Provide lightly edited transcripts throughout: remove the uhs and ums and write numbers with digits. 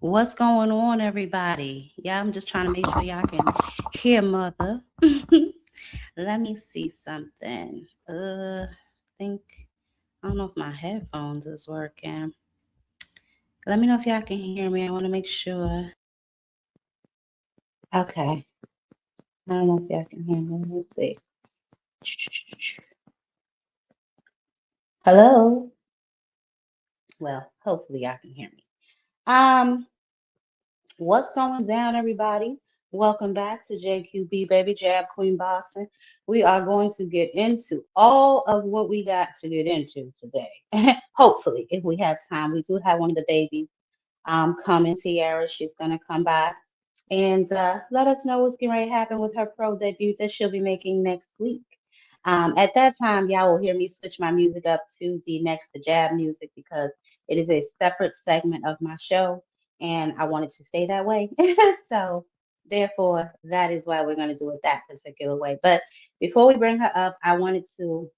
What's going on, everybody? Yeah, I'm just trying to make sure y'all can hear mother. Let me see something. Think I don't know if my headphones is working. Let me know if y'all can hear me. I want to make sure. Okay. I don't know if y'all can hear me. Let's see. Hello. Well, hopefully y'all can hear me. Um, What's going down, everybody? Welcome back to JQB Baby Jab Queen Boxing. We are going to get into all of what we got to get into today. Hopefully, if we have time, we do have one of the babies coming, Tierra. She's going to come by and let us know what's going to happen with her pro debut that she'll be making next week. At that time, y'all will hear me switch my music up to the next to jab music because it is a separate segment of my show, and I want it to stay that way. So, therefore, that is why we're going to do it that particular way. But before we bring her up, I wanted to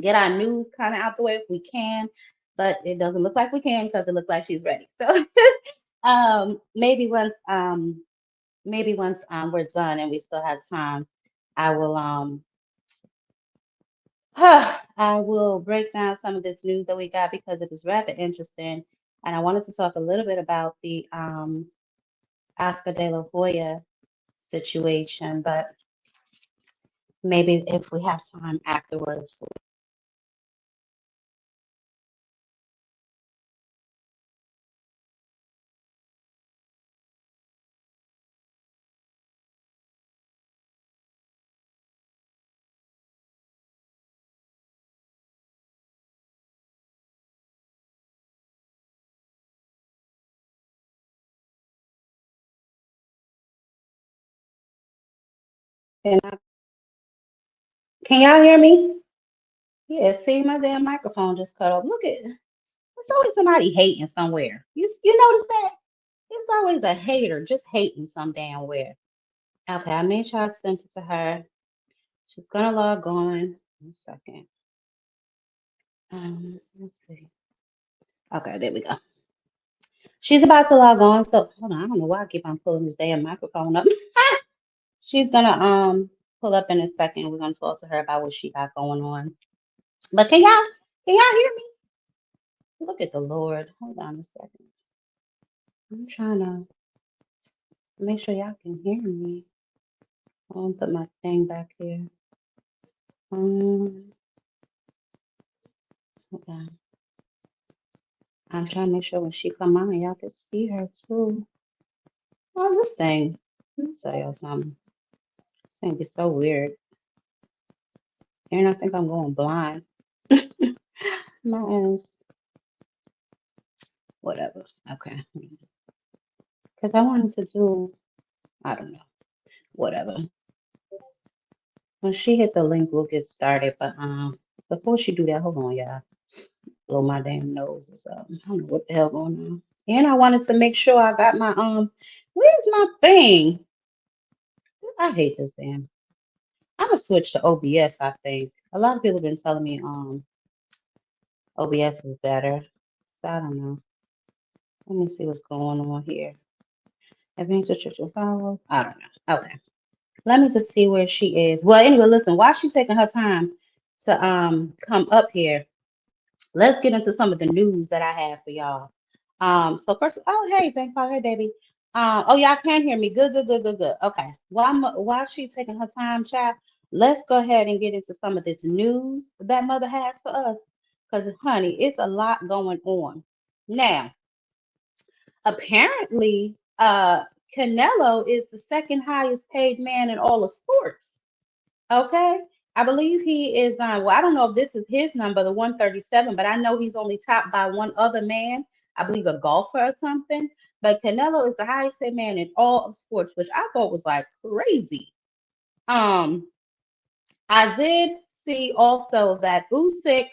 get our news kind of out the way if we can, but it doesn't look like we can because it looks like she's ready. So, maybe once we're done and we still have time, I will I will break down some of this news that we got because it is rather interesting. And I wanted to talk a little bit about the Oscar de la Hoya situation, but maybe if we have time afterwards. Can, can y'all hear me? Yeah, see, my damn microphone just cut off. Look at, there's always somebody hating somewhere. You notice that? It's always a hater just hating some damn where. Okay, I made sure I sent it to her. She's gonna log on. 1 second. Let's see. Okay, there we go. She's about to log on, so hold on. I don't know why I keep on pulling this damn microphone up. She's gonna pull up in a second. We're gonna talk to her about what she got going on. But can y'all hear me? Look at the Lord. Hold on a second. I'm trying to make sure y'all can hear me. I'll put my thing back here. Hold on. I'm trying to make sure when she come on, y'all can see her too. Oh, this thing. Let me tell y'all something. This thing is so weird. And I think I'm going blind. My ass. Whatever. Okay. Because I wanted to do, I don't know, whatever. When she hit the link, we'll get started. But before she do that, hold on, y'all. Blow my damn nose or something. I don't know what the hell going on. And I wanted to make sure I got my where's my thing? I hate this damn. I'm gonna switch to OBS, I think. A lot of people have been telling me OBS is better. So I don't know. Let me see what's going on here. Advanced Nutrition Follows. I don't know. Okay. Let me just see where she is. Well, anyway, listen, while she's taking her time to come up here, let's get into some of the news that I have for y'all. So first, oh hey, thank Father, hey baby. Oh y'all can hear me. Good, good, good, good, good. Okay. While she's taking her time, child, let's go ahead and get into some of this news that mother has for us. Because honey, it's a lot going on. Now, apparently, Canelo is the second highest paid man in all of sports. Okay. I believe he is well, I don't know if this is his number, the 137, but I know he's only topped by one other man, I believe a golfer or something. But Canelo is the highest paid man in all of sports, which I thought was like crazy. Um, I did see also that Usyk,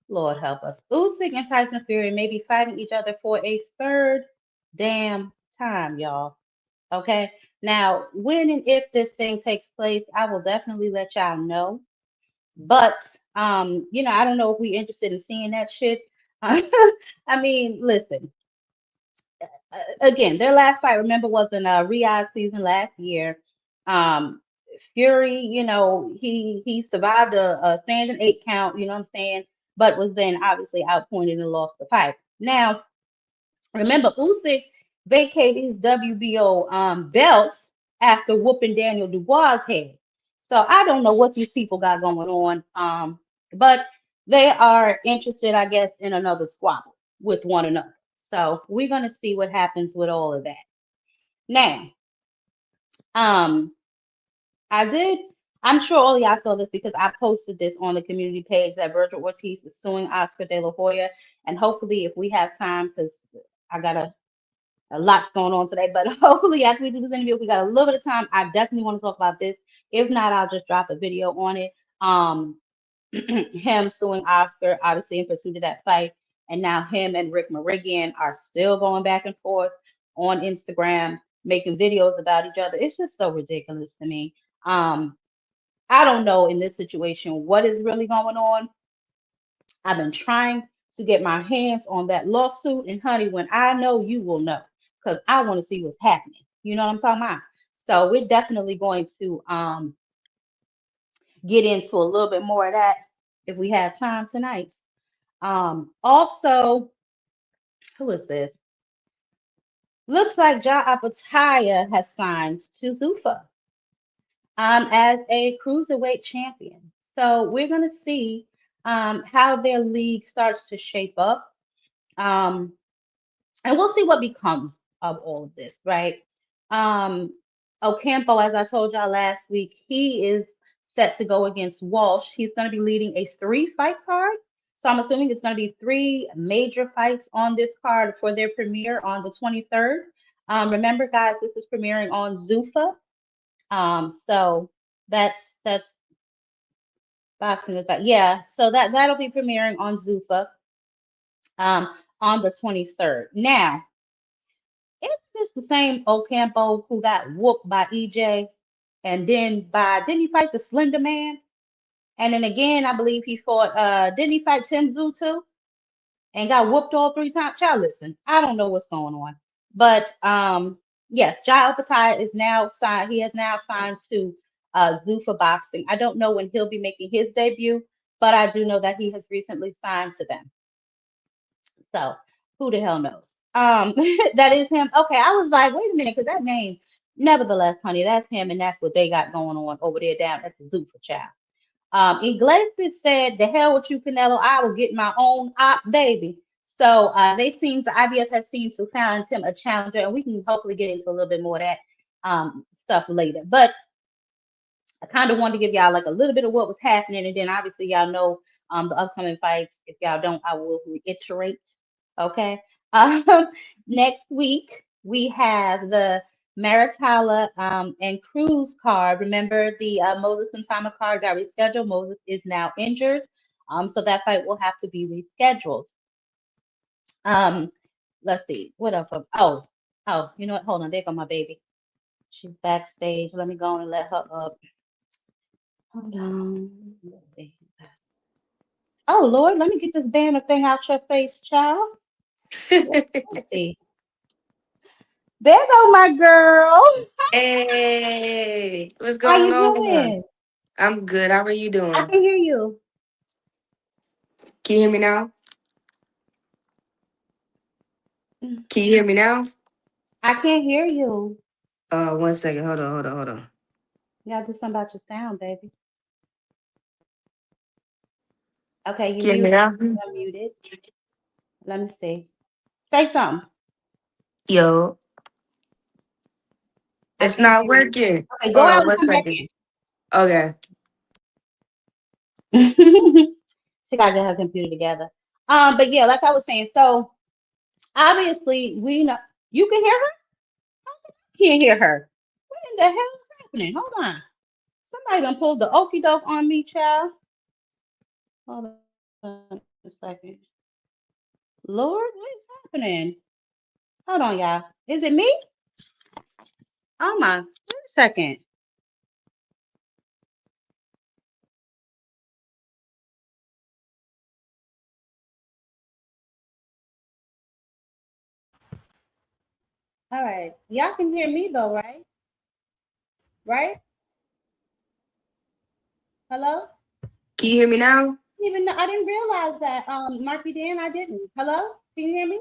Lord help us, Usyk and Tyson Fury may be fighting each other for a third damn time, y'all. Okay. Now, when and if this thing takes place, I will definitely let y'all know. But I don't know if we're interested in seeing that shit. I mean, listen, again, their last fight, remember, was in Riyadh season last year. Um, Fury, he survived a standing 8 count, you know what I'm saying, but was then obviously outpointed and lost the fight. Now, remember, Usyk vacated his WBO belts after whooping Daniel Dubois' head. So I don't know what these people got going on, but they are interested, I guess, in another squabble with one another. So we're gonna see what happens with all of that. Now, um, I did. I'm sure all of y'all saw this because I posted this on the community page that Virgil Ortiz is suing Oscar De La Hoya, and hopefully, if we have time, because I got a lot's going on today, but hopefully after we do this interview, if we got a little bit of time, I definitely want to talk about this. If not, I'll just drop a video on it. Him suing Oscar, obviously in pursuit of that fight, and now him and Rick Morigian are still going back and forth on Instagram, making videos about each other. It's just so ridiculous to me. Um, I don't know in this situation what is really going on. I've been trying to get my hands on that lawsuit, and honey, when I know, you will know, because I want to see what's happening. You know what I'm talking about? So we're definitely going to get into a little bit more of that if we have time tonight. Also, who is this? Looks like Ja Apataya has signed to Zuffa as a cruiserweight champion. So we're gonna see how their league starts to shape up. Um, and we'll see what becomes of all of this, right? Um, Ocampo, as I told y'all last week, he is set to go against Walsh. He's going to be leading a 3 fight card. So I'm assuming it's going to be 3 major fights on this card for their premiere on the 23rd. Remember, guys, this is premiering on Zuffa. So that's boxing is that, yeah. So that'll be premiering on Zuffa um on the 23rd. Now, is this the same Ocampo who got whooped by EJ and then didn't he fight the Slender Man? And then again, I believe he fought didn't he fight Tim Tszyu too? And got whooped all 3 times. Child, listen, I don't know what's going on. But yes, Jai Alcantara is now signed, he has now signed to Zuffa Boxing. I don't know when he'll be making his debut, but I do know that he has recently signed to them. So who the hell knows? That is him. Okay, I was like, wait a minute, because that name, nevertheless, honey, that's him, and that's what they got going on over there down at the zoo for child. Iglesias said, "The hell with you, Canelo. I will get my own op, baby." So the IBF has seemed to find him a challenger, and we can hopefully get into a little bit more of that stuff later. But I kind of wanted to give y'all like a little bit of what was happening, and then obviously y'all know the upcoming fights. If y'all don't, I will reiterate. Okay. Um, Next week we have the Maritala and Cruz card. Remember the Moses and Tama card got rescheduled. Moses is now injured, so that fight will have to be rescheduled. Um, let's see what else. Oh, you know what? Hold on, there go my baby. She's backstage. Let me go on and let her up. Hold on. Let's see. Oh Lord, let me get this banner thing out your face, child. Let's see. There go my girl. Hey, what's How going you on? doing? I'm good. How are you I doing? can hear you. Can you hear me now? Mm, Can you hear me now? I can't hear you. 1 second. Hold on. You gotta do something about your sound, baby. Okay, you Can you hear me muted. now? You unmuted. Let me see. Say something. Yo, I it's can't not hear you. working. Okay, go Hold out on and one come back second. Okay. in. She got to get her computer together. But yeah, like I was saying, so obviously we know you can hear her. Can't hear her. What in the hell is happening? Hold on. Somebody done pulled the okey doke on me, child. Hold on a second. Lord, what is happening? Hold on, y'all. Is it me? Oh my, wait a second. All right. Y'all can hear me though, right? Right? Hello? Can you hear me now? Even I didn't realize that. Marky Dan, I didn't. Hello? Can you hear me?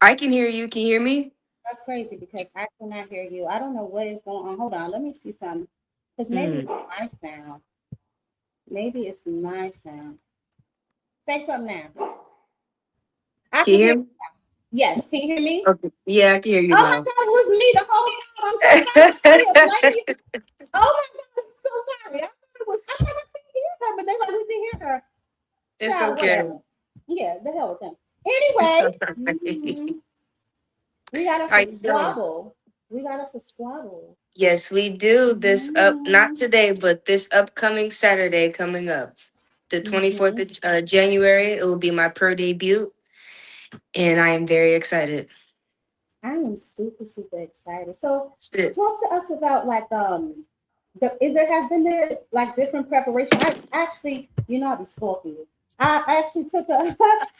I can hear you. Can you hear me? That's crazy because I cannot hear you. I don't know what is going on. Hold on. Let me see something. Because maybe Hmm. it's my sound. Maybe it's my sound. Say something now. I Can you can hear hear. me? Yes. Can you hear me? Okay. Yeah, I can hear you Oh my now. God, it was me the whole time. I'm so sorry. I didn't blame you. Oh my God, I'm so sorry. I thought it was. I thought I couldn't hear her, but they like we can hear her. It's Child, okay. whatever. Yeah, the hell with them. It's Anyway, all right. mhm, we got us How a you doing? squabble. We got us a squabble. Yes, we do. This up not Mm-hmm. today, but this upcoming Saturday coming up, the 24th Mm-hmm. of January. It will be my pro debut, and I am very excited. I am super, super excited. So Sit. talk to us about like is there has been there like different preparation. I actually, I'll be stalking you. I actually took a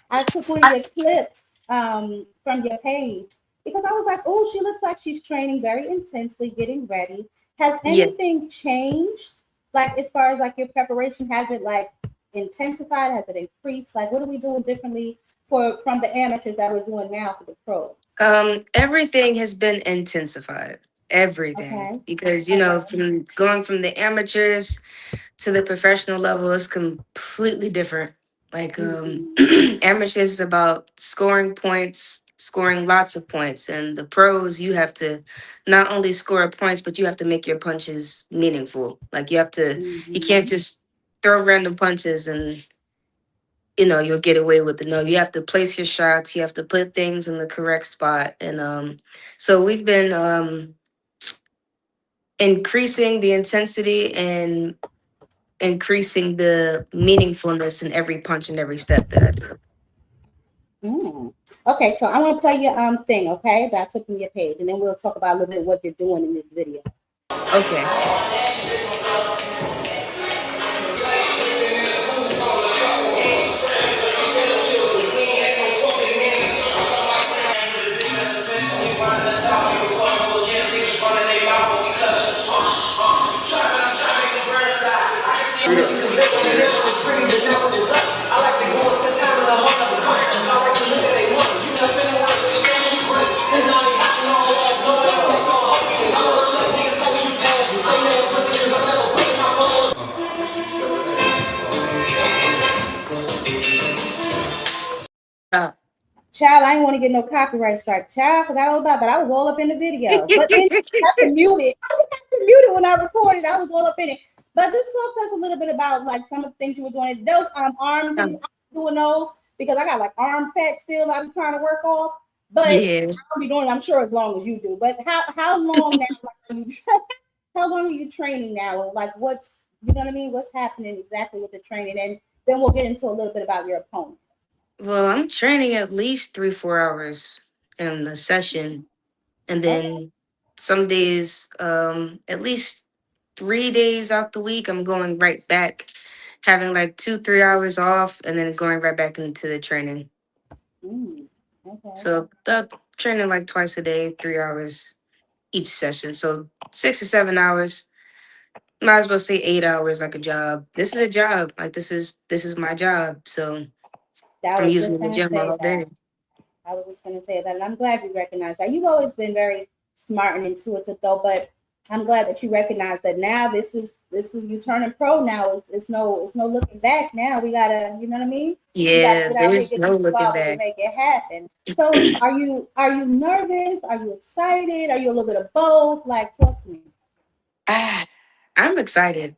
I took one of your clips from your page because I was like, oh, she looks like she's training very intensely, getting ready. Has Yes. anything changed? Like as far as like your preparation, has it like intensified? Has it increased? Like what are we doing differently for from the amateurs that we're doing now for the pros? Everything has been intensified. Everything, Okay. because Okay. from going from the amateurs to the professional level is completely different. Like Mm-hmm. amateurs is about scoring points, scoring lots of points, and the pros you have to not only score points, but you have to make your punches meaningful. Like you can't Mm-hmm. just throw random punches and you'll get away with it. No, you have to place your shots. You have to put things in the correct spot, and so we've been increasing the intensity and increasing the meaningfulness in every punch and every step that I do. Mm. Okay, so I want to play your thing, okay? That's up in your page, and then we'll talk about a little bit what you're doing in this video. Okay. Uh, Child, I didn't want to get no copyright strike. Child, I forgot all about that. I was all up in the video. But anyway, I have to mute it. I have to mute it when I recorded. I was all up in it. But just talk to us a little bit about like some of the things you were doing. Those arm things, um, I'm doing those because I got like arm pets still I'm trying to work off. But yeah. I'll be doing it, I'm sure, as long as you do. But how long now like, are you how long are you training now? Like what's you know what I mean? What's happening exactly with the training? And then we'll get into a little bit about your opponent. Well, I'm training at least 3-4 hours in a session, and Okay. then some days, at least 3 days out the week, I'm going right back, having like 2-3 hours off, and then going right back into the training. Mm, okay. So about training like twice a day, 3 hours each session. So 6 or 7 hours. Might as well say 8 hours like a job. This is a job. Like this is my job. So I I'm was usually just in the gonna gym say all that. day. I was just gonna say that, and I'm glad you recognize that. You've always been very smart and intuitive, though. But I'm glad that you recognize that now. This is you turning pro now. It's no looking back. Now we gotta, you know what I mean? We gotta Yeah, get out here, there's get no these looking squabbles, and back. make it happen. So are you nervous? Are you excited? Are you a little bit of both? Like, talk to me. Ah, I'm excited.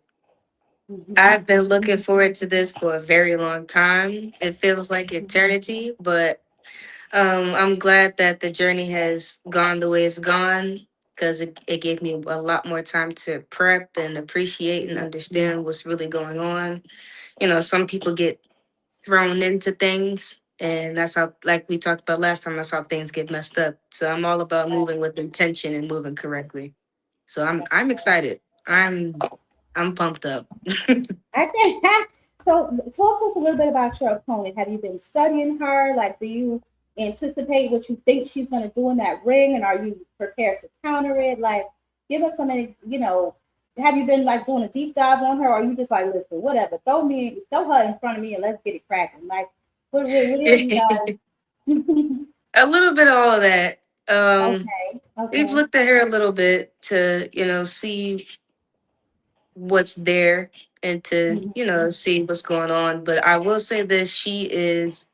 Mm-hmm. I've been looking forward to this for a very long time. It feels like eternity, but I'm glad that the journey has gone the way it's gone because it gave me a lot more time to prep and appreciate and understand what's really going on. Some people get thrown into things, and that's how, like we talked about last time, that's how things get messed up. So I'm all about moving with intention and moving correctly. So I'm excited. I'm pumped up. I think so. Talk to us a little bit about your opponent. Have you been studying her? Like, do you? anticipate what you think she's going to do in that ring, and are you prepared to counter it? Like, give us some, have you been like doing a deep dive on her, or are you just like, listen, whatever, throw her in front of me and let's get it cracking? Like, what have you done? A little bit of all of that. Okay, We've okay. looked at her a little bit to, see what's there and to, Mhm. see what's going on. But I will say this, she is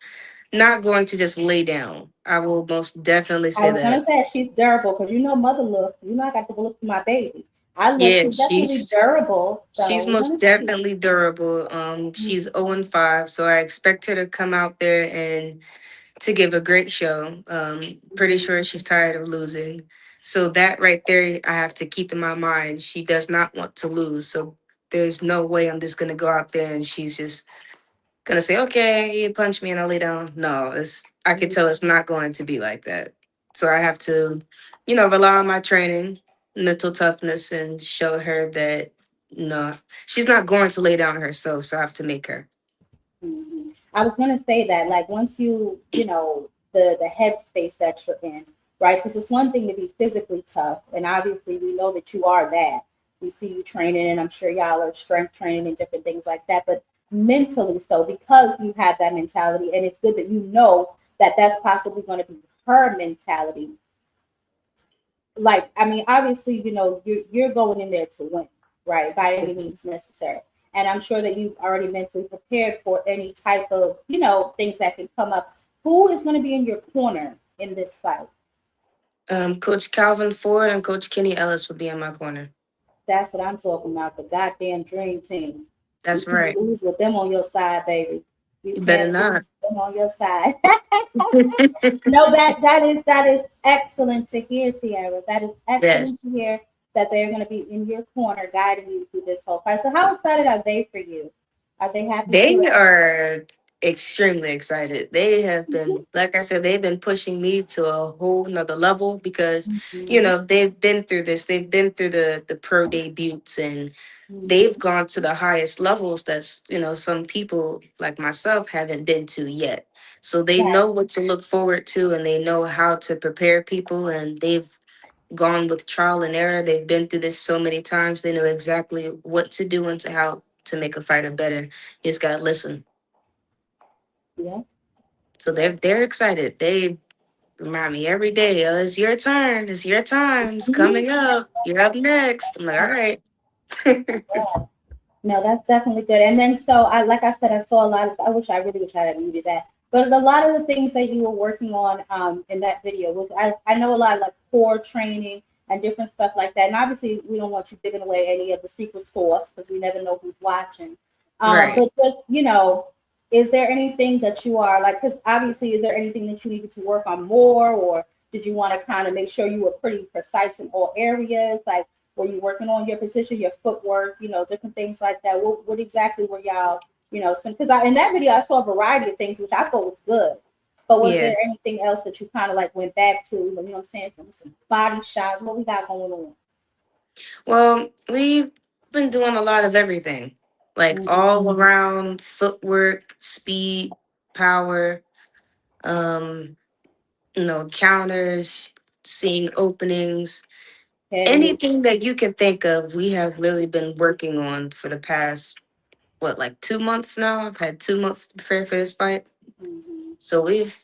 not going to just lay down. I will most definitely I say was gonna that. say she's durable because mother look. I got to look for my baby. I look. Yeah, She's definitely durable. So she's we're most gonna see. definitely durable. She's Mhm. 0-5, so I expect her to come out there and to give a great show. Pretty Mhm. sure she's tired of losing. So that right there, I have to keep in my mind. She does not want to lose. So there's no way I'm just gonna go out there and she's just gonna say, "Okay, you punch me and I'll lay down." No, I could tell it's not going to be like that. So I have to, rely on my training, mental toughness, and show her that no, she's not going to lay down herself. So I have to make her. I was gonna say that, like, once the headspace that you're in, right? Because it's one thing to be physically tough, and obviously we know that you are that. We see you training, and I'm sure y'all are strength training and different things like that. But mentally, so because you have that mentality, and it's good that you know that that's possibly going to be her mentality. Like, I mean, obviously, you're going in there to win, right? By any means necessary. And I'm sure that you've already mentally prepared for any type of, things that can come up. Who is going to be in your corner in this fight? Coach Calvin Ford and Coach Kenny Ellis will be in my corner. That's what I'm talking about. The goddamn dream team. You That's can't right. lose with them on your side, baby. You You better can't lose not. with them on your side. No, that is excellent to hear, Tiara. That is excellent Yes. to hear that they're going to be in your corner, guiding you through this whole fight. So, how excited are they for you? Are they happy for They you? are extremely excited. They have been, like I said, they've been pushing me to a whole nother level because, Mhm, they've been through this. They've been through the pro debuts and they've mhm. gone to the highest levels that's, some people like myself haven't been to yet. So they Right. know what to look forward to and they know how to prepare people and they've gone with trial and error. They've been through this so many times. They know exactly what to do and to how to make a fighter better. You just gotta listen. Yeah. So they're excited. They remind me every day, oh, it's your turn. It's your time. It's Mhm. coming up. You're up next. I'm like, all right. No, that's definitely good. And then, so like I said, I saw a lot of. I really wish I had muted that. But a lot of the things that you were working on in that video was, I know a lot of like core training and different stuff like that. And obviously, we don't want you giving away any of the secret sauce because we never know who's watching. Right. But just, is there anything that you are like? Because obviously, is there anything that you needed to work on more, or did you want to kind of make sure you were pretty precise in all areas? Like, were you working on your position, your footwork, different things like that? What exactly were y'all, because in that video I saw a variety of things which I thought was good. But was Yeah. there anything else that you kind of like went back to, what I'm saying, some body shots, what we got going on? Well, we've been doing a lot of everything, like Mm-hmm. all around footwork, speed, power, um, counters, seeing openings, Heavy. anything that you can think of. We have literally been working on for the past, what, like 2 months now. I've had 2 months to prepare for this fight. Mm-hmm. So we've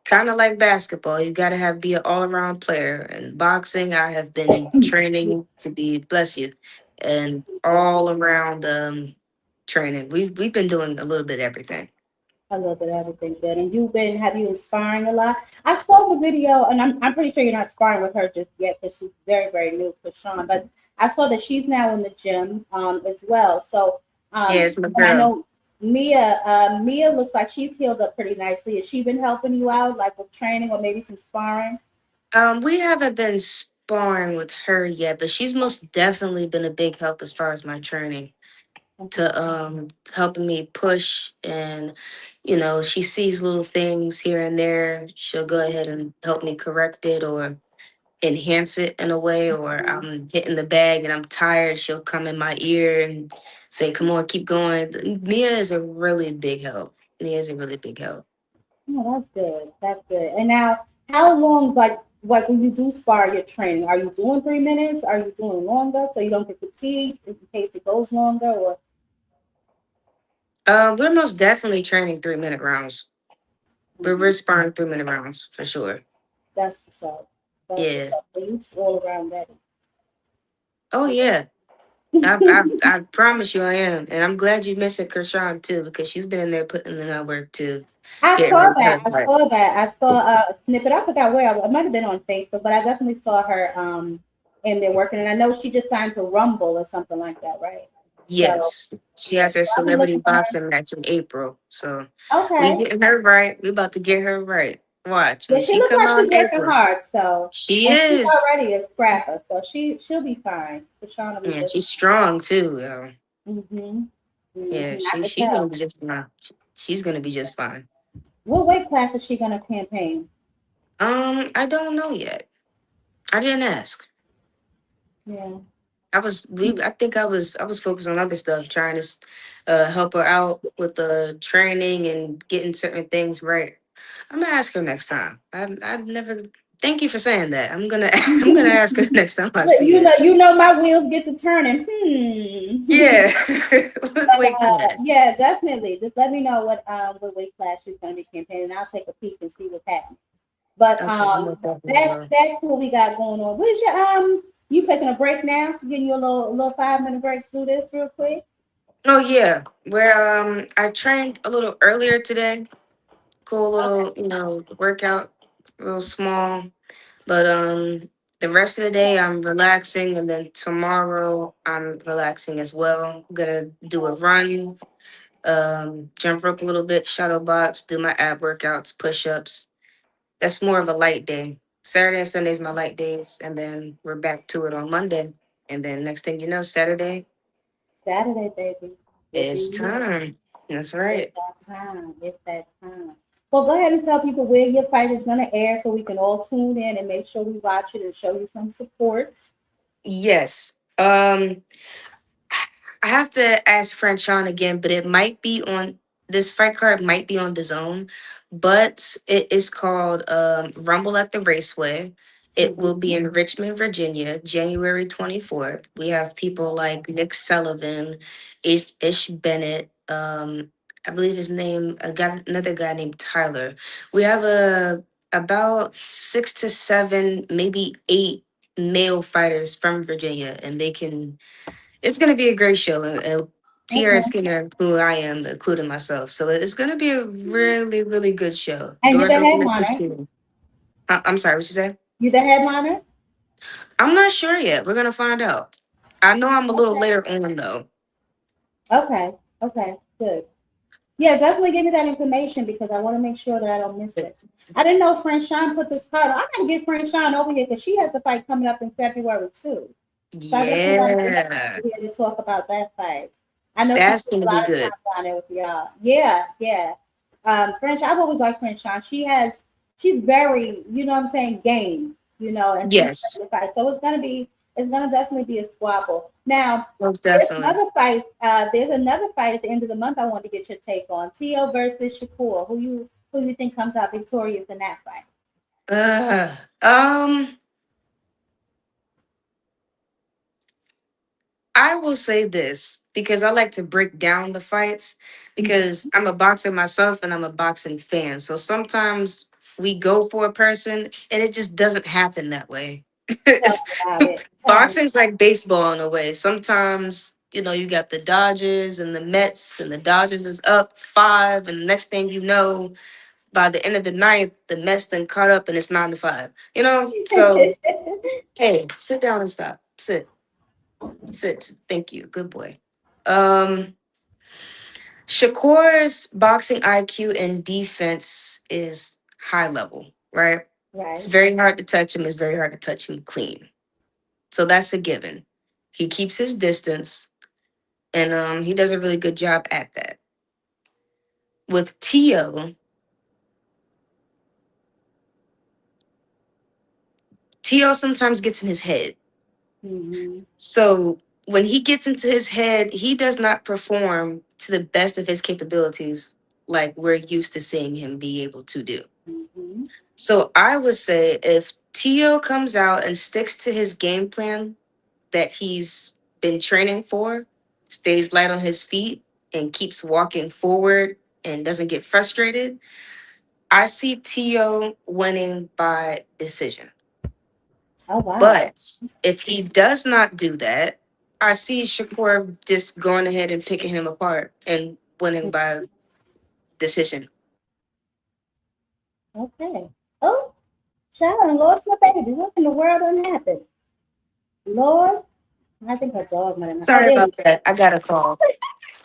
kind of like basketball. You got to have be an all around player. And boxing, I have been training to be bless you, and all around training. We've been doing a little bit of everything. A little bit of everything good. And have you inspiring a lot? I saw the video, and I'm pretty sure you're not sparring with her just yet because she's very, very new for Sean. But I saw that she's now in the gym as well. So, Yeah, it's my and I girl. know Mia looks like she's healed up pretty nicely. Has she been helping you out, like with training or maybe some sparring? We haven't been sparring with her yet, but she's most definitely been a big help as far as my training to helping me push and she sees little things here and there. She'll go ahead and help me correct it or enhance it in a way, or I'm hitting the bag and I'm tired, she'll come in my ear and say, come on, keep going. Mia is a really big help. Mia is a really big help. Oh, that's good. That's good. And now, how long, like when you do spar your training, are you doing 3 minutes? Are you doing longer so you don't get fatigued in case it goes longer? Or We're most definitely training 3 minute rounds. We're Mhm. sparring 3 minute rounds for sure. That's what's up. That's what's Yeah. up. So you all around ready. Oh yeah. I promise you I am, and I'm glad you mentioned Kershawn too because she's been in there putting in that work too, I getting saw her that. her I right. saw that. I saw a snippet. I forgot where. It might have been on Facebook, but I definitely saw her in there working. And I know she just signed to Rumble or something like that, right? So Yes, she yeah, has her so I'll be celebrity looking for her. boxing match in April, so we Okay. getting her right. We about to get her right. Watch Yeah, when she she looks come like on she's working April. hard. So She and she's is, already a scrapper, so she'll be fine. Deshaun will be and just she's strong too. Yo. fine. Yeah, I could she's gonna tell. be just fine. She's gonna be just fine. What weight class is she gonna campaign? I don't know yet. I didn't ask. Yeah. I think I was focused on other stuff, trying to help her out with the training and getting certain things right. I'm gonna ask her next time. I never. Thank you for saying that. I'm gonna I'm gonna ask her next time I But see her. you know, my wheels get to turning. Yeah. What But weight class? yeah, definitely. Just let me know what weight class she's gonna be campaigning. I'll take a peek and see what's happening. But Okay, I most definitely that's will. what we got going on. What is your you taking a break now? Getting you a little 5 minute break to do this real quick. Oh yeah, where I trained a little earlier today. Cool little workout, a little small. But the rest of the day I'm relaxing, and then tomorrow I'm relaxing as well. I'm gonna do a run, jump rope a little bit, shuttle box, do my ab workouts, push ups. That's more of a light day. Saturday and Sunday's my light days, and then we're back to it on Monday. And then next thing you know, Saturday Saturday, baby. We'll is be here. time. That's It's right. that time. It's that time. Well, go ahead and tell people where your fight is going to air so we can all tune in and make sure we watch it and show you some support. Yes. I have to ask French on again, but it might be on this fight card might be on the zone, but it is called Rumble at the Raceway. It will Mhm. be in Richmond, Virginia, January 24th. We have people like Nick Sullivan, Ish Bennett, I believe his name, another guy named Tyler. We have about 6 to 7, maybe 8 male fighters from Virginia, and it's going to be a great show. Tierra Okay. Skinner, who I am, including myself. So it's going to be a really, really good show. And you're Doors the open at 6 headliner. p.m. I'm sorry, what you say? You the headliner? I'm not sure yet. We're going to find out. I know I'm a little Okay. later on, though. Okay. Okay. Good. Yeah, definitely give me that information because I want to make sure that I don't miss it. I didn't know Franchon put this card on. I gotta get Franchon over here because she has the fight coming up in February too. So I definitely gotta get her Yeah, over here to talk about that fight. I know she that's spent going a to be lot of good. time down there with y'all. Yeah, yeah. French, I've always liked Franchon. She's very, you know what I'm saying, game, and she's Yes, ready to fight. So it's gonna definitely be a squabble. Now, most definitely. there's another fight at the end of the month I want to get your take on. Tio versus Shakur. Who you think comes out victorious in that fight? Uh, um, I will say this because I like to break down the fights because I'm a boxer myself and I'm a boxing fan. So sometimes we go for a person and it just doesn't happen that way. Tell It's- me about it. Tell me. Boxing's like baseball in a way. Sometimes, you got the Dodgers and the Mets, and the Dodgers is up 5, and the next thing you know, by the end of the ninth, the Mets then caught up and it's 9-5. So hey, sit down and stop. Sit. Thank you. Good boy. Um, Shakur's boxing IQ and defense is high level, right? It's Right. very hard to touch him. It's very hard to touch him clean. So that's a given. He keeps his distance, and he does a really good job at that. With Tio sometimes gets in his head. Hmm. So when he gets into his head, he does not perform to the best of his capabilities like we're used to seeing him be able to do. Mm-hmm. So I would say if Tio comes out and sticks to his game plan that he's been training for, stays light on his feet, and keeps walking forward and doesn't get frustrated, I see Tio winning by decision. Oh wow. But if he does not do that, I see Shakur just going ahead and picking him apart and winning by decision. Okay. Oh, child, I lost my baby. What in the world done happened? Lord, I think her dog might have. Oh, Sorry there you about go. that. I got a call.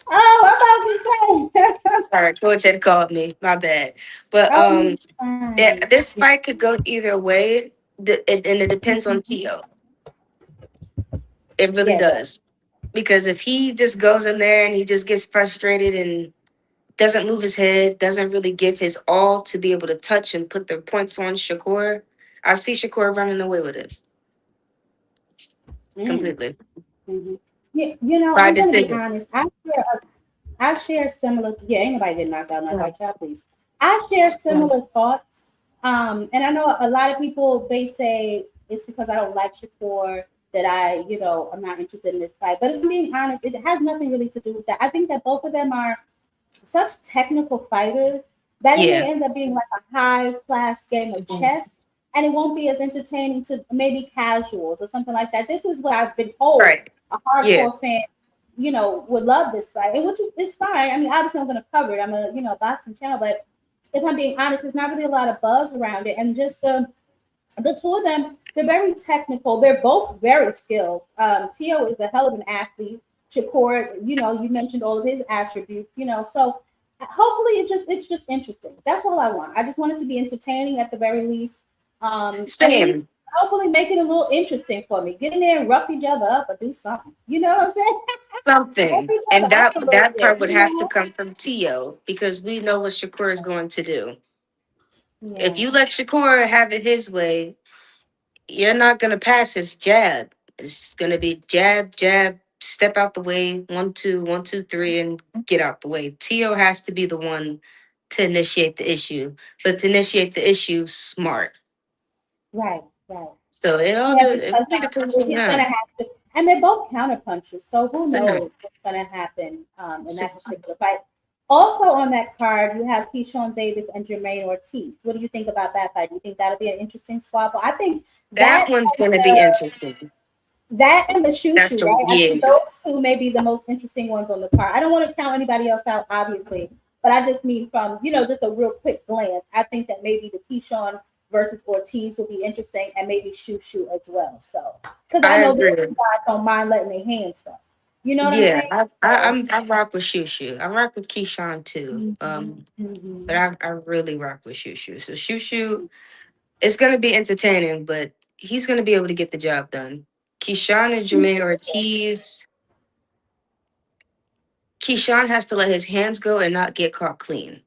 Oh, I'm about to say. Sorry, Coach had called me. My bad. But Oh, you fine. this fight could go either way, and it depends on Tio. It really Yeah, does. Because if he just goes in there and he just gets frustrated and doesn't move his head, doesn't really give his all to be able to touch and put the points on Shakur, I see Shakur running away with it yeah. completely Mm-hmm. Yeah, you know, by I'm gonna be decision. honest. I share similar. Yeah, ain't nobody getting knocked out, not Yeah. by child, please. I share similar thoughts. And I know a lot of people they say it's because I don't like Shakur that I'm not interested in this fight. But if I'm being honest, it has nothing really to do with that. I think that both of them are such technical fighters that it Yeah. may end up being like a high class game of chess, and it won't be as entertaining to maybe casuals or something like that. This is what I've been told. Right. A Yeah. hardcore fan, would love this fight, and which is it's fine. I mean, obviously, I'm going to cover it. I'm a boxing channel, but if I'm being honest, there's not really a lot of buzz around it, and just the two of them, they're very technical. They're both very skilled. Tio is a hell of an athlete. Shakur, you mentioned all of his attributes, so hopefully it's just interesting. That's all I want. I just want it to be entertaining at the very least. And at least Same. hopefully make it a little interesting for me. Get in there and rough each other up or do something. You know what I'm saying? Rough Something. each And other up that a little that bit, part would have to come from Tio because we know what Shakur is going to do. If Yeah. you let Shakur have it his way, you're not gonna pass his jab. It's gonna be jab, jab, step out the way, 1, 2, 1, 2, 3, and get out the way. Tio has to be the one to initiate the issue, but to initiate the issue smart. Right, right. So Yeah, it because really depends on he's gonna him. have to, and they're both counter punches. So who So, knows what's gonna happen in so that particular fight? Also on that card, you have Keyshawn Davis and Jermaine Ortiz. What do you think about that fight? Do you think that'll be an interesting squabble? I think that that one's and gonna be the interesting. Shoo That's Shoo, the right? I think yeah. those two may be the most interesting ones on the card. I don't want to count anybody else out, obviously, but I just mean from just a real quick glance. I think that maybe the Keyshawn versus Ortiz will be interesting, and maybe Shoo Shoo as well. So, because I I know those two agree. guys don't mind letting their hands go. You know what I'm Yeah, saying? So, I rock with Shushu. I rock with Keyshawn too. mhm, mhm. But I really rock with Shushu. So Shushu, it's gonna be entertaining, but he's gonna be able to get the job done. Keyshawn and Jermaine Ortiz. Keyshawn has to let his hands go and not get caught clean.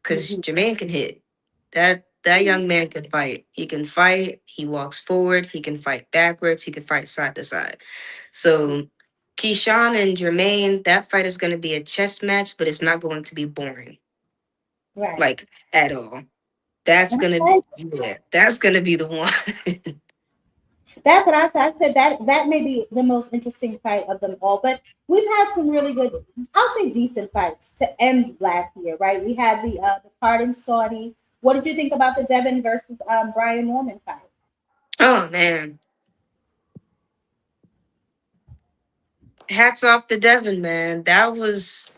Because Mhm. Jermaine can hit. That young man can fight. He can fight. He walks forward. He can fight backwards. He can fight side to side. So Keyshawn and Jermaine, that fight is going to be a chess match, but it's not going to be boring, Right. like at all. That's gonna Okay. yeah, that's gonna be the one. That's what I said. I said that may be the most interesting fight of them all. But we've had some really good, I'll say decent fights to end last year, right? We had the card in Saudi. What did you think about the Devin versus Brian Norman fight? Oh man, hats off to Devin, man. That was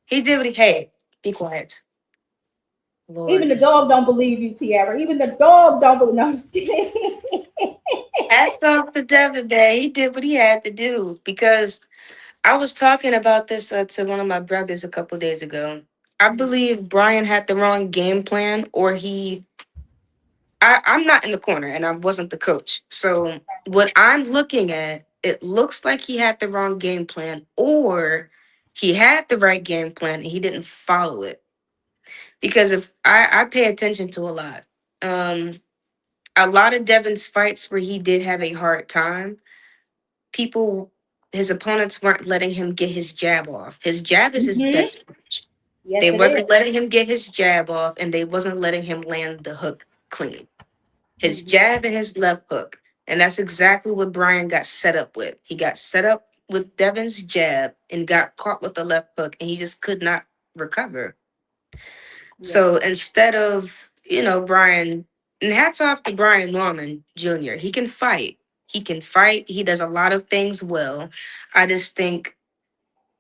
he did what he. Hey, be quiet, Even Lord. the dog don't believe you, Tierra. Even the dog don't believe. No, I'm just kidding. Hats off to Devin, man. He did what he had to do because I was talking about this to one of my brothers a couple days ago. I believe Brian had the wrong game plan, or I'm not in the corner and I wasn't the coach. So what I'm looking at, it looks like he had the wrong game plan, or he had the right game plan and he didn't follow it. Because if I pay attention to um, a lot of Devin's fights where he did have a hard time, people, his opponents weren't letting him get his jab off. His jab is his Mm-hmm. best punch. Yes, They it is. wasn't letting him get his jab off, and they wasn't letting him land the hook clean. His Mhm. jab and his left hook. And that's exactly what Brian got set up with. He got set up with Devin's jab and got caught with the left hook, and he just could not recover. Yeah. So instead of, Brian, and hats off to Brian Norman Jr., he can fight. He can fight. He does a lot of things well. I just think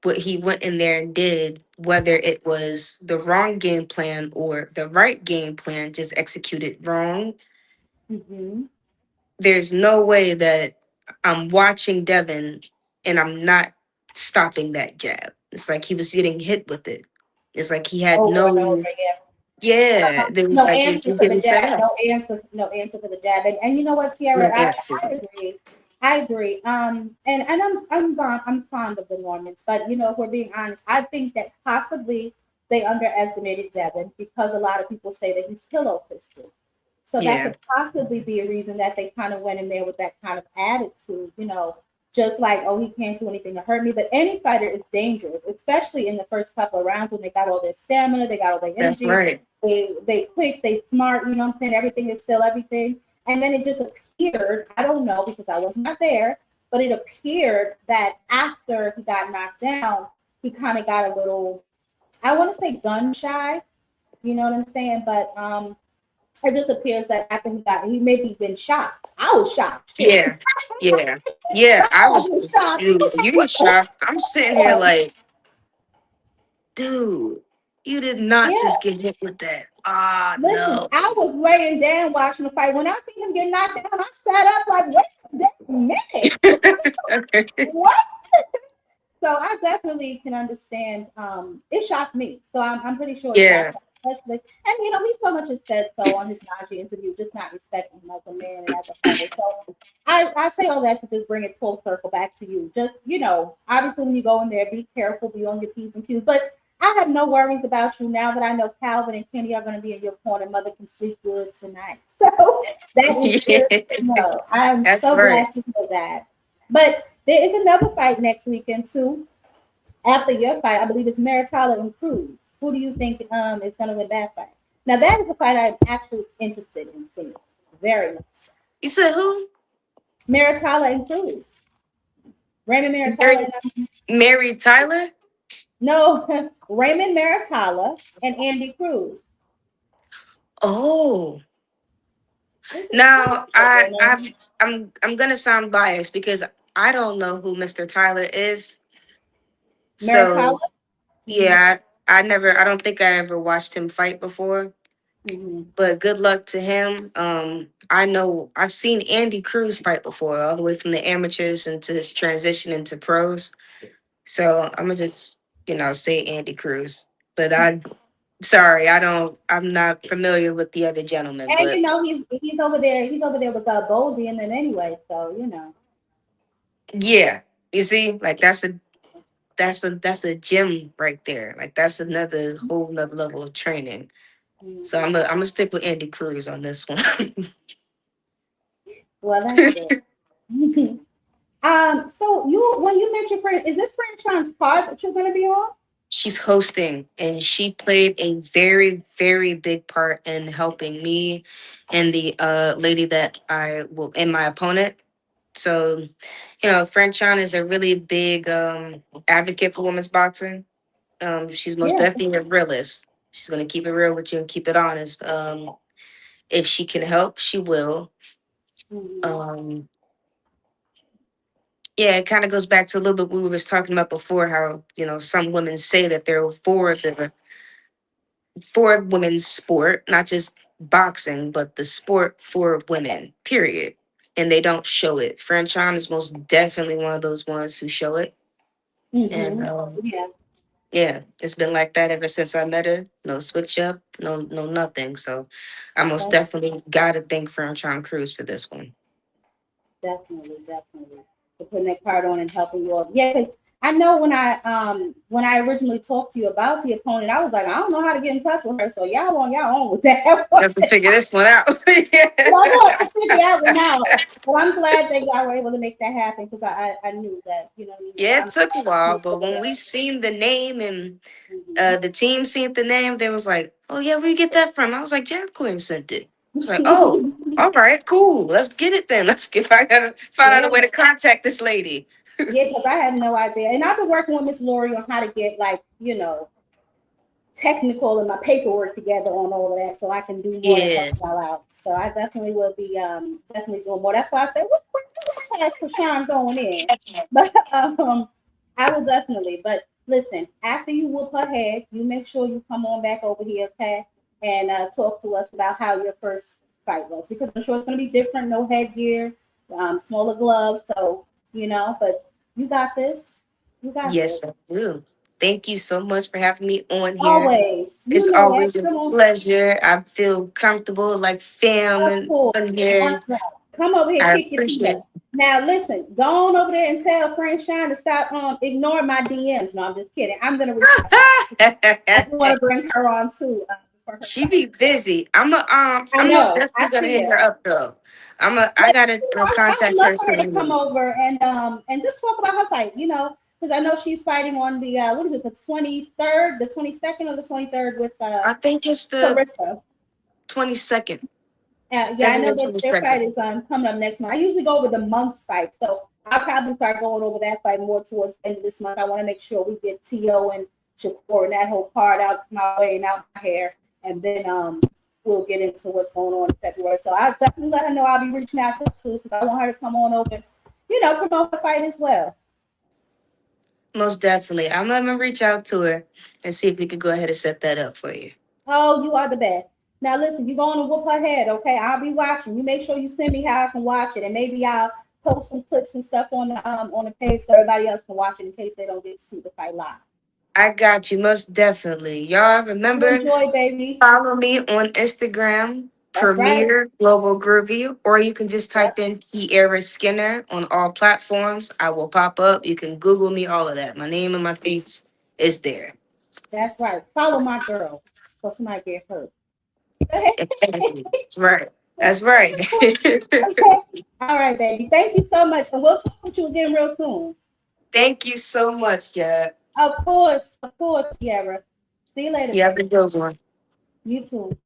what he went in there and did, whether it was the wrong game plan or the right game plan, just executed wrong. Hmm. There's no way that I'm watching Devin and I'm not stopping that jab. It's like he was getting hit with it. It's like he had Over and over no, again. yeah, there was No like answer you're for the getting set jab. up. No answer for the jab. And you know what, No Tierra, answer. I agree. I agree. And I'm fond of the Normans, but if we're being honest, I think that possibly they underestimated Devin because a lot of people say that he's pillow fisted. So that Yeah, could possibly be a reason that they kind of went in there with that kind of attitude, just like, oh, he can't do anything to hurt me. But any fighter is dangerous, especially in the first couple of rounds when they got all their stamina, they got all their that's energy, right. they quick, they smart, you know what I'm saying? Everything is still everything. And then it just appeared, I don't know because I was not there, but it appeared that after he got knocked down, he kind of got a little, I want to say gun shy, you know what I'm saying? But it just appears that after he maybe been shocked. I was shocked. Shoot. Yeah, yeah, yeah. I I was, was shocked. shoot, you were shocked. I'm sitting here like, dude, you did not Yeah. just get hit with that. Ah, Listen, no. I was laying down watching the fight. When I see him get knocked down, I sat up like, wait a minute. What? So I definitely can understand. It shocked me. So I'm pretty sure it Yeah, shocked him, especially. And he so much has said so on his Najee interview, just not respecting him as a man and as a fighter. So I say all that to just bring it full circle back to you. Just obviously when you go in there, be careful, be on your P's and Q's. But I have no worries about you now that I know Calvin and Kenny are going to be in your corner. Mother can sleep good tonight. So that is good to yeah. know. I'm That's so right. glad to hear that. But there is another fight next weekend too. After your fight, I believe it's Maritala and Cruz. Who do you think is going to win that fight? Now that is a fight I'm actually interested in seeing. Very much so. You said who? Maritala and Cruz. Raymond Maritala Mary, and Mary Tyler? no, Raymond Maritala and Andy Cruz. Oh. This is Now I winner. I I'm gonna sound biased because I don't know who Mr. Tyler is. So Maritala. Mm-hmm. yeah, I don't think I ever watched him fight before. Mm-hmm. But good luck to him. I know I've seen Andy Cruz fight before, all the way from the amateurs into his transition into pros. So I'm gonna just, say Andy Cruz. But sorry, I'm not familiar with the other gentleman, And but he's over there. He's over there with Bozy and then anyway. So yeah, you see, like that's a gym right there. Like that's another whole nother level of training. So I'm Mhm. gonna stick with Andy Cruz on this one. Well, that's good. So when you mentioned friend, is this franchise part that you're going to be on? She's hosting, and she played a very, very big part in helping me and the lady that I will and my opponent. So, Franchon is a really big advocate for women's boxing. She's most Yeah. definitely a realist. She's gonna keep it real with you and keep it honest. If she can help, she will. Mhm. Um, yeah, it kind of goes back to a little bit what we was talking about before, how some women say that they're for women's sport, not just boxing, but the sport for women, period. And they don't show it. Franchon is most definitely one of those ones who show it. And Mhm. Yeah. yeah, it's been like that ever since I met her. No switch up, no nothing. So I most That's definitely gotta thank Franchon Cruz for this one. definitely for putting that card on and helping you all. Yeah, because I know when I originally talked to you about the opponent, I was like, I don't know how to get in touch with her. So y'all on y'all own with that You one. have to figure this one out. Yeah. Well, I figure that one out. But I'm glad that y'all were able to make that happen because I knew that, you know what I mean? Like, Yeah, it took a while, but when we I'm seen the name and Mhm. the team seen the name, they was like, "Oh yeah, where you get that from?" I was like, "Jam Queen sent it." I was like, "Oh, all right, cool. Let's get it then. Let's get. I gotta find out Yeah. a way to contact this lady." Yeah, because I had no idea. And I've been working with Miss Lori on how to get like, technical and my paperwork together on all of that so I can do more to help Yeah, y'all out. So I definitely will be definitely doing more. That's why I said, what has Krishan going in? But I will definitely. But listen, after you whoop her head, you make sure you come on back over here, okay, and talk to us about how your first fight was because I'm sure it's gonna be different, no headgear, smaller gloves, so but you got this. You got this. yes, I do. Thank you so much for having me on here. Always. It's You know that. always a Come on. pleasure. I feel comfortable, like fam, Of and course. on here. That's right. Come over here, I kick your feet appreciate. up. Now listen, go on over there and tell Friend Shine to stop ignoring my DMs. No, I'm just kidding. I'm gonna reach out. I do want to bring her on too for her She be fight. busy. I I'm most know. I definitely gonna see hit her. her up though. I But gotta I would contact love her for her to come soon. over and just talk about her fight, because I know she's fighting on the what is it, the 23rd, the 22nd or the 23rd with I think it's the Carissa. 22nd, Yeah, I know February that twenty their fight second. is coming up next month. I usually go over the month's fight, so I'll probably start going over that fight more towards the end of this month. I want to make sure we get T.O. and Shakur and that whole part out my way and out my hair, and then we'll get into what's going on in February. So I'll definitely let her know I'll be reaching out to her too because I want her to come on over, and, promote the fight as well. Most definitely. I'm gonna reach out to her and see if we could go ahead and set that up for you. Oh, you are the best. Now listen, you're going to whoop her head, okay? I'll be watching. You make sure you send me how I can watch it, and maybe I'll post some clips and stuff on the page so everybody else can watch it in case they don't get to see the fight live. I got you, most definitely. Y'all You remember, enjoy, baby. follow me on Instagram, That's right. Premier Global Groovy, or you can just type Yep, in Tierra Skinner on all platforms. I will pop up. You can Google me, all of that. My name and my face is there. that's right. Follow my girl, or somebody get hurt. Exactly. That's right. That's right. Okay. All right, baby. Thank you so much, and we'll talk with you again real soon. Thank you so much, Jab. Of course, Sierra. See you later, You have a baby. good one. You too.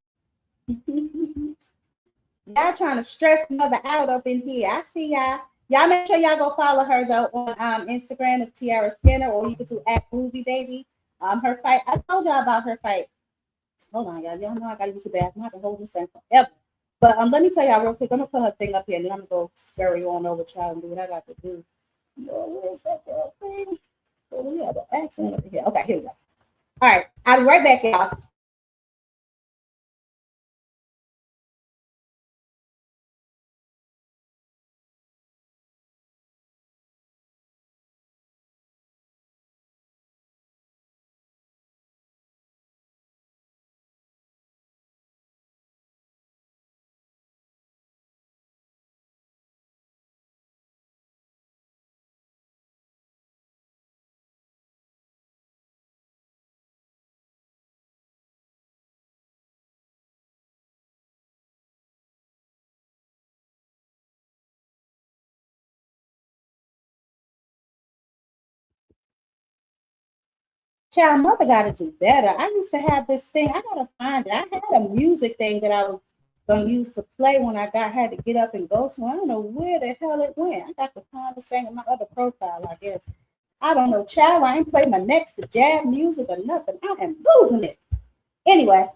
Y'all trying to stress mother out up in here. I see y'all. Y'all make sure y'all go follow her though on Instagram. It's Tierra Skinner, or you can do at Movie Baby. Her fight. I told y'all about her fight. Hold on, y'all. Y'all know I gotta use the bathroom. I've been holding this thing forever. But let me tell y'all real quick. I'm gonna put her thing up here, and then I'm gonna go scurry on over to y'all and do what I got to do. Where's that girl thing? Oh, we have an accent over here. Okay, here we go. All right, I'll be right back, y'all. Child, mother got to do better. I used to have this thing. I gotta find it. I had a music thing that I was gonna use to play when I had to get up and go. So I don't know where the hell it went. I got to find this thing in my other profile, I guess. I don't know, child. I ain't played my next to jazz music or nothing. I am losing it. Anyway,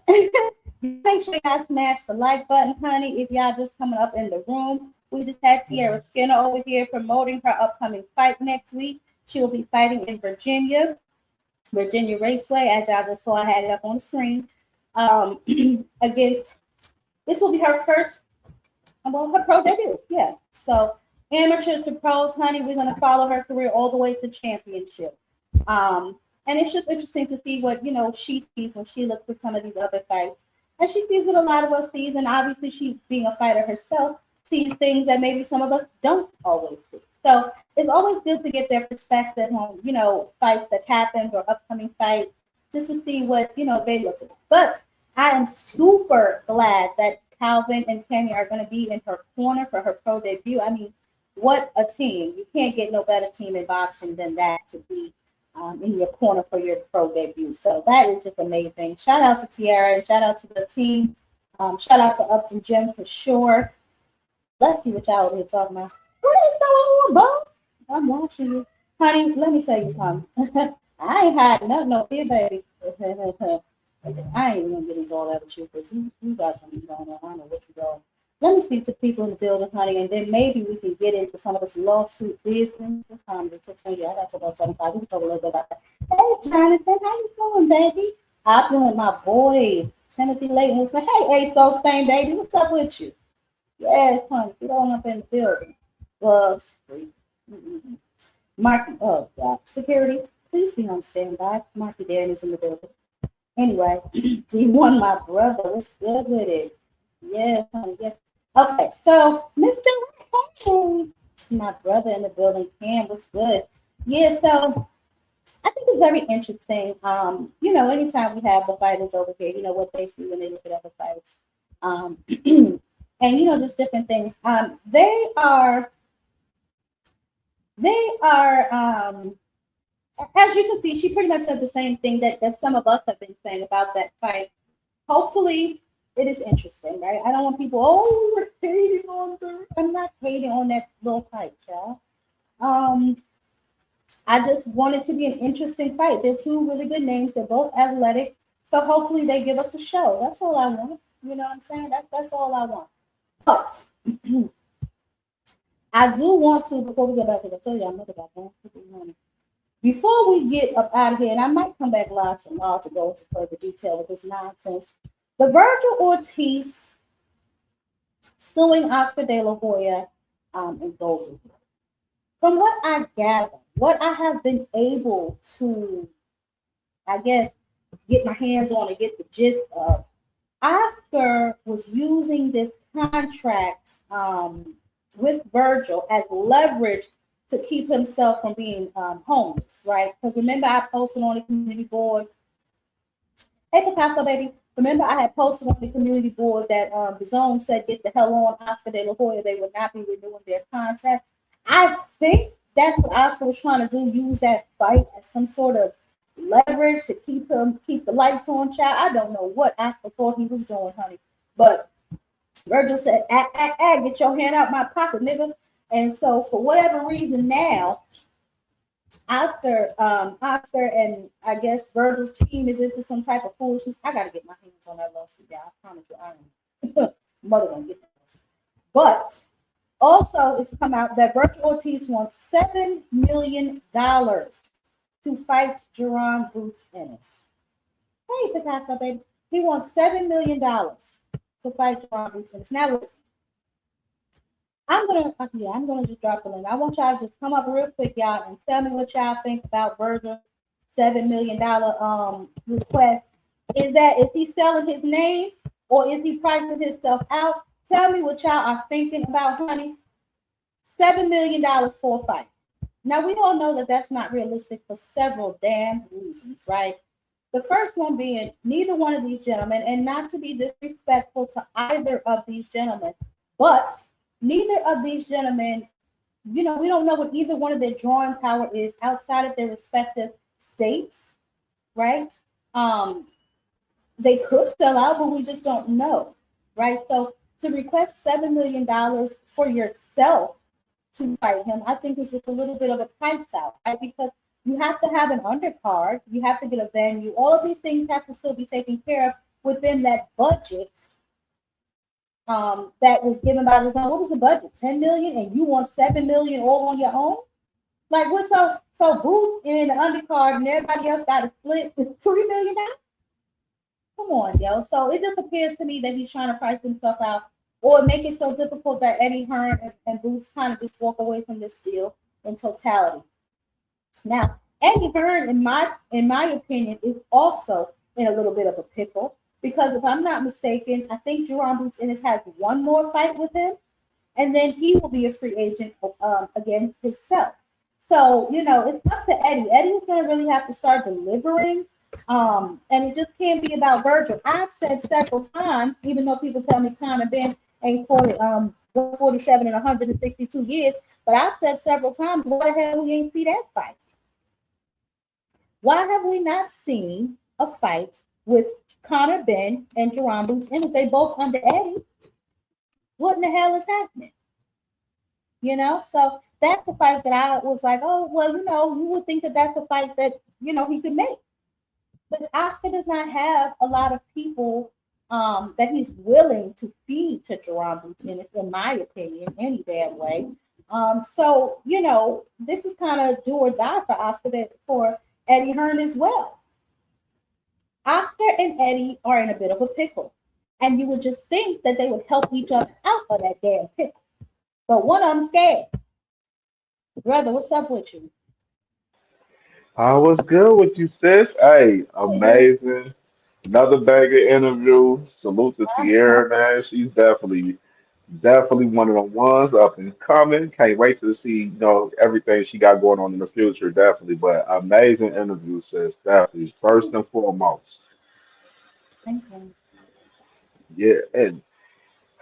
make sure y'all smash the like button, honey. If y'all just coming up in the room, we just had Tierra Skinner over here promoting her upcoming fight next week. She will be fighting in Virginia Raceway, as y'all just saw, I had it up on the screen. Against this will be her first, well, her pro debut. Yeah. So amateurs to pros, honey, we're gonna follow her career all the way to championship. And it's just interesting to see what she sees when she looks at some of these other fights. And she sees what a lot of us sees, and obviously she being a fighter herself sees things that maybe some of us don't always see. So it's always good to get their perspective on, fights that happened or upcoming fights, just to see what, they look at. But I am super glad that Calvin and Kenny are going to be in her corner for her pro debut. I mean, what a team. You can't get no better team in boxing than that to be in your corner for your pro debut. So that is just amazing. Shout out to Tierra and shout out to the team. Shout out to Upton Gym for sure. Let's see what y'all over here talking about. What is going on, Bo? I'm watching you. Honey, let me tell you something. I ain't hiding nothing no here, baby. I ain't even gonna get into all that with you because you got something going on. I don't know what you're doing. Let me speak to people in the building, honey, and then maybe we can get into some of this lawsuit business. I got to talk about 75. We can talk a little bit about that. Hey, Jonathan, how you doing, baby? I'm doing my boy, Timothy Layton. Was like, hey, Ace Ghost Stain, baby, what's up with you? Yes, honey, get on up in the building. Bugs free. Mark, oh God, security, please be on standby. Marky Dan is in the building. Anyway, D1, my brother, what's good with it? Yes, honey, yes. Okay, so Mr. Hey, my brother in the building, Cam, what's good? Yeah, so I think it's very interesting. Anytime we have the fighters over here, what they see when they look at other fights. And just different things. They are as you can see, she pretty much said the same thing that some of us have been saying about that fight. Hopefully it is interesting, right? I don't want people, we're hating on her. I'm not hating on that little fight, y'all. I just want it to be an interesting fight. They're two really good names. They're both athletic. So hopefully they give us a show. That's all I want. You know what I'm saying? That's all I want. But I do want to, before we get back, because I told you I'm not about that. Before we get up out of here, and I might come back live tomorrow to go into further detail with this nonsense, the Virgil Ortiz suing Oscar De La Hoya in Golden. From what I gather, what I have been able to, I guess, get my hands on and get the gist of, Oscar was using this contract with Virgil as leverage to keep himself from being homeless, right? Because remember, I posted on the community board. Hey, Picasso, baby. Remember, I had posted on the community board that the zone said, get the hell on Oscar De La Hoya. They would not be renewing their contract. I think that's what Oscar was trying to do, use that fight as some sort of leverage to keep the lights on, child. I don't know what Oscar thought he was doing, honey. But Virgil said, get your hand out my pocket, nigga. And so for whatever reason now, Oscar and I guess Virgil's team is into some type of foolishness. I gotta get my hands on that lawsuit, y'all. I promise you I am. Mother gonna get that. But also it's come out that Virgil Ortiz wants $7 million to fight Jerron Boots Ennis. Hey, Picasso, baby. He wants $7 million to fight Jerron Boots Ennis. Now listen. I'm gonna just drop a link. I want y'all to just come up real quick, y'all, and tell me what y'all think about Virgil's $7 million request. Is he selling his name or is he pricing himself out? Tell me what y'all are thinking about, honey. $7 million for a fight. Now we all know that that's not realistic for several damn reasons, right? The first one being neither one of these gentlemen, and not to be disrespectful to either of these gentlemen, but neither of these gentlemen, we don't know what either one of their drawing power is outside of their respective states, right? They could sell out, but we just don't know, right? So to request $7 million for yourself to fight him, I think is just a little bit of a price out, right? Because you have to have an undercard, you have to get a venue, all of these things have to still be taken care of within that budget that was given by the zone. What was the budget? 10 million, and you want 7 million all on your own? Like what? So Boots in the undercard and everybody else got to split with $3 million. Come on, yo. So it just appears to me that he's trying to price himself out or make it so difficult that Eddie Hearn and Boots kind of just walk away from this deal in totality. Now, Eddie Hearn, in my opinion, is also in a little bit of a pickle. Because if I'm not mistaken, I think Jerron Boots Ennis has one more fight with him, and then he will be a free agent again himself. So, it's up to Eddie. Eddie is going to really have to start delivering And it just can't be about Virgil. I've said several times, even though people tell me Conor Ben ain't 147 and 162 years, but I've said several times, why the hell we ain't see that fight? Why have we not seen a fight with Conor Ben and Jerron Boots Ennis? They both under Eddie. What in the hell is happening? So that's the fight that I was like, oh, well, you would think that that's a fight that, he could make. But Oscar does not have a lot of people that he's willing to feed to Jerron Boots Ennis, in my opinion, any bad way. So, this is kind of do or die for Oscar, for Eddie Hearn as well. Oscar and Eddie are in a bit of a pickle. And you would just think that they would help each other out of that damn pickle. But one of them scared. Brother, what's up with you? I was good with you, sis. Hey, amazing. Another banger interview. Salute to Tierra, man. She's definitely one of the ones up and coming. Can't wait to see, everything she got going on in the future, definitely. But amazing interview, sis. Definitely. First and foremost. Thank you. Yeah. And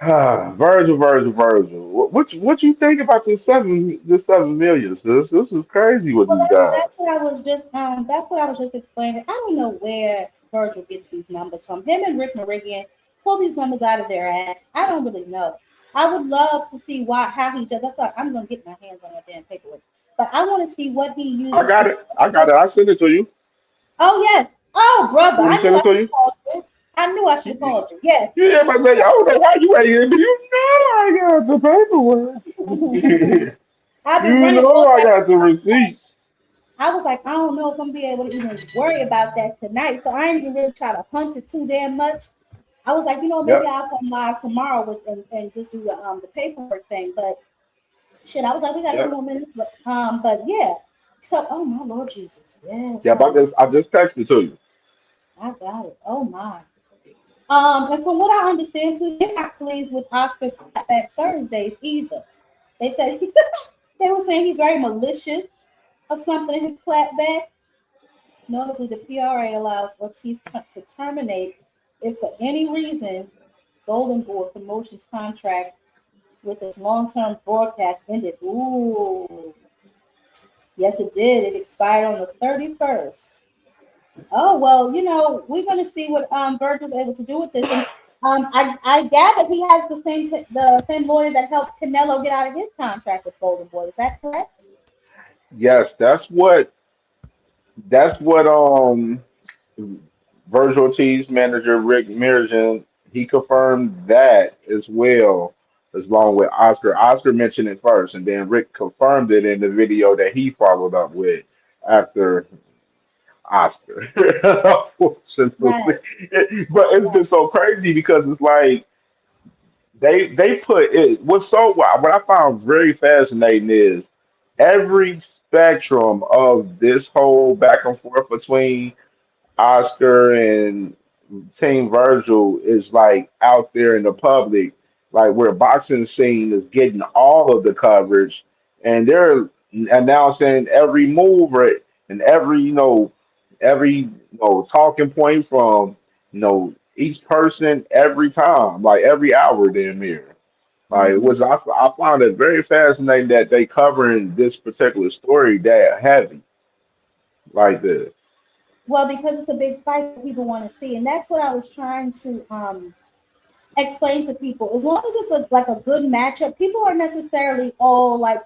Virgil. What you think about the 7 million, sis? This is crazy with Well, these that's guys. what I was just explaining. I don't know where Virgil gets these numbers from. Him and Rick Meridian pull these numbers out of their ass. I don't really know. I would love to see how he does. That's why I'm gonna get my hands on that damn paperwork. But I want to see what he I uses got to. it. I got it. I sent it to you. Oh yes. Oh brother, You want me I to knew send I it to should have you? called you. I knew I should have called you. Yes. Yeah, but like, I don't know why you ain't here. You know I got the paperwork. I've been You running know both. I got the receipts. I was like, I don't know if I'm gonna be able to even worry about that tonight. So I ain't even really try to hunt it too damn much. I was like, maybe Yep, I'll come live tomorrow and just do the paperwork thing. But shit, I was like, we got a few yep, more minutes. But yeah. So oh my Lord Jesus. Yes, yep. I just texted to you. I got it. Oh my. And from what I understand too, they're not pleased with Oscar's clapback Thursdays either. They said they were saying he's very malicious or something in his clapback. Notably, the PRA allows Ortiz to terminate if for any reason Golden Boy Promotions contract with its long-term broadcast ended. Ooh, yes, it did. It expired on the 31st. Oh well, we're going to see what Virgil's able to do with this, and I gather he has the same lawyer that helped Canelo get out of his contract with Golden Boy. Is that correct? Yes, that's what Virgil Ortiz manager Rick Mirjan, he confirmed that as well, as long with Oscar. Oscar mentioned it first, and then Rick confirmed it in the video that he followed up with after Oscar. Unfortunately, Right. but it's Right. been so crazy because it's like they put it. What I found very fascinating is every spectrum of this whole back and forth between Oscar and Team Virgil is like out there in the public, like where boxing scene is getting all of the coverage, and they're announcing every move and every talking point from each person every time, like every hour damn near. Like it Mhm. was, I found it very fascinating that they covering this particular story that heavy like this. Well, because it's a big fight that people want to see, and that's what I was trying to explain to people. As long as it's like a good matchup, people aren't necessarily all like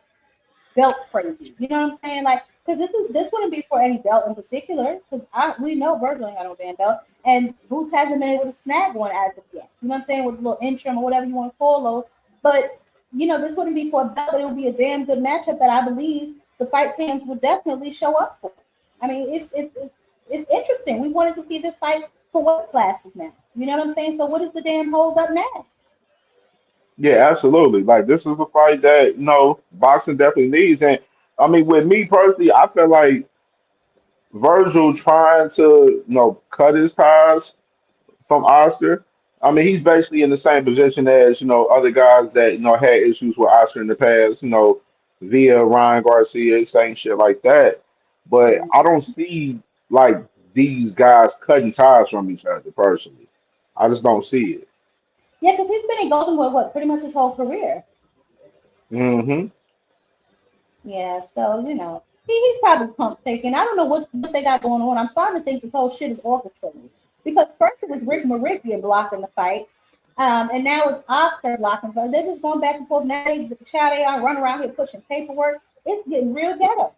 belt crazy. You know what I'm saying? Like, because this wouldn't be for any belt in particular, because we know Virgil ain't got no damn belt, and Boots hasn't been able to snag one as of yet. You know what I'm saying? With a little interim or whatever you want to call those. But this wouldn't be for a belt, but it would be a damn good matchup that I believe the fight fans would definitely show up for. I mean, it's interesting. We wanted to see this fight for what classes now. You know what I'm saying? So what is the damn hold up now? Yeah, absolutely. Like this is a fight that boxing definitely needs, and I mean, with me personally, I feel like Virgil trying to cut his ties from Oscar. I mean, he's basically in the same position as other guys that had issues with Oscar in the past. Via Ryan Garcia, same shit like that. But I don't see like these guys cutting ties from each other. Personally, I just don't see it. Yeah, because he's been in Golden Boy what pretty much his whole career. Hmm. Yeah, so he's probably pump faking. I don't know what they got going on. I'm starting to think this whole shit is orchestrated because first it was Rick Maripia blocking the fight, and now it's Oscar blocking. But they're just going back and forth. Now they are running around here pushing paperwork. It's getting real ghetto.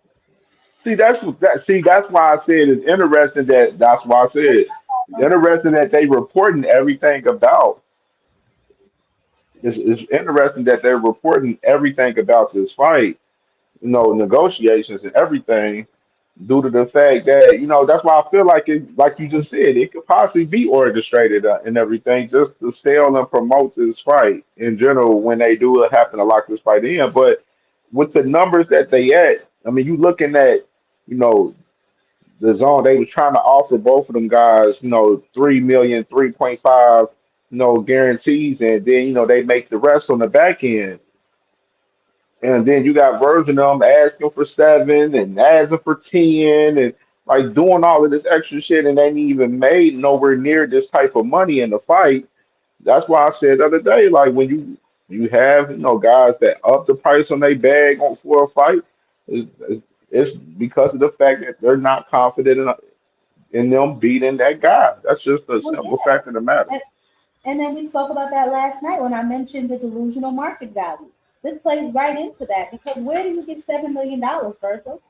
See, that's why I said it's interesting that that's why I said It's it's interesting that they reporting everything about. It's interesting that they're reporting everything about this fight, negotiations and everything, due to the fact that that's why I feel like it, like you just said, it could possibly be orchestrated and everything just to sell and promote this fight in general when they do happen to lock this fight in. But with the numbers that they at, I mean, you looking at you know the zone they was trying to offer both of them guys, 3 million, 3.5, guarantees, and then they make the rest on the back end. And then you got version of them asking for 7 and asking for 10 and like doing all of this extra shit and they ain't even made nowhere near this type of money in the fight. That's why I said the other day, like when you have guys that up the price on their bag on for a fight, it's because of the fact that they're not confident in them beating that guy. That's just a well, simple yeah. fact of the matter. And then we spoke about that last night when I mentioned the delusional market value. This plays right into that because where do you get $7 million, Virgil?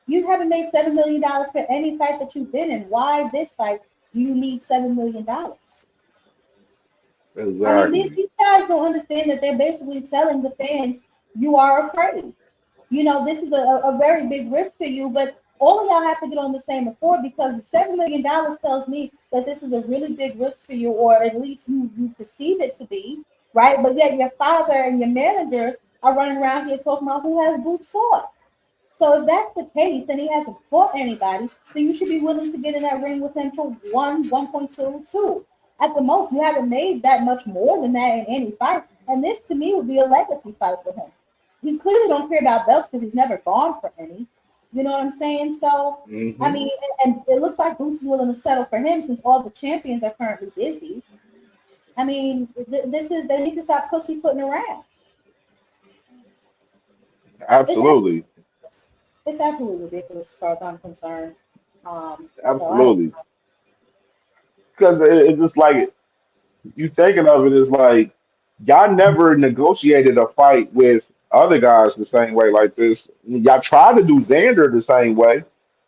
You haven't made $7 million for any fight that you've been in. Why this fight do you need $7 million? I mean, these, Exactly. these guys don't understand that they're basically telling the fans you are afraid. This is a very big risk for you, but all of y'all have to get on the same accord because $7 million tells me that this is a really big risk for you, or at least you perceive it to be, right? But yet your father and your managers are running around here talking about who has boots fought. So if that's the case, and he hasn't fought anybody, then you should be willing to get in that ring with him for 1.2, two. At the most, you haven't made that much more than that in any fight. And this to me would be a legacy fight for him. He clearly don't care about belts because he's never gone for any. You know what I'm saying? So I Hmm. mean, and it looks like Boots is willing to settle for him since all the champions are currently busy. I mean, this is they need to stop pussyfooting around. It's Absolutely. it's absolutely ridiculous as far as I'm concerned. So I don't Absolutely. Because it's just like you thinking of it as like y'all never negotiated a fight with other guys the same way like this. Y'all tried to do Xander the same way,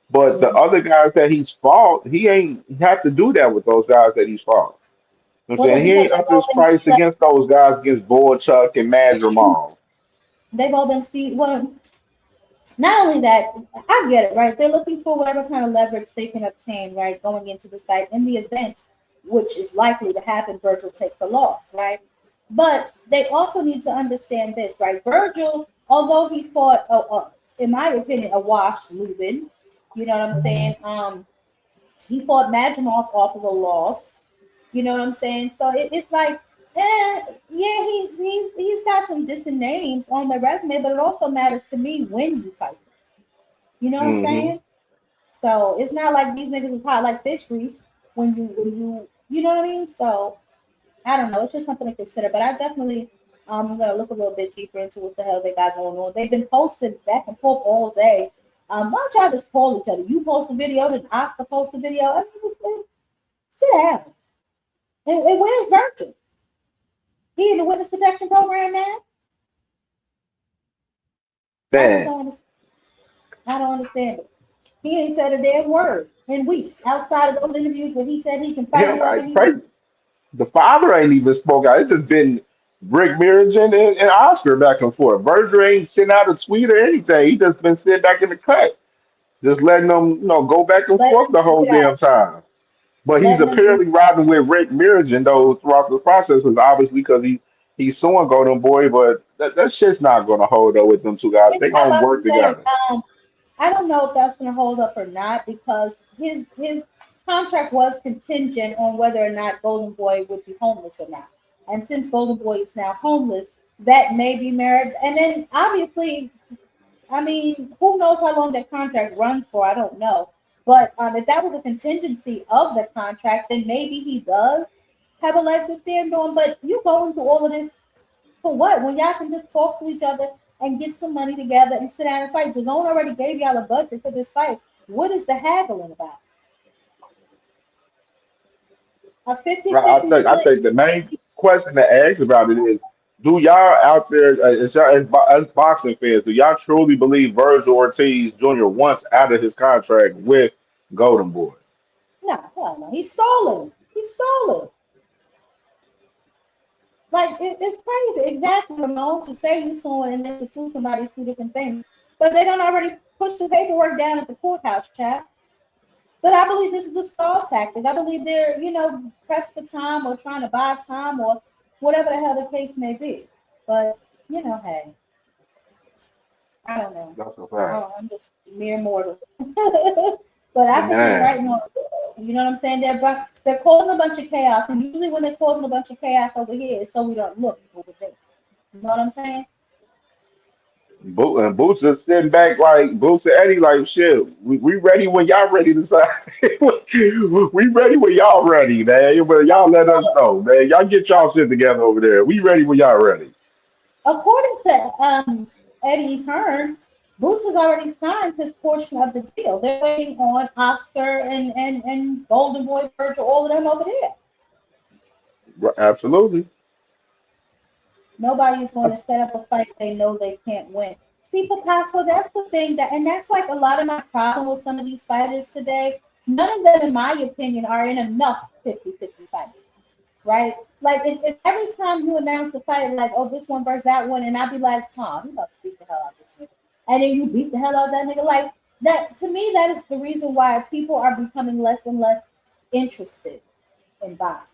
but the know. other guys that he's fought, he ain't have to do that with those guys that he's fought. You know what I'm Well, saying? He because ain't up his price against those guys against Boy Chuck and Mad Jamal. they've all been see. Well, not only that, I get it, right? They're looking for whatever kind of leverage they can obtain, right, going into the fight in the event, which is likely to happen. Virgil takes a loss, right? But they also need to understand this, right? Virgil, although he fought, in my opinion, a wash Lubin, you know what I'm saying? He fought Madrimov off of a loss. You know what I'm saying? So it's like, yeah, he's got some decent names on the resume, but it also matters to me when you fight them. You know what I'm Hmm. saying? So it's not like these niggas is hot like fish grease when you know what I mean? So I don't know. It's just something to consider. But I definitely I'm gonna look a little bit deeper into what the hell they got going on. They've been posting back and forth all day. Why don't y'all just call each other? You post a video, then Oscar post a video. I mean, sit down. And where's Virgil? He in the witness protection program now? I just Man, don't understand. I don't understand it. He ain't said a damn word in weeks outside of those interviews where he said he can fight him, whoever he wants. crazy. The father ain't even spoke out. It's just been Rick Mirrigan and Oscar back and forth. Virgil ain't sent out a tweet or anything. He just been sitting back in the cut, just letting them, go back and Letting forth him the duke whole it out. damn time. But he's Letting him duke. apparently riding with Rick Mirrigan though throughout the process, is obviously because he's suing Golden Boy. But that shit's not gonna hold up with them two guys. They I'm gonna about to work say, together. I don't know if that's going to hold up or not because his contract was contingent on whether or not Golden Boy would be homeless or not. And since Golden Boy is now homeless, that may be merit. And then obviously, I mean, who knows how long that contract runs for? I don't know. But if that was a contingency of the contract, then maybe he does have a leg to stand on. But you going through all of this for what? When y'all can just talk to each other and get some money together and sit down and fight. The zone already gave y'all a budget for this fight. What is the haggling about? A Right. I fifty-fifty think I split? think the main question to ask about it is, do y'all out there, as, y'all, as boxing fans, do y'all truly believe Virgil Ortiz Jr. wants out of his contract with Golden Boy? No, hell no. He stole it. He stole it. Like it's crazy. Exactly, Ramon. To say you suing and then to sue somebody is two different things. But they don't already push the paperwork down at the courthouse, chat. But I believe this is a stall tactic. I believe they're, pressed for time or trying to buy time or whatever the hell the case may be. But hey, I don't know. That's a fact. I'm just mere mortal. But I can see right Man, now. You know what I'm saying? They're causing a bunch of chaos, and usually when they're causing a bunch of chaos over here, it's so we don't look over there. You know what I'm saying? And Boots just sitting back like Boots and Eddie, like shit. We ready when y'all ready to sign. We ready when y'all ready, man. But y'all let us know, man. Y'all get y'all shit together over there. We ready when y'all ready. According to Eddie Hearn, Boots has already signed his portion of the deal. They're waiting on Oscar and Golden Boy Virgil, all of them over there. Absolutely. Nobody's going to That's, set up a fight they know they can't win. See, Picasso, that's the thing and that's like a lot of my problem with some of these fighters today. None of them, in my opinion, are in enough 50-50 fights, right? Like if every time you announce a fight, like, oh, this one versus that one, and I'd be like, Tom, you about to beat the hell out of this nigga. And then you beat the hell out of that nigga. Like that, to me, that is the reason why people are becoming less and less interested in boxing.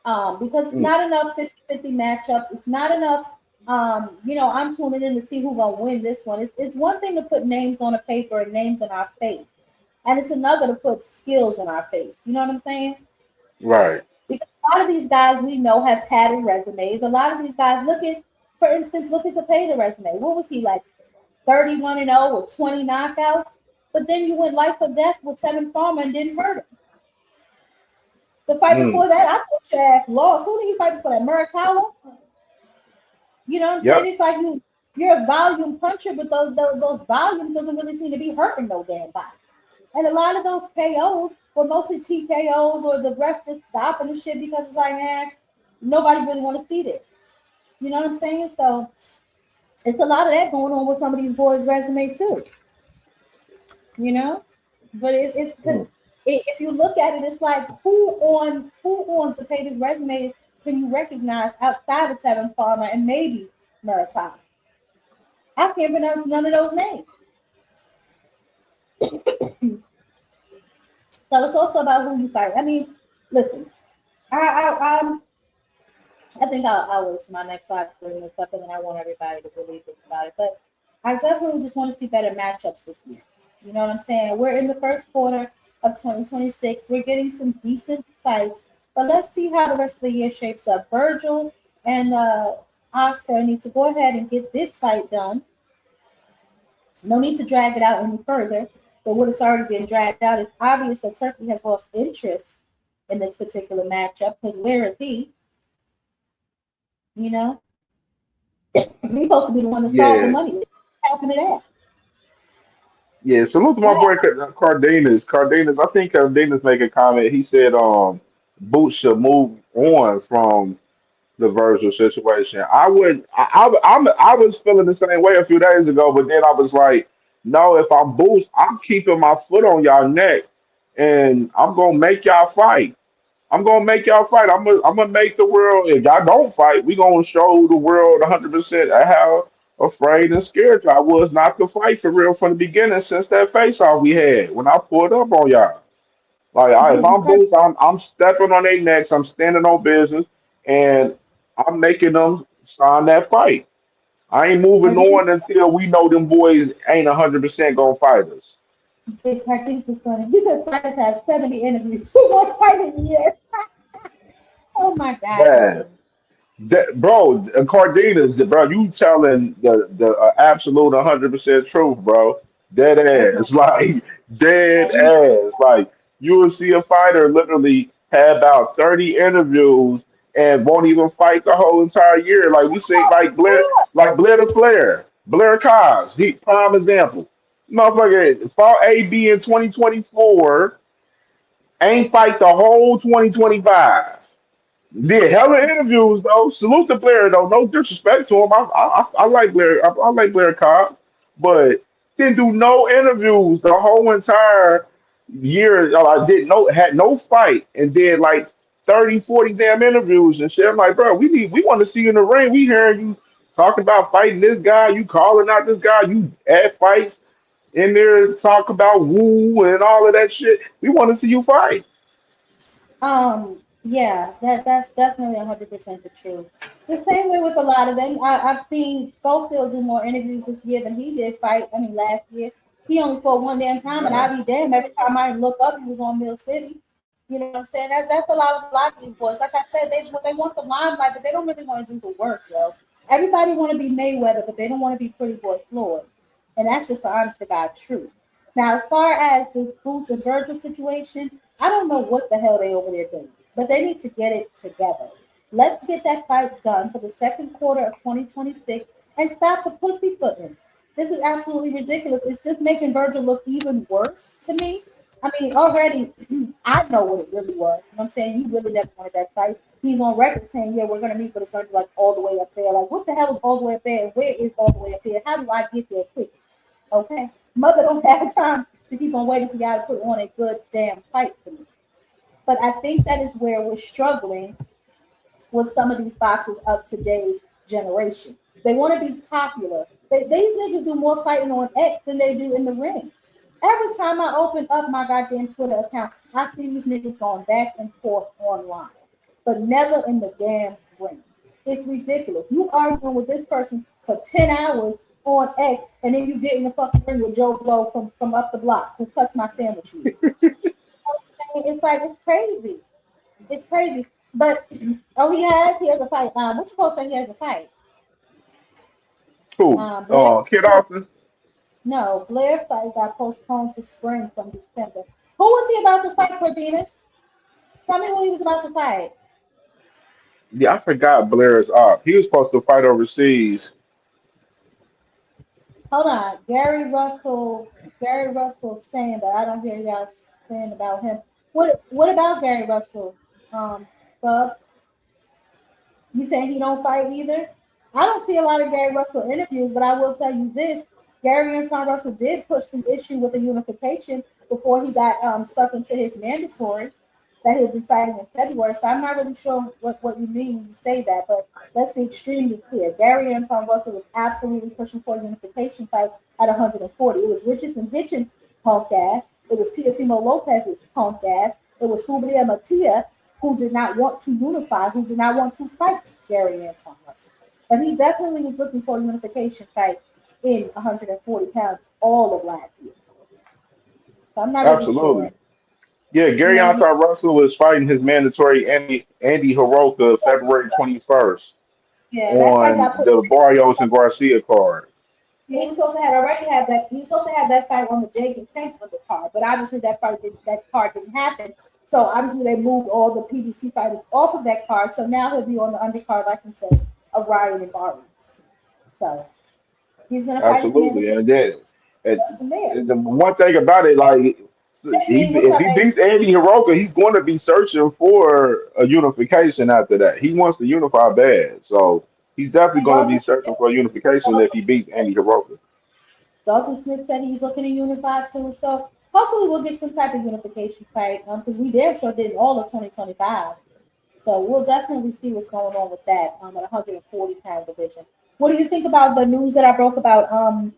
Because it's mm, not enough 50-50 matchups. It's not enough. I'm tuning in to see who's gonna win this one. It's one thing to put names on a paper and names in our face, and it's another to put skills in our face. You know what I'm saying? right. Because a lot of these guys we know have padded resumes. A lot of these guys, for instance, look at Cepeda resume. What was he like? 31-0 with 20 knockouts. But then you went life or death with Tevin Farmer and didn't hurt him. The fight Mm, before that, I thought your ass lost. Who did he fight before that? Muratala? You know what I'm saying? yep. It's like you're a volume puncher, but those volumes doesn't really seem to be hurting no damn body. And a lot of those KOs were mostly TKOs or the ref just stopping the shit because it's like, man, nobody really want to see this. You know what I'm saying? So it's a lot of that going on with some of these boys' resume too. You know, but it's because Mm, if you look at it, it's like who on Zepeda's resume can you recognize outside of Tevin Farmer and maybe Muratami? I can't pronounce none of those names. So it's also about who you fight. I mean, listen, I think I'll wait to my next live to bring this up, and then I want everybody to really think about it. But I definitely just want to see better matchups this year. You know what I'm saying? We're in the first quarter of 2026. We're getting some decent fights, but let's see how the rest of the year shapes up. Virgil and Oscar need to go ahead and get this fight done. No need to drag it out any further. But what it's already been dragged out, it's obvious that Turkey has lost interest in this particular matchup because where is he? You know, he's supposed to be the one to solve the yeah. money. What happened to that? Yeah. Salute to my What boy happened? Cardenas. Cardenas. I think Cardenas make a comment. He said Boots should move on from the Virgil situation. I would. I was feeling the same way a few days ago, but then I was like, no, if I'm Boost, I'm keeping my foot on y'all neck, and I'm gonna make y'all fight. I'm gonna make y'all fight. I'm gonna make the world. If y'all don't fight, we gonna show the world 100% how afraid and scared I was not to fight for real from the beginning since that face off we had when I pulled up on y'all. Like, if I'm Boots, I'm stepping on their necks. I'm standing on business, and I'm making them sign that fight. I ain't moving on until we know them boys ain't 100% gonna fight us. Cartoons is funny. He said fighters have 70 interviews for one fight a year. Oh my God, Man, Cartoons. bro, Cardenas, bro, you telling the absolute 100% truth, bro. Dead That's my ass, like dead um, ass. Like you will see a fighter literally have about 30 interviews and won't even fight the whole entire year. Like we see, like Blair the Flair, Blair Cobbs, he prime example. Motherfucker fought AB in 2024, ain't fight the whole 2025. Did hella interviews though. Salute to Blair though. No disrespect to him. I like Blair. I like Blair Cobb, but didn't do no interviews the whole entire year. I did no had no fight and did like 30, 40 damn interviews and shit. I'm like, bro, we want to see you in the ring. We hearing you talking about fighting this guy. You calling out this guy. You at fights in there talk about woo and all of that shit. We want to see you fight. yeah, that's definitely 100% the truth. The same way with a lot of them. I've seen Schofield do more interviews this year than he did fight. I mean, last year he only fought one damn time, and I be damn every time I look up, he was on Mill City. You know what I'm saying? That's a lot of these boys. Like I said, they want the limelight, but they don't really want to do the work, yo. Everybody want to be Mayweather, but they don't want to be Pretty Boy Floyd, and that's just the honest to God truth. Now, as far as the Boots and Virgil situation, I don't know what the hell they over there doing, but they need to get it together. Let's get that fight done for the second quarter of 2026 and stop the pussyfooting. This is absolutely ridiculous. It's just making Virgil look even worse to me. I mean, already I know what it really was. You know what I'm saying? You really never wanted that fight. He's on record saying, yeah, we're going to meet, but it's going to be like all the way up there. Like, what the hell is all the way up there? And where is all the way up there? How do I get there quick? Okay. Mother don't have time to keep on waiting for y'all to put on a good damn fight for me. But I think that is where we're struggling with some of these boxers of today's generation. They want to be popular. These niggas do more fighting on X than they do in the ring. Every time I open up my goddamn Twitter account, I see these niggas going back and forth online, but never in the damn ring. It's ridiculous. You arguing with this person for 10 hours on X, and then you get in the fucking ring with Joe Blow from up the block who cuts my sandwich meat. It's like, it's crazy. It's crazy. But oh, he has a fight. What you supposed to say he has a fight? Cool. Blair, Kid Austin. no, Blair fight got postponed to spring from December. Who was he about to fight for, Venus? Tell me who he was about to fight. Yeah, I forgot Blair's up. He was supposed to fight overseas. Hold on, Gary Russell. Gary Russell saying, but I don't hear y'all saying about him. What about Gary Russell? Bub, you saying he don't fight either? I don't see a lot of Gary Russell interviews, but I will tell you this: Gary Anton Russell did push the issue with the unification before he got stuck into his mandatory that he'll be fighting in February. So I'm not really sure what you mean when you say that, but let's be extremely clear. Gary Anton Russell was absolutely pushing for a unification fight at 140. It was Richardson Hitchens' punk ass. It was Teofimo Lopez's punk ass. It was Subriya Matia, who did not want to unify, who did not want to fight Gary Anton Russell. But he definitely was looking for a unification fight in 140 pounds all of last year. So I'm not really sure. Absolutely. Yeah, You Gary know, Anton Russell is fighting his mandatory Andy Hiroka February 21st yeah, that fight on got put. the Barrios and Garcia card. Yeah, he was supposed to have already have that. He was supposed to have that fight on the Jake and Tank undercard, but obviously that card didn't happen. So obviously they moved all the PBC fighters off of that card. So now he'll be on the undercard, like you said, of Ryan and Barrios. So he's gonna fight his Absolutely. mandatory And then and from there. the one thing about it, like Dean, what's if up, he baby? beats Andy Hiroka, he's going to be searching for a unification after that. He wants to unify bad. So he's definitely And going to be searching for a unification if he beats Andy Hiroka. Dalton Smith said he's looking to unify too. So hopefully we'll get some type of unification fight because we damn sure did in all of 2025. So we'll definitely see what's going on with that at 140-pound division. What do you think about the news that I broke about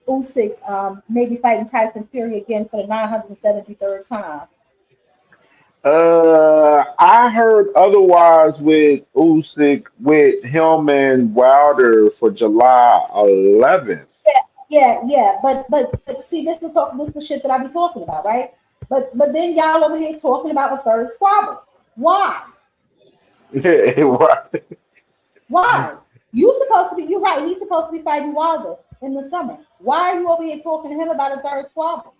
Usyk maybe fighting Tyson Fury again for the 973rd time? I heard otherwise with Usyk with him and Wilder for July 11th. Yeah. But see, this is the shit that I be talking about, right? But then y'all over here talking about a third squabble. Why? Right. Why? You supposed to be, you're right, he's supposed to be fighting Wilder. in the summer. Why are you over here talking to him about a third squabble?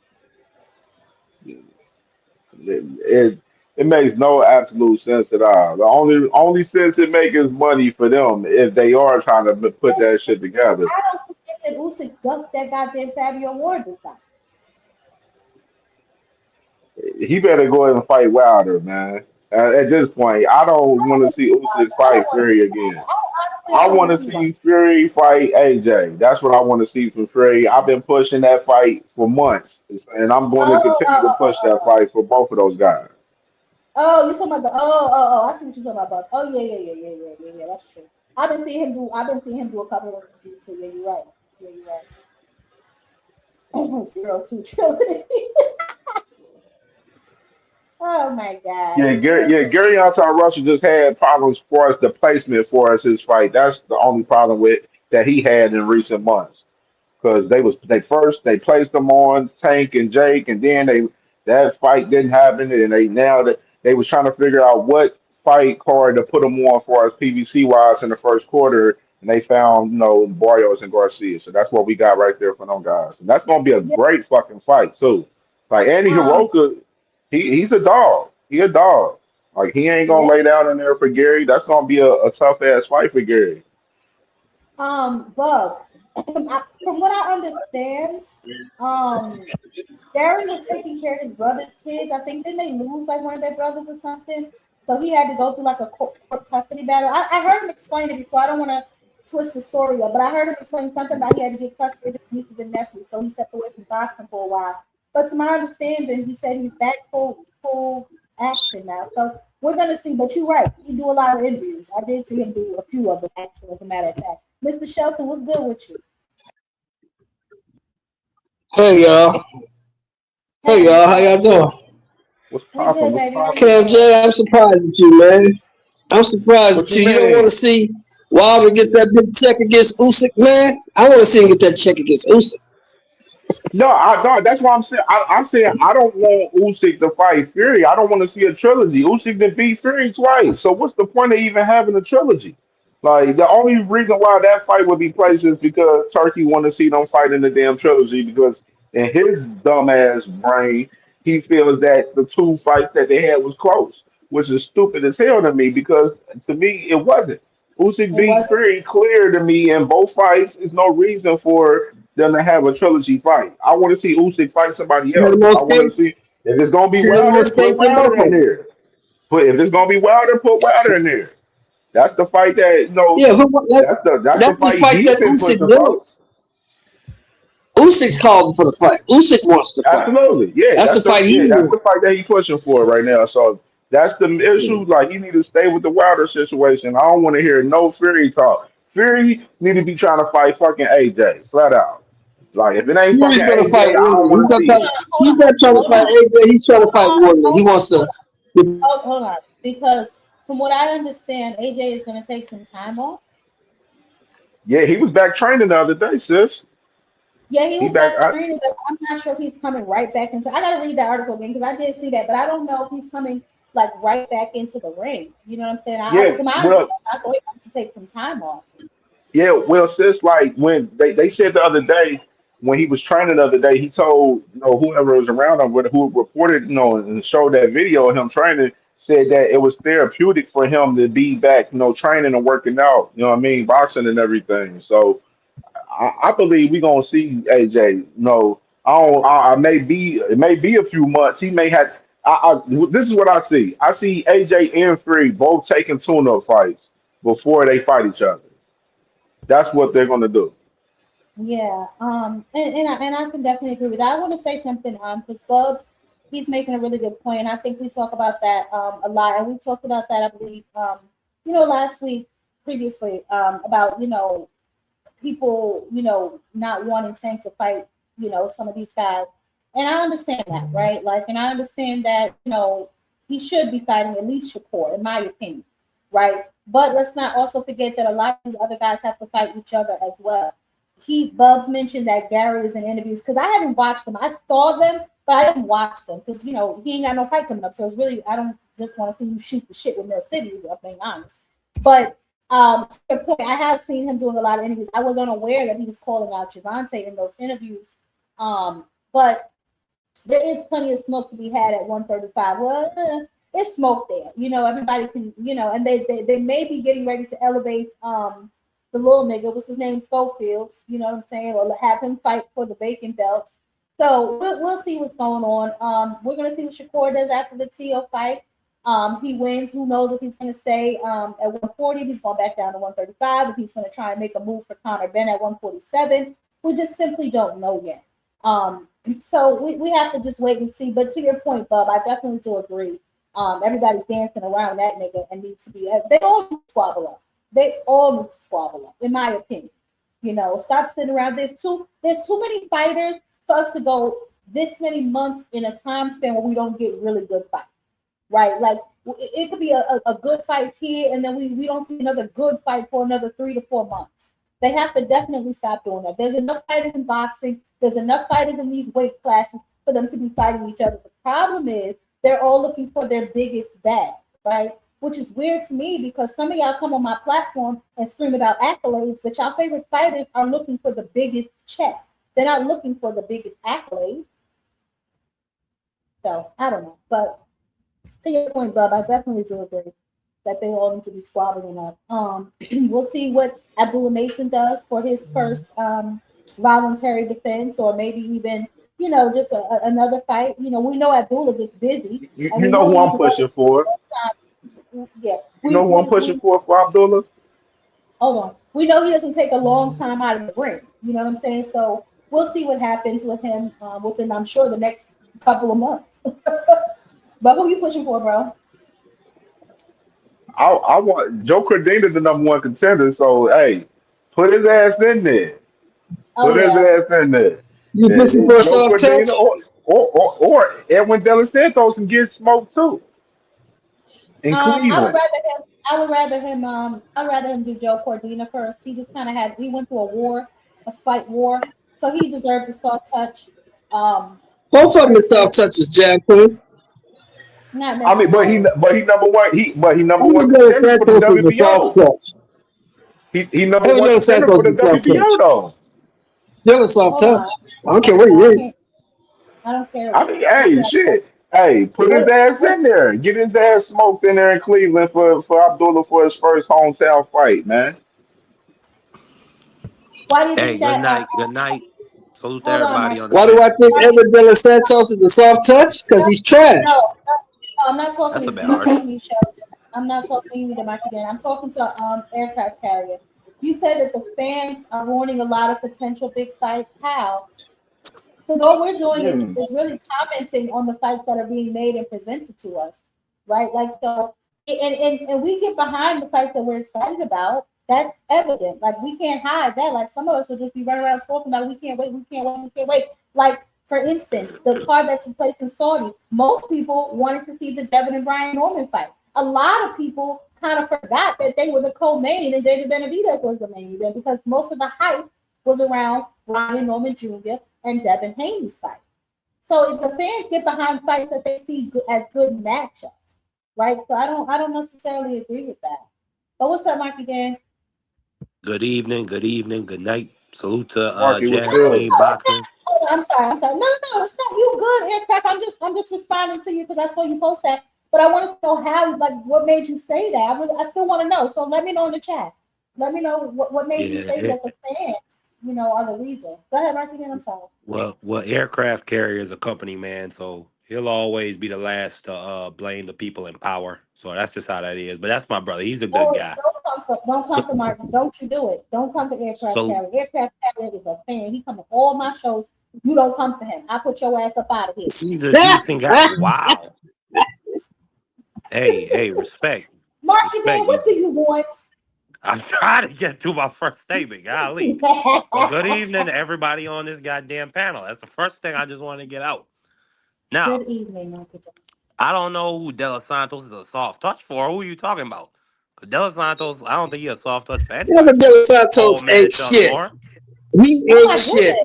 It it makes no absolute sense at all. The only sense it makes is money for them if they are trying to put that shit together. I don't forget that Usyk ducked that goddamn Fabio Ward this time. He better go ahead and fight Wilder, man. At this point, I don't want to see Usyk I don't fight want to see Fury Wilder. again. Honestly, I I don't want want to to see Wilder. see Fury fight AJ. That's what I want to see from Fury. I've been pushing that fight for months, and I'm going to Oh, continue to push that fight for both of those guys. oh, you talking about the I see what you're talking about. Oh yeah. That's true. I've been seeing him do a couple of interviews. So yeah, you're right. Yeah, you're right. 02 trilogy. Oh my God. Listen. Gary Anton Russell just had problems for us the placement for us his fight. That's the only problem with that he had in recent months. Because they placed them on Tank and Jake, and then that fight didn't happen, and they was trying to figure out what fight card to put them on for us PVC wise in the first quarter, and they found Barrios and Garcia, so that's what we got right there for them guys, and that's gonna be a Yeah, great fucking fight too. Like Andy um, Hiroka, he's a dog. He a dog. Like he ain't gonna yeah. lay down in there for Gary. That's gonna be a tough ass fight for Gary. Bug. From what I understand, um, Gary was taking care of his brother's kids. I think didn't they lose like one of their brothers or something? So he had to go through like a court custody battle. I heard him explain it before. I don't want to twist the story up, but I heard him explain something about he had to get custody of his nieces and nephews. So he stepped away from boxing for a while. But to my understanding, he said he's back full action now. So we're gonna see. But you're right. He do a lot of interviews. I did see him do a few of them actually, as a matter of fact. Mr. Shelton, what's good with you? Hey y'all, hey Hey, y'all, how y'all doing? What's we popping? good, What's baby. How popping? you doing? KFJ, I'm surprised at you, man. I'm surprised What at you you. You don't want to mean? see Wilder get that big check against Usyk, man. I want to see him get that check against Usyk. No, I don't. That's why I'm saying. I'm saying I don't want Usyk to fight Fury. I don't want to see a trilogy. Usyk did beat Fury twice. So what's the point of even having a trilogy? Like the only reason why that fight would be placed is because Turkey want to see them fight in the damn trilogy. Because in his dumbass brain, he feels that the two fights that they had was close, which is stupid as hell to me. Because to me, it wasn't. Usyk It beat was Fury clear to me in both fights. There's no reason for them to have a trilogy fight. I want to see Usyk fight somebody He had else. more I want to skates. see if it's gonna be He had more Wilder, put skates than both Wilder of in them. there. Put if it's gonna be Wilder, put Wilder in there. That's the fight that Yeah, that's the that's the fight fight he's that been Usyk pushing for. wants. Usyk's called for the fight. Usyk wants the fight. Absolutely, yeah. That's the fight he That's the wants. fight that he's pushing for right now. So that's the issue. Like you need to stay with the Wilder situation. I don't want to hear no Fury talk. Fury need to be trying to fight fucking AJ flat out. Like if it ain't fucking Fury's gonna fight AJ, I don't Warner. want to see it. He's not trying to hold fight on, AJ. He's trying to fight Warner. He wants hold to. on, hold on. Because from what I understand, AJ is going to take some time off. Yeah, he was back training the other day, sis. Yeah, he He was back. back training, but I'm not sure if he's coming right back into. I got to read that article again because I did see that, but I don't know if he's coming like right back into the ring. You know what I'm saying? Yeah, To my well, understanding, I thought he wanted to take some time off. yeah, well, sis, like when they said the other day when he was training the other day, he told whoever was around him, who reported and showed that video of him training, said that it was therapeutic for him to be back, training and working out. You know what I mean, boxing and everything. So I believe we're gonna see AJ. No, I don't. I may be. It may be a few months. He may have. This is what I see. I see AJ and Free both taking tune-up fights before they fight each other. That's what they're gonna do. Yeah, and I can definitely agree with that. I want to say something, because Bubs, he's making a really good point, and I think we talk about that a lot, and we talked about that, I believe, last week previously, about people, not wanting Tank to fight, some of these guys, and I understand that, right? Like, and I understand that, he should be fighting at least Shakur, in my opinion, right? But let's not also forget that a lot of these other guys have to fight each other as well. Bubs mentioned that Gary is in interviews because I haven't watched them. I saw them, but I didn't watch them because he ain't got no fight coming up. So it's really I don't just want to see you shoot the shit with Mill City. If I'm being honest, but To your point, I have seen him doing a lot of interviews. I was unaware that he was calling out Javante in those interviews. But there is plenty of smoke to be had at 135. Well, it's smoke there. Everybody can, and they may be getting ready to elevate the little nigga, what's his name, Schofield, you know what I'm saying, or have him fight for the vacant belt. So we'll see what's going on. We're gonna see what Shakur does after the Tio fight. He wins. Who knows if he's gonna stay at 140? If he's going back down to 135. If he's gonna try and make a move for Conor Ben at 147. We just simply don't know yet. So we have to just wait and see. But to your point, Bub, I definitely do agree. Everybody's dancing around that nigga and need to be. They all need to squabble up. They all need to squabble up, in my opinion. Stop sitting around. There's too many fighters for us to go this many months in a time span where we don't get really good fights, right? Like it could be a good fight here, and then we don't see another good fight for another 3 to 4 months. They have to definitely stop doing that. There's enough fighters in boxing. There's enough fighters in these weight classes for them to be fighting each other. The problem is they're all looking for their biggest bag, right? Which is weird to me because some of y'all come on my platform and scream about accolades, but y'all favorite fighters are looking for the biggest check. They're not looking for the biggest accolade. So I don't know. But to your point, Bub, I definitely do agree that they all need to be squabbling up. We'll see what Abdullah Mason does for his first voluntary defense, or maybe even just another fight. We know Abdullah gets busy, You, and you we know know who he I'm ain't pushing going for. to. Yeah, You know who I'm pushing we for Abdullah? hold on. We know he doesn't take a long time out of the ring. You know what I'm saying? So we'll see what happens with him within, I'm sure, the next couple of months. But who you pushing for, bro? I want Joe Cordina the number one contender. So hey, put his ass in there. Oh Put his yeah. ass in there. You pushing for a Joe soft Cordina touch? or Edwin De Los Santos can get smoked too in I would Cleveland. rather him. I would rather him. I'd rather him do Joe Cordina first. He just kind of had. He went through a war, a slight war, so he deserves a soft touch. Um, Both of them is and soft touches, Jab Queen. not I mean, necessarily. but he number one. He number one Edwin De Los contender for the Santos is a soft WBO. touch. He number Edwin one De Los contender for Santos the is a soft WBO touch. though. Still a soft Hold on. touch. I don't care I, where you I read. can't. I don't care. I mean, What hey, y'all say. shit. Hey, put his What? ass What? in there. Get his ass smoked in there in Cleveland for Abdullah for his first hometown fight, man. Why do you Hey, think good that? night. Good night. Salute to Hold on, everybody Mark. on the Why do I panel. think Marky, Edwin De Los Santos is a soft touch? Because no, he's trash. no, I'm not talking That's to a you. bit I'm not harsh. talking to you, Sheldon. I'm not talking to you, the Marky Dan. I'm talking to aircraft carrier. You said that the fans are ruining a lot of potential big fights. How? Because all we're doing is, Hmm. is really commenting on the fights that are being made and presented to us, right? Like so, and we get behind the fights that we're excited about. That's evident. Like we can't hide that. Like some of us will just be running around talking about we can't wait, we can't wait, we can't wait. Like for instance, the card that's in place in Saudi, most people wanted to see the Devin and Brian Norman fight. A lot of people kind of forgot that they were the co-main and David Benavidez was the main event because most of the hype was around Brian Norman Jr. and Devin Haney's fight. So if the fans get behind fights that they see as good matchups, right? So I don't necessarily agree with that. But what's up, Marky Dan? Good evening. Good evening. Good night. Salute to Marky, what's Jab good? Queen Boxing. Oh, I'm sorry. I'm sorry. No, it's not you. Good, aircraft. I'm just responding to you because I saw you post that. But I wanted to know how, like, what made you say that? I still want to know. So let me know in the chat. Let me know what made you Yeah. say that the fans, are the reason. Go ahead, Marky Dan. I'm sorry. Well, aircraft carrier is a company man, so he'll always be the last to blame the people in power. So that's just how that is. But that's my brother. He's a good guy. Don't So, come for Martin. Don't you do it. Don't come for aircraft so carrier. Aircraft carrier is a fan. He come to all my shows. You don't come for him. I put your ass up out of here. he's a decent guy. Wow. Hey, respect. Marky Respect. Dan, what do you want? I'm trying to get through my first statement. Golly. But good evening to everybody on this goddamn panel. That's the first thing I just want to get out. Good Now, evening, Marky Dan. I don't know who De Los Santos is a soft touch for. Who are you talking about? 'Cause De Los Santos, I don't think he's a soft touch for Edwin anybody. De Los Old Santos man ain't Sheldon shit. Moore. He Oh ain't my shit.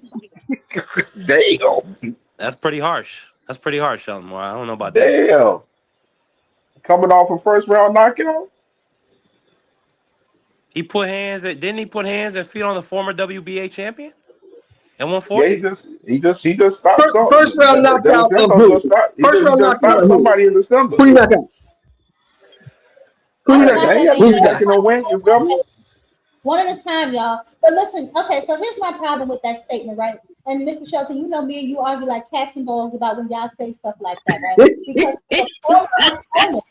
goodness. Damn. That's pretty harsh. That's pretty harsh, Sheldon Moore. I don't know about that. Damn. Coming off a first round knockout? He put hands at didn't he put hands and feet on the former WBA champion at Yeah, 140? he just stopped First something. round Dallas knockout of Santos just who? stopped. First He round just knockout stopped of who? somebody in December. Who you knock out? Who I you did knock not out? They know ain't got they to Who's keep the guy? making no win. You feel me? one at a time, y'all. But listen, okay, so here's my problem with that statement, right? And Mr. Shelton, you know me and you argue like cats and dogs about when y'all say stuff like that, right? Because the former opponent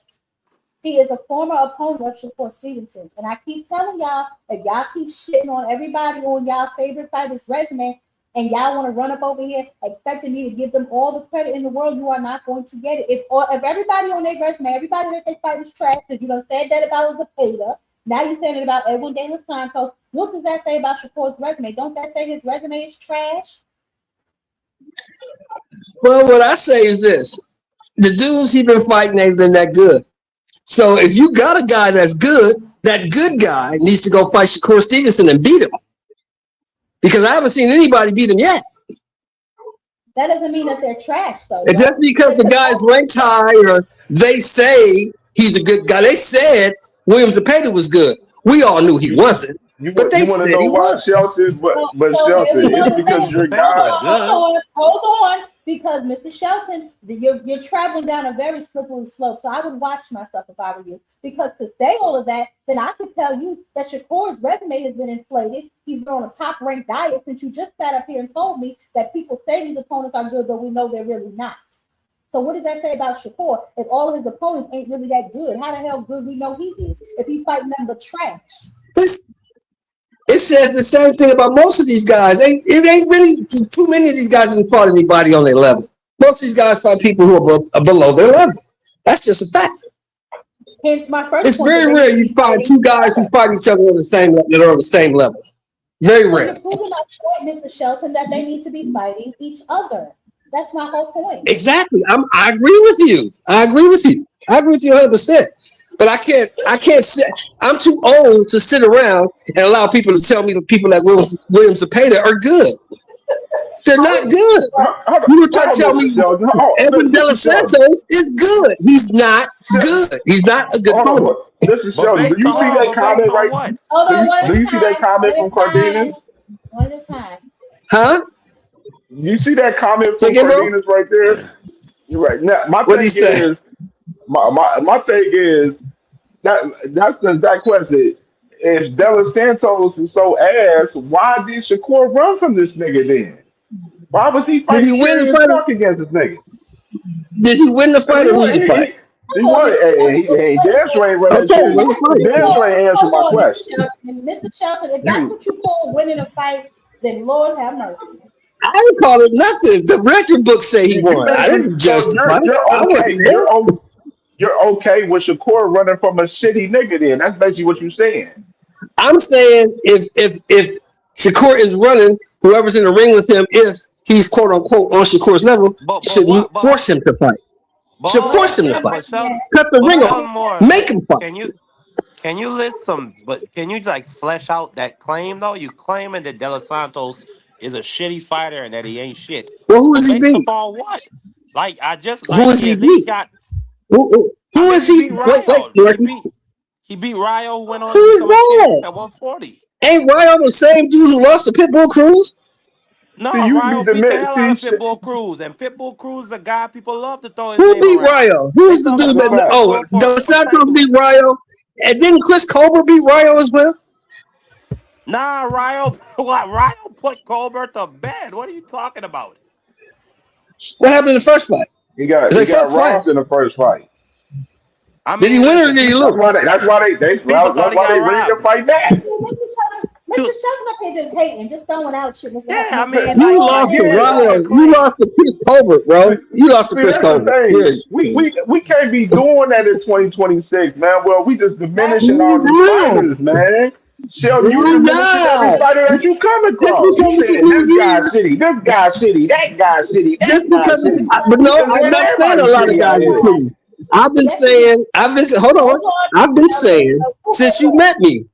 he is a former opponent of Shakur Stevenson. And I keep telling y'all, if y'all keep shitting on everybody on y'all favorite fighter's resume and y'all want to run up over here expecting me to give them all the credit in the world, you are not going to get it. If everybody on their resume, everybody that they fight is trash, because you done said that about Zepeda, now you're saying it about Edwin De Los Santos. What does that say about Shakur's resume? Don't that say his resume is trash? Well, what I say is this: the dudes he been fighting ain't been that good. So if you got a guy that's good, that good guy needs to go fight Shakur Stevenson and beat him. Because I haven't seen anybody beat him yet. That doesn't mean that they're trash, though. And just because the guy's ranked high or they say he's a good guy, they said Williams Zepeda was good. We all knew he You wasn't, but they you want to said know he why was. Shelton? But So here Shelton, we go it's with because this. your Zepeda guy. good. Hold on, because Mr. Shelton, you're traveling down a very slippery slope. So I would watch myself if I were you, because to say all of that, then I could tell you that Shakur's resume has been inflated. He's been on a top-ranked diet since you just sat up here and told me that people say these opponents are good, but we know they're really not. So what does that say about Shakur? If all of his opponents ain't really that good, how the hell good we know he is if he's fighting nothing but trash? It says the same thing about most of these guys. It ain't really too many of these guys didn't fought anybody on their level. Most of these guys fight people who are below their level. That's just a fact. Hence my first It's point that very they rare should you be find fighting two each guys who other. fight each other on the same level that are on the same level. Very So rare. you're proving my point, Mr. Shelton, that they need to be fighting each other. That's my whole point. Exactly. I agree with you. I agree with you. I agree with you 100%. But I can't sit. I'm too old to sit around and allow people to tell me the people like Williams Zepeda are good. They're How not is it good. right? You were trying to Hold tell on, me Mr. Shelton. Evan De Mr. Los Shelton. Santos is good. He's not good. He's not a good Hold on, fighter. Mr. But Shelton. Do based you see on that but based comment on right? what? Hold on, one Do at a you see that time, comment one at from a time, Cardenas? one at a time. Huh? You see that comment Say from again, bro? Cardenas right there? You're right. Now, What did he say? my thing is that's the exact question. If Delos Santos is so ass, why did Shakur run from this nigga then? Why was he Did he fighting win the serious fight? fuck against this nigga? Did he win the 'Cause fight or lose the fight? he Hold on, won. Mr. Shelton. Hey, damn sure ain't run that Okay, shit. win the If fight. that's what Damn you sure call, ain't answer my hold on, Mr. question. Shelton. Mr. Shelton, if that's You, what you call winning a fight, then Lord have mercy. I didn't call it nothing. The record books say he you won. I basically didn't judge so the fight. I wasn't there. you're okay with Shakur running from a shitty nigga then. That's basically what you're saying. I'm saying if Shakur is running, whoever's in the ring with him, if he's quote unquote on Shakur's level, But shouldn't what? But force him to fight. Should hold force on. him to Yeah, fight. But Sheldon, Cut the but ring off. Sheldon Moore, Make him fight. can you list some? But can you like flesh out that claim though? You claiming that De Los Santos is a shitty fighter and that he ain't shit. Well, who But is he based beat? upon what? Like I just Who like is he he at least beat? got. I Who mean, is he he? beat Wait, Ryo. Ricky. He beat Ryo, who went on Who to is become a champion that? at 140. Ain't Ryo the same dude who lost to Pitbull Cruz? See, No, you Ryo need to beat the hell out see. of Pitbull Cruz, and Pitbull Cruz is a guy people love to throw his Who name beat around. Ryo? They Who's the love to dude That's a that? bump fact. Oh, Pitbull for Dos Santos titles. beat Ryo, and didn't Chris Colbert beat Ryo as well? Nah, Ryo, what? Ryo put Colbert to bed. What are you talking about? What happened in the first fight? Because He they fought got robbed twice. in the first fight. I Did he mean, win or listen, did he people lose? people thought that's he why got they ready to robbed. fight back. Mr. You- Shelton up here just hating, just throwing out shit, Yeah, I Mr. mean, You like lost to you Again, can't make a Ryo. You claim. lost to Chris Colbert, see, bro. You lost to Chris that's the Colbert. thing. Yeah. We can't be doing that in 2026, man. Well, we just diminishing Why all these not? fighters, man. Sheldon, you Why diminishing every not? fighter that you come Just across. You because it's a saying new this guy's year, shitty, this guy's shitty, that guy's shitty, that just guy's because it's, shitty. but You no, just I'm saying not saying a everybody's lot of shitty guys out are here. shitty. Yes, he is. Hold on. Hold on, I've been Mr. Shelton. saying You since you hold on. met me.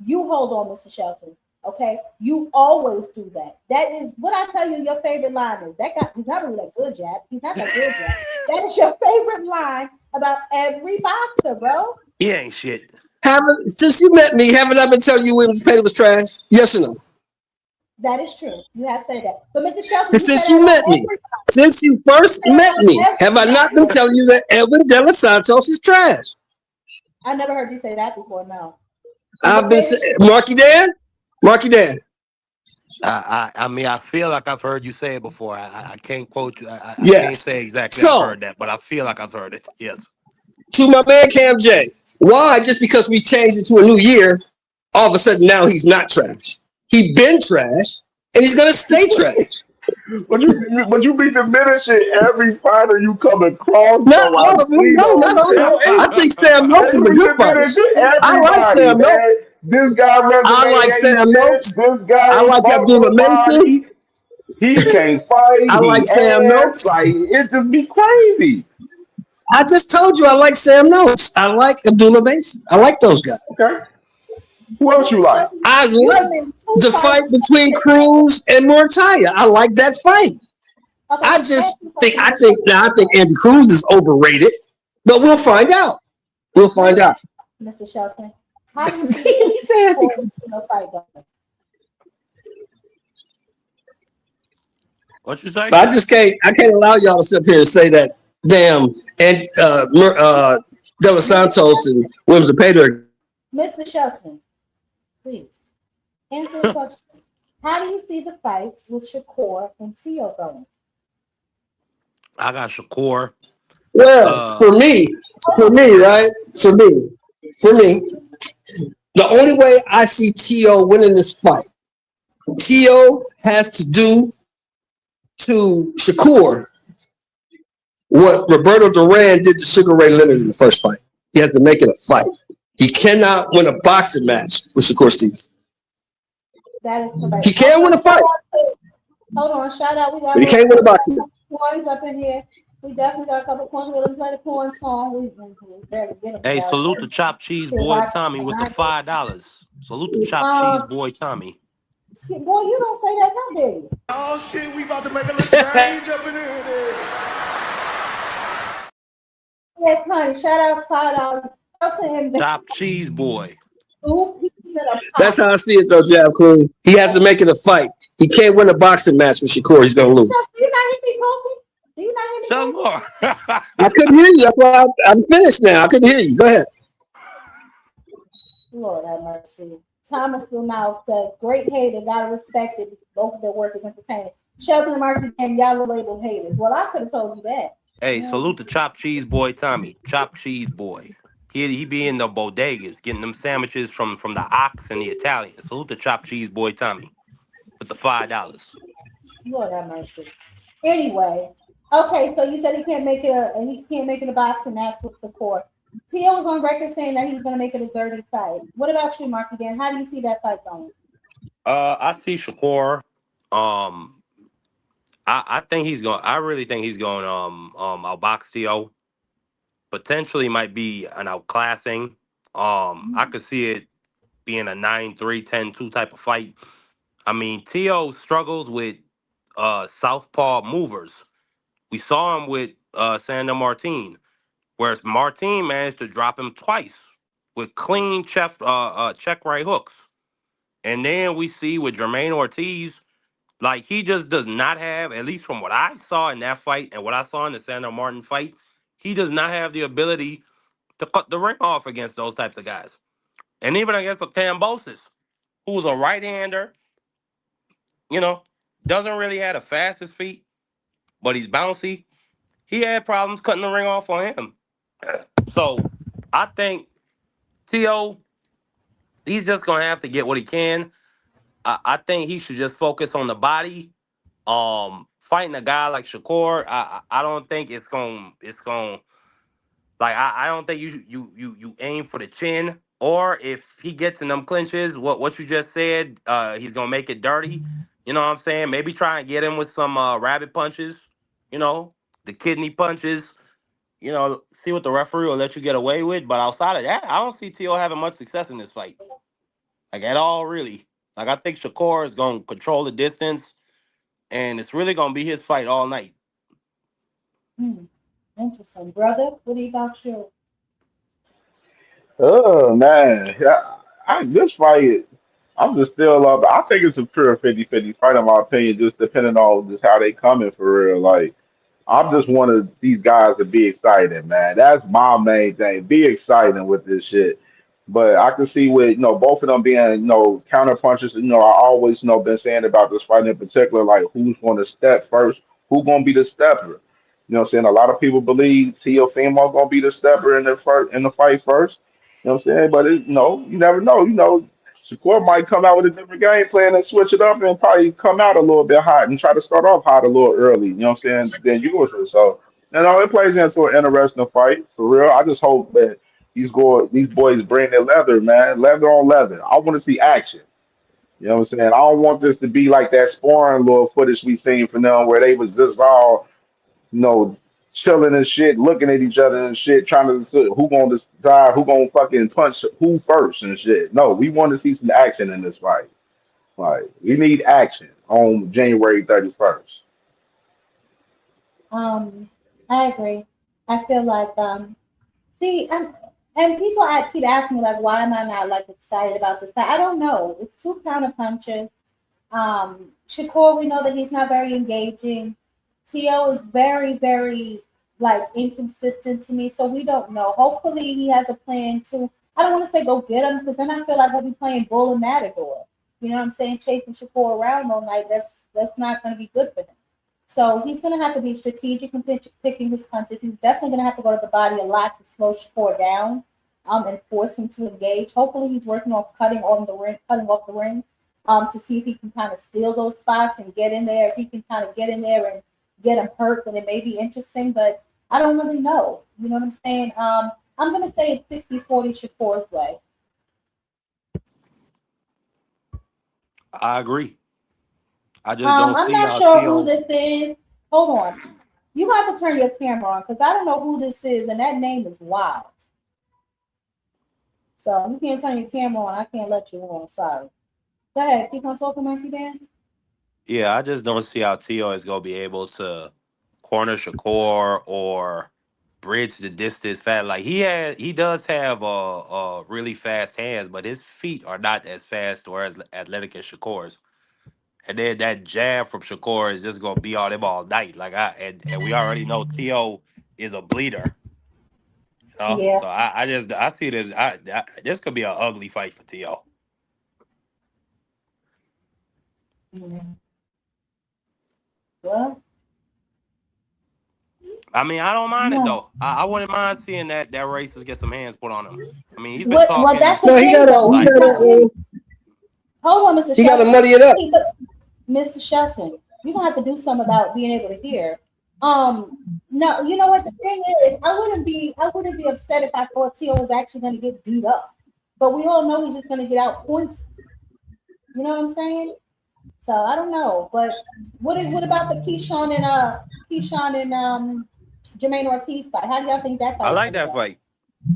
You hold on, Mr. Shelton. Okay, you always do that. That is what I tell you. Your favorite line is that guy. He's not really that good, Jab. He's not that good, Jab. That is your favorite line about every boxer, bro. He ain't shit. Haven't since you met me, haven't I been telling you Williams Petty was trash? Yes or no? That is true. You have said that. But Mr. Shelton, And you say since that you about met me, everybody. since you You first say that met me, about have I not been everybody. telling you that Edwin De Los Santos is trash? I never heard you say that before, no. And I've what been made it saying, true? Marky Dan. I mean, I feel like I've heard you say it before. I can't quote you. I can't Yes. say exactly I've So heard that, but I feel like I've heard it. Yes. to my man Cam J, why just because we changed it to a new year, all of a sudden now he's not trash? He been trash, and he's gonna stay trash. But you be diminishing every fighter you come across, Not though. all I of them. see No, not those. all of them. I think Sam Noakes is They a be good fighter. diminishing I like everybody, Sam man. Noakes. This guy I resume like ain't Sam shit. Noakes. This guy I ain't like fought Abdullah Mason. nobody. He can't fight. I like He Sam ass. Noakes. Like, it just be crazy. I just told you I like Sam Noakes. I like Abdullah Mason. I like those guys. Okay. Who else you Mr. like? Shelton, I you like have been two the fights. fight between Cruz and Mortaya. I like that fight. Okay, I let me ask just you a think question, Mr. I Shelton. think Andy Cruz is overrated, but we'll find out. We'll Let find me out. ask you, Mr. Shelton. How do you see the He said, Core and Tino fight going? What you say? But I can't allow y'all to sit here and say that damn and De Los Mr. Santos and Williams and Pater. Mr. Shelton, please answer the question. How do you see the fight with Shakur and Tio going? I got Shakur. Well, Uh, for me, right? For me, the only way I see Tio winning this fight, Tio has to do to Shakur what Roberto Duran did to Sugar Ray Leonard in the first fight. He has to make it a fight. He cannot win a boxing match with Shakur Stevenson. That is He correct. can win a fight, Hold on, shout out. We got but he can't win a boxing match. points up in here. We definitely got a couple points. We're gonna play the porn song. We better get them, hey, guys. salute the Chop Cheese boy Tommy with the $5. Salute the Chop Cheese boy Tommy. Boy, you don't say that now, baby. Oh shit, we about to make a little change up in here. Yes, honey. Shout out $5. Shout to him. Chop Cheese boy. Two pieces of the That's pie. how I see it, though, Jab Queen. He has to make it a fight. He can't win a boxing match with Shakur. He's gonna lose. Do you not hear me talking? Do you not hear me Shut talking? more. I couldn't hear you. That's why I'm finished now. I couldn't hear you. Go ahead. Lord have mercy. Thomas Lamau says, great hater, gotta respect it. Both of their work is entertaining. Shelton and Marcy and y'all are labeled haters. Well, I could have told you that. Hey, salute the Chop Cheese boy Tommy. Chop Cheese boy. He be in the bodegas getting them sandwiches from the Ox and the Italians. Salute the Chop Cheese boy Tommy with the $5. Lord have mercy. Anyway, okay, so you said he can't make it a boxing match with the court. Tio was on record saying that he's gonna make it a dirty fight. What about you, Mark? Again, how do you see that fight going? I see Shakur. Um, I think he's going. I really think he's going. Outbox Tio. Potentially might be an outclassing. I could see it being a 9-3, 10-2 type of fight. I mean, Tio struggles with southpaw movers. We saw him with Sandor Martin, whereas Martin managed to drop him twice with clean check right hooks. And then we see with Jermaine Ortiz, like he just does not have, at least from what I saw in that fight and what I saw in the Sandor Martin fight, he does not have the ability to cut the ring off against those types of guys. And even against the Cambosis, who's a right-hander, you know, doesn't really have the fastest feet, but he's bouncy. He had problems cutting the ring off on him. So I think T.O., he's just gonna have to get what he can. I think he should just focus on the body. Fighting a guy like Shakur, I don't think it's gonna like I don't think you aim for the chin. Or if he gets in them clinches, what you just said, he's gonna make it dirty. You know what I'm saying? Maybe try and get him with some rabbit punches, you know, the kidney punches, see what the referee will let you get away with. But outside of that, I don't see T.O. having much success in this fight. Like at all, really. Like I think Shakur is gonna control the distance and it's really gonna be his fight all night. Hmm, interesting, brother. What do you got, you? Oh man, yeah, this fight, I'm just still up. I think it's a pure 50-50 fight in my opinion, just depending on just how they coming for real. Like I'm just one of these guys to be excited, man. That's my main thing. Be exciting with this shit. But I can see with both of them being counter punches. I always been saying about this fight in particular, like who's going to step first, who's going to be the stepper. You know what I'm saying? A lot of people believe Teofimo going to be the stepper in the fight first. You know what I'm saying? But you never know. Shakur might come out with a different game plan and switch it up and probably come out a little bit hot and try to start off hot a little early. You know what I'm saying? Than usual. So it plays into an interesting fight for real. I just hope that these boys bring their leather, man, leather on leather. I want to see action. You know what I'm saying? I don't want this to be like that sparring little footage we seen from them where they was just all you know, chilling and shit, looking at each other and shit, trying to decide who gonna decide who gonna fucking punch who first and shit. No, we want to see some action in this fight. Like we need action on January 31st. Um, I agree. I feel like see, and people I keep asking me like, why am I not like excited about this? I don't know. It's two counter punches. Shakur, we know that he's not very engaging. Tio is very, very like inconsistent to me, so we don't know. Hopefully, he has a plan to. I don't want to say go get him because then I feel like he'll be playing bull and matador. You know what I'm saying? Chasing Shakur around all night. That's not going to be good for him. So he's going to have to be strategic in picking his punches. He's definitely going to have to go to the body a lot to slow Shakur down, and force him to engage. Hopefully, he's working on cutting off the ring, to see if he can kind of steal those spots and get in there. If he can kind of get in there and get him hurt, then it may be interesting. But I don't really know. You know what I'm saying? I'm going to say it's 60-40 Shakur's way. I agree. I just don't I'm see not how sure who T.O. this is. Hold on. You have to turn your camera on because I don't know who this is, and that name is wild. So you can't turn your camera on. I can't let you on. Sorry. Go ahead. Keep on talking, Monkey Dan. Yeah, I just don't see how T.O. is gonna be able to corner Shakur or bridge the distance fast. Like he does have really fast hands, but his feet are not as fast or as athletic as Shakur's. And then that jab from Shakur is just gonna be on him all night. And we already know T.O. is a bleeder. Yeah. So I see this. This could be an ugly fight for T.O. Mm. Well, I mean, I don't mind it no. though. I wouldn't mind seeing that racist get some hands put on him. I mean, he's been Well, talking that's the No, he thing, gotta though. he like, He's not. gotta Hold on, Mr. he gotta Shelton. muddy it up. Wait, but Mr. Shelton, you're gonna have to do something about being able to hear. No, you know what the thing is? I wouldn't be upset if I thought Tio was actually gonna get beat up. But we all know he's just gonna get out pointed. You know what I'm saying? So I don't know. But what about the Keyshawn and Jermaine Ortiz fight? How do y'all think that I fight is like gonna that go? fight.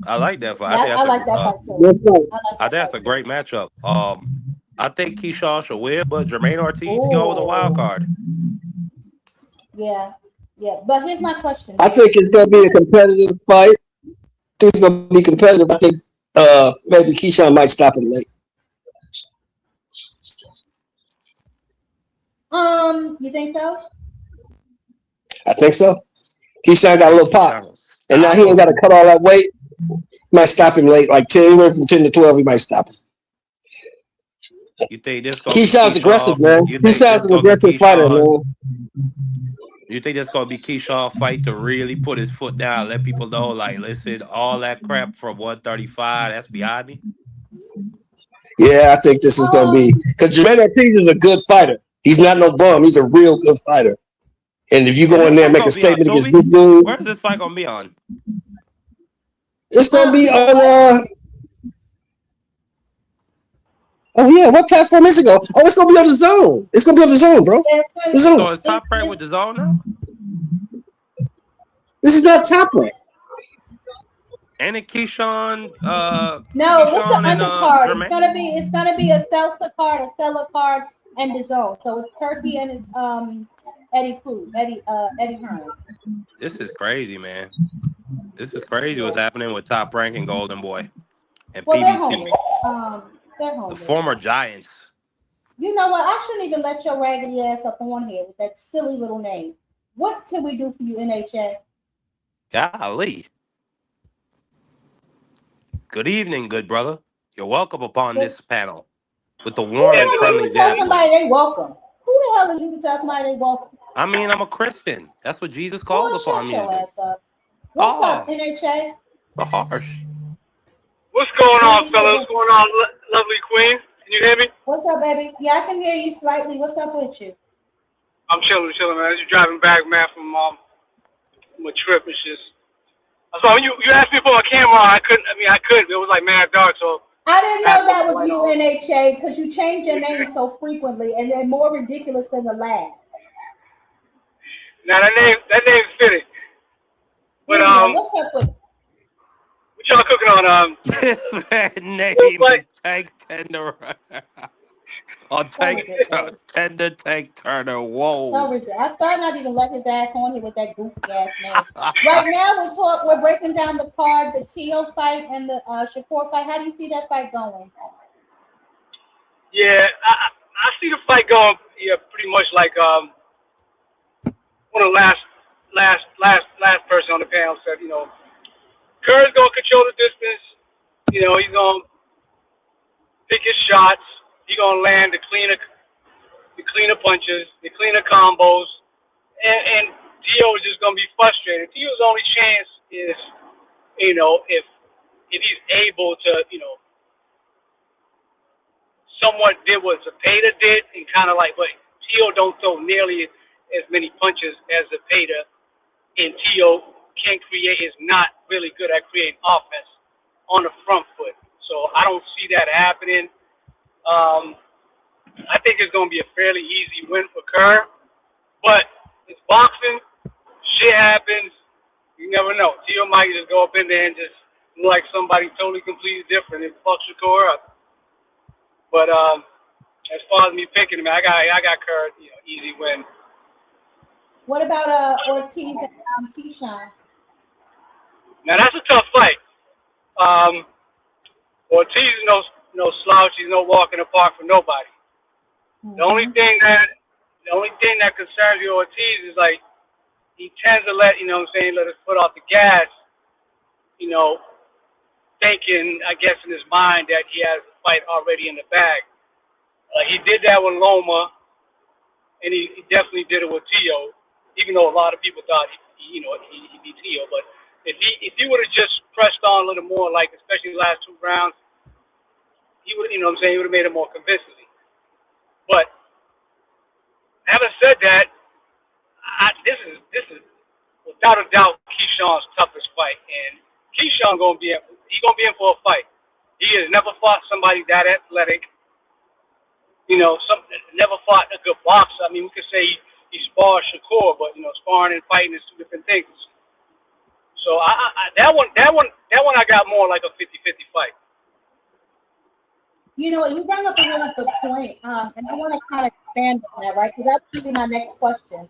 I like that fight. Yeah, I like that fight too. That's right. I like I that think that's fight a too. great matchup. I think Keyshawn should win, but Jermaine Ortiz can go with a wild Oh, card. yeah, yeah. But here's my question, I Jay. think it's gonna be a competitive fight. I think it's gonna be competitive. I think maybe Keyshawn might stop it late. You think so? I think so. Keyshawn You got a think little pop, Keyshawn gonna and now stop he ain't got to him? cut all that weight. Might stop him late, like 10. He went from 10 to 12. He might stop him. You think this gonna be Keyshawn's aggressive, Keyshawn? man. You think Keyshawn's this an gonna be aggressive fighter, Keyshawn? man. You think this gonna be Keyshawn fight to really put his foot down, let people know, like, listen, all that crap from 135, that's behind me. Yeah, I think this is gonna be Um, because Jermaine Ortiz is a good fighter. He's not no bum. He's a real good fighter. And if you Is go this in there and fight make a gonna be on statement against Tubi? this dude, Where is this fight gonna be on? it's gonna be you know on. what? Oh yeah, what platform is it go? Oh, it's gonna be on the zone. It's gonna be on the zone, bro. Yeah, The zone. So is Top Rank with the zone now? This is not top rank. And it no, what's the Keyshawn and undercard? It's Jermaine? gonna be it's gonna be a Celsa card, a Stella card, and the zone. So it's Turkey and it's Eddie Hearn. This is crazy, man. This is crazy what's happening with Top Rank and Golden Boy. and Well, they're PBC, homeless. They're the homeless. former Giants. You know what? I shouldn't even let your raggedy ass up on here with that silly little name. What can we do for you, NHA? Golly. Good evening, good brother. You're welcome upon Who this panel with the the warm and hell are you friendly to tell Jab somebody Queen. they welcome? Who the hell are you to tell somebody they welcome? I mean, I'm a Christian. That's what Jesus calls Boy, upon shut me to your do. ass up. What's up, Oh, NHA? so harsh. What's going on, NHA, fellas? What's going on, lovely queen? Can you hear me? what's up, baby? Yeah, I can hear you slightly. What's up with you? I'm chilling, man. Just driving back, man, from a trip. It's just. So when you asked me for a camera, I couldn't. I mean, I could. It was like mad dark, so I didn't I had know to put that the was light you, on. NHA, because you change your name so frequently and they're more ridiculous than the last. Now that name's fitting. But Anyway, what's up with what y'all cooking on? This man Still name play? is Tank Tender. Or so Tank ridiculous? Tender Tank Turner. So Whoa. ridiculous. I started not even let his ass on here with that goofy ass name. Right now we're breaking down the card, the Tio fight and the Shakur fight. How do you see that fight going? Yeah, I see the fight going. Yeah, pretty much like one of the last person on the panel said. Kerr's gonna control the distance. He's gonna pick his shots. He's gonna land the cleaner punches, the cleaner combos, and Tio is just gonna be frustrated. Tio's only chance is, if he's able to, somewhat did what Zepeda did, and kind of like, but Tio don't throw nearly as many punches as Zepeda, and Tio is not really good at creating offense on the front foot. So I don't see that happening. I think it's going to be a fairly easy win for Kerr, but it's boxing. Shit happens. You never know. Tio might just go up in there and just look like somebody totally completely different and fuck Shakur up. But as far as me picking him, I got Kerr, easy win. What about Ortiz and Keyshawn? Now that's a tough fight. Ortiz is no slouch. He's no walk in the park for nobody. Mm-hmm. The only thing that concerns me with Ortiz is like he tends to let let his foot off the gas, thinking, I guess, in his mind that he has the fight already in the bag. He did that with Loma, and he definitely did it with Tio, even though a lot of people thought he beat Tio. But if he would have just pressed on a little more, like especially the last 2 rounds, he would, he would have made it more convincingly. But having said that, this is without a doubt Keyshawn's toughest fight, and Keyshawn gonna be in for a fight. He has never fought somebody that athletic. Never fought a good boxer. I mean, we could say he sparred Shakur, but sparring and fighting is 2 different things. So that one I got more like a 50-50 fight. You know what? You bring up a really good point, and I want to kind of expand on that, right? Because that's going to be my next question.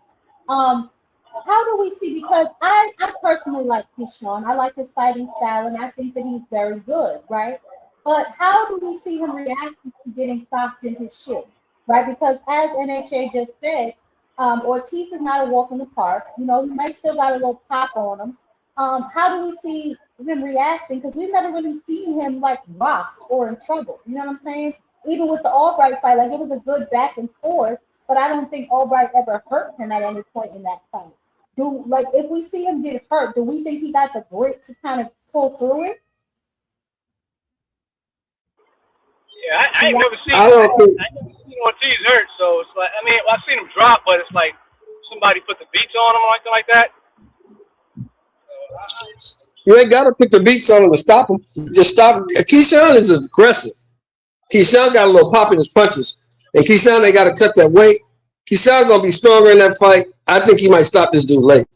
How do we see? Because I personally like Keyshawn. I like his fighting style, and I think that he's very good, right? But how do we see him react to getting stopped in his shit, right? Because as NHA just said, Ortiz is not a walk in the park. He might still got a little pop on him. How do we see him reacting? Because we've never really seen him like rocked or in trouble. You know what I'm saying? Even with the Albright fight, like it was a good back and forth, but I don't think Albright ever hurt him at any point in that fight. If we see him get hurt, do we think he got the grit to kind of pull through it? Yeah, I ain't never seen Ortiz hurt, so it's like, I mean, I've seen him drop, but it's like somebody put the beats on him or something like that. You ain't got to put the beats on him to stop him. Just stop. Keyshawn is aggressive. Keyshawn got a little pop in his punches, and Keyshawn ain't got to cut that weight. Keyshawn gonna be stronger in that fight. I think he might stop this dude late.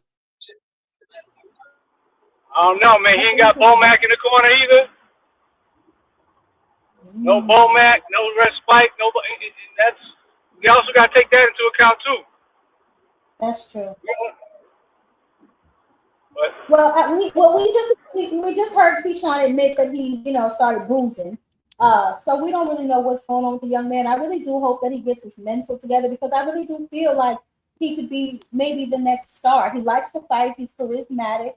I don't know, man. He ain't got Bomac in the corner either. No Bomac, no Red Spike, nobody. We also got to take that into account too. That's true. But We just heard Keyshawn admit that he started bruising. So we don't really know what's going on with the young man. I really do hope that he gets his mental together because I really do feel like he could be maybe the next star. He likes to fight. He's charismatic.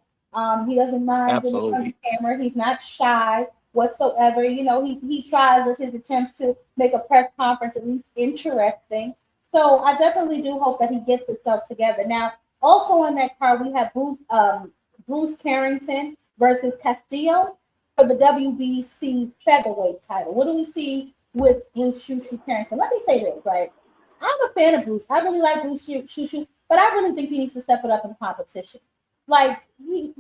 He doesn't mind getting in front of Absolutely. the camera. He's not shy whatsoever. He tries at his attempts to make a press conference at least interesting. So I definitely do hope that he gets himself together. Now, also on that card, we have Bruce Carrington versus Castillo for the WBC featherweight title. What do we see with Bruce Shushu Carrington? Let me say this, right? I'm a fan of Bruce. I really like Bruce Shushu, but I really think he needs to step it up in competition. Like he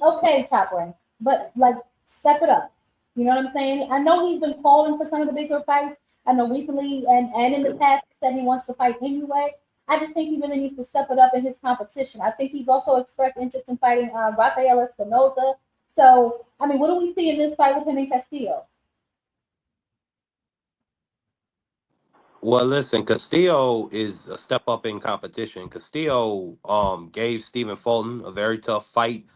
okay, top rank, but like step it up. You know what I'm saying? I know he's been calling for some of the bigger fights. I know recently and in the past he said he wants to fight anyway. I just think he really needs to step it up in his competition. I think he's also expressed interest in fighting Rafael Espinoza. So, I mean, what do we see in this fight with him and Castillo? Well, listen, Castillo is a step up in competition. Castillo gave Stephen Fulton a very tough fight.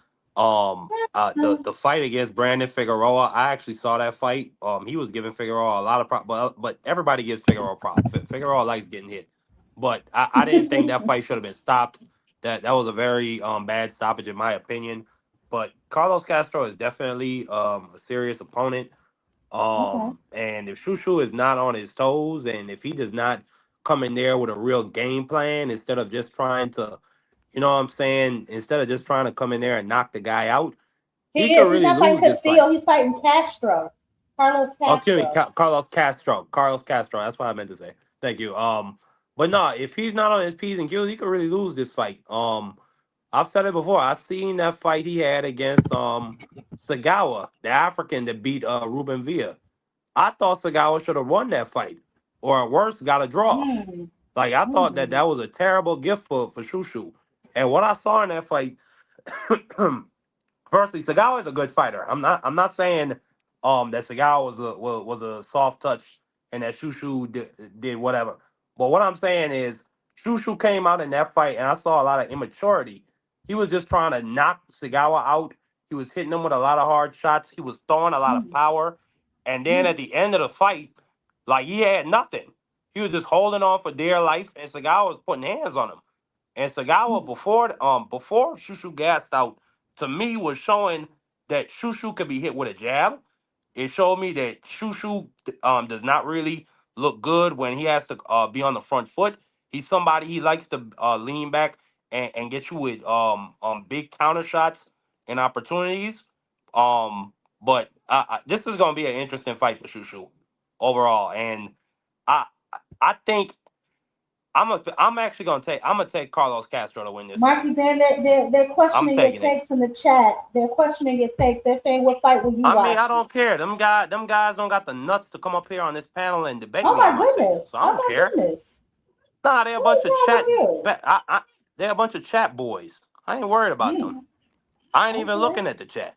Uh, The fight against Brandon Figueroa, I actually saw that fight. He was giving Figueroa a lot of prop, but everybody gives Figueroa prop. Figueroa likes getting hit, but I didn't think that fight should have been stopped. That was a very bad stoppage in my opinion. But Carlos Castro is definitely a serious opponent. okay. And if Shushu is not on his toes, and if he does not come in there with a real game plan instead of just trying to, you know what I'm saying, instead of just trying to come in there and knock the guy out, he He could is. He's really not fighting lose this fight. Castillo. He's fighting Castro. Carlos Oh, excuse me, Castro. Carlos Castro. Carlos Castro. That's what I meant to say. Thank you. But no, if he's not on his P's and Q's, he could really lose this fight. I've said it before. I've seen that fight he had against Sagawa, the African that beat Ruben Villa. I thought Sagawa should have won that fight, or at worst, got a draw. Hmm. Like I thought Hmm. that was a terrible gift for Shushu. And what I saw in that fight, firstly, Seagal is a good fighter. I'm not saying that Seagal was a soft touch and that Shushu did whatever. But what I'm saying is Shushu came out in that fight and I saw a lot of immaturity. He was just trying to knock Segawa out. He was hitting him with a lot of hard shots. He was throwing a lot of Hmm. power. And then Hmm. at the end of the fight, like he had nothing. He was just holding on for dear life, and Segawa was putting hands on him. And Sagawa before Shushu gassed out, to me was showing that Shushu could be hit with a jab. It showed me that Shushu does not really look good when he has to be on the front foot. He's somebody he likes to lean back and get you with big counter shots and opportunities. But this is gonna be an interesting fight for Shushu overall, and I I think I'm gonna take Carlos Castro to win this fight. Marky Dan, they're I'm questioning your taking it. takes in the chat. They're questioning your takes. They're saying, "What fight will you I mean, I watch?" don't care. Them guys don't got the nuts to come up here on this panel and debate Oh me on my my takes, goodness! so I Oh don't my care. goodness! Nah, they're a What bunch is of wrong with chat. you? They're a bunch of chat boys. I ain't worried about them. Hmm. I ain't even Okay. looking at the chat.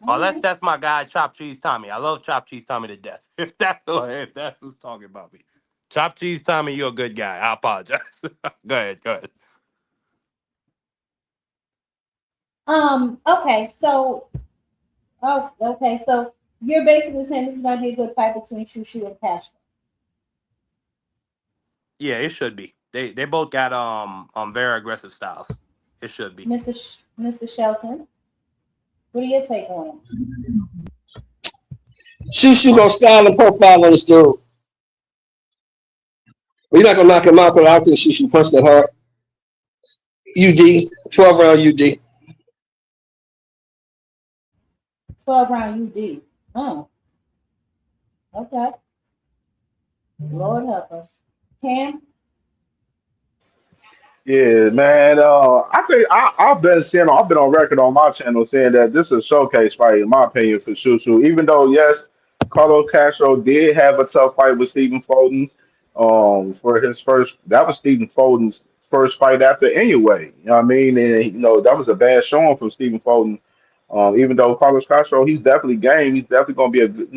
All Unless right. that's my guy, Chop Cheese Tommy. I love Chop Cheese Tommy to death. If that's who's talking about me, Chop Cheese Tommy, you're a good guy. I apologize. Go ahead. Go ahead. Okay. So you're basically saying this is going to be a good fight between Shushu and Pastor, Yeah, it should be. They both got very aggressive styles. It should be. Mr. Shelton. What are your take on it? Shushu gonna style and profile on this dude. But you're not gonna knock him out because I think Shushu punched that hard. UD, 12 round UD. 12 round UD. Oh, okay. Lord help us. Cam, Yeah, man. I think I've been on record on my channel saying that this is a showcase fight, in my opinion, for Shushu. Even though, yes, Carlos Castro did have a tough fight with Stephen Foden. For his first, that was Stephen Foden's first fight after anyway. You know what I mean? And that was a bad showing from Stephen Foden. Even though Carlos Castro, he's definitely game. He's definitely going to be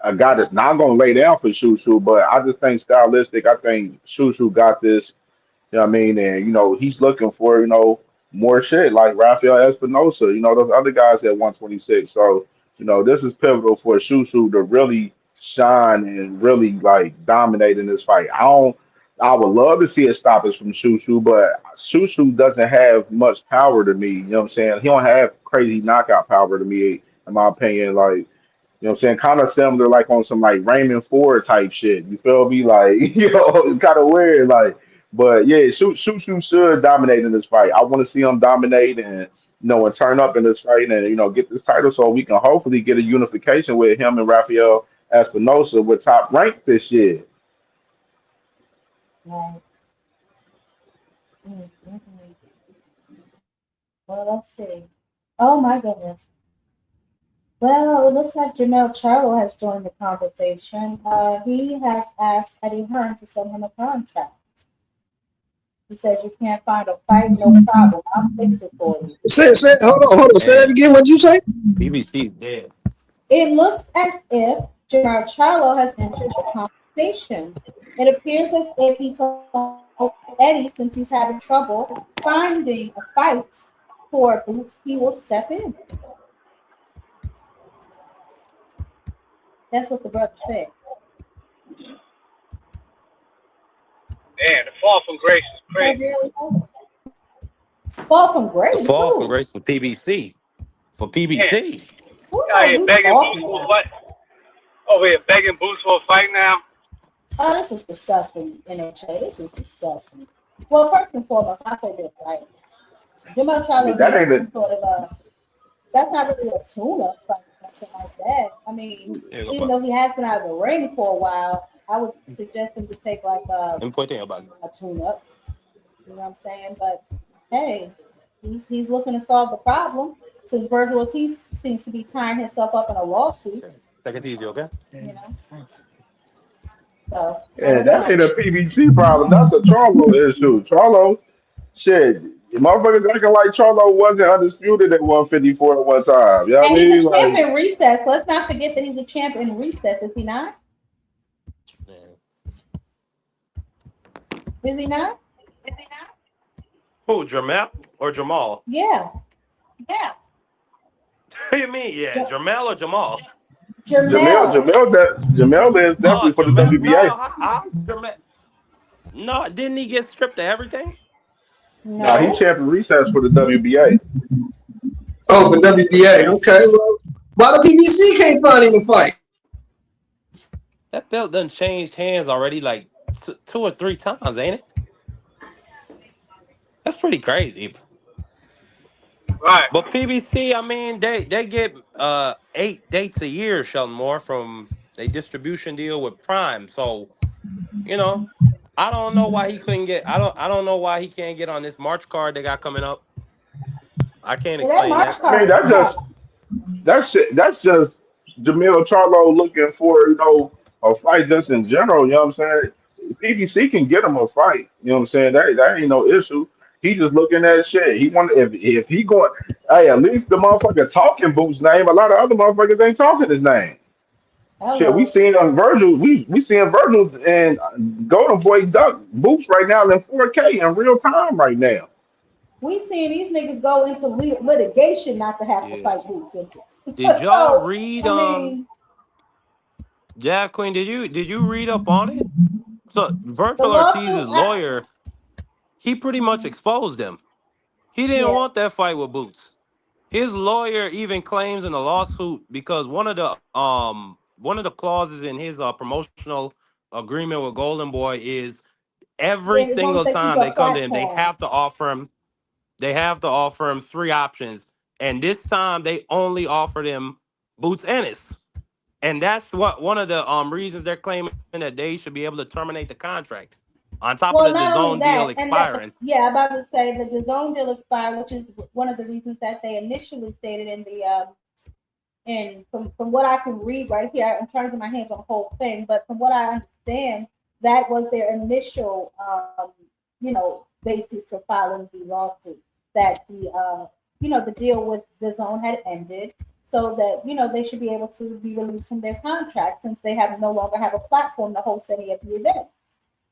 a guy that's not going to lay down for Shushu. But I just think stylistic. I think Shushu got this, you know what I mean? And, he's looking for, more shit like Rafael Espinosa, those other guys at 126. So, this is pivotal for Shushu to really shine and really like dominate in this fight. I would love to see a stoppage from Shushu, but Shushu doesn't have much power to me. You know what I'm saying? He don't have crazy knockout power to me, in my opinion. Like, what I'm saying? Kind of similar, like on some like Raymond Ford type shit. You feel me? Like, it's kind of weird. Like, but yeah, Shushu should dominate in this fight. I want to see him dominate and and turn up in this fight and get this title so we can hopefully get a unification with him and Rafael Espinosa with top rank this year. Right. Mm-hmm. Well, let's see. Oh my goodness. Well, it looks like Jamel Charlo has joined the conversation. He has asked Eddie Hearn to send him a contract. He says you can't find a fight, no problem. I'll fix it for you. Hold on. Say that Damn. again. What'd you say? BBC dead. It looks as if Jamel Charlo has entered the conversation. It appears as if he told Eddie, since he's having trouble finding a fight for Boots, he will step in. That's what the brother said. Man, the fall from grace is crazy. Fall from grace. Fall from Who? grace for PBC. For Man, PBC. Who out knows here who's begging Boots talking for about? what? Over here begging Boots for a fight now. Oh, this is disgusting, NHA. This is disgusting. Well, first and foremost, I'll say this, right? Jamal I mean, Charlo that needs ain't some it. sort of that's not really a tune-up fight or something like that. I mean, Yeah, go even back. though he has been out of the ring for a while, I would suggest him to take like Important about a tune-up. You know what I'm saying? But hey, he's looking to solve the problem since Virgil Ortiz seems to be tying himself up in a lawsuit. Take it easy, okay? You know, so I Yeah, don't that know. ain't a PBC problem. That's a Charlo issue. Charlo, shit, the motherfuckers acting like Charlo wasn't undisputed at 154 at one time. You know what I And he's a mean? champ Like, in recess. Let's not forget that he's a champ in recess, is he not? Man. Is he not? Who, Jamel or Jamal? Yeah. What do you mean? Yeah, Ja- Jamel or Jamal? Jamel. Jamel is definitely Oh, for the Jamel. WBA. No, how's Jamel? No, didn't he get stripped of everything? Now he No. champion recess for the WBA. Oh, for WBA. Okay. Well, why the PBC can't find him a fight? That belt done changed hands already like two or three times, ain't it? That's pretty crazy. Right. But PBC, I mean, they get 8 dates a year, Shelton Moore, from a distribution deal with Prime. So, you know, I don't know why he couldn't get I don't know why he can't get on this March card they got coming up. I can't Well, that explain March that. I mean, card is packed. that's just Jamil Charlo looking for, a fight just in general, you know what I'm saying? PBC can get him a fight, you know what I'm saying? That ain't no issue. He just looking at shit. He want if he going, hey, at least the motherfucker talking Boots name. A lot of other motherfuckers ain't talking his name. Shit, we Hello. seeing on Virgil, we seeing Virgil and Golden Boy Duck Boots right now in 4K in real time right now. We seeing these niggas go into litigation not to have to Yeah. fight Boots interest. Did y'all So, read I mean, Jack Queen, did you read up on it? So the Virgil lawsuit, Ortiz's lawyer, he pretty much exposed him. He didn't yeah, want that fight with Boots. His lawyer even claims in the lawsuit because one of the clauses in his promotional agreement with Golden Boy is every yeah, as long as single they keep time they a come to him, they platform. have to offer him three options. And this time they only offered him Boots Ennis. And that's what one of the reasons they're claiming that they should be able to terminate the contract. On top of Well, the not only DAZN deal that, and that, expiring. yeah, I'm about to say that the zone deal expired, which is one of the reasons that they initially stated in the and from what I can read right here, I'm trying to get my hands on the whole thing, but from what I understand, that was their initial, basis for filing the lawsuit. That the deal with the zone had ended, so that they should be able to be released from their contract since they have no longer have a platform to host any of the events.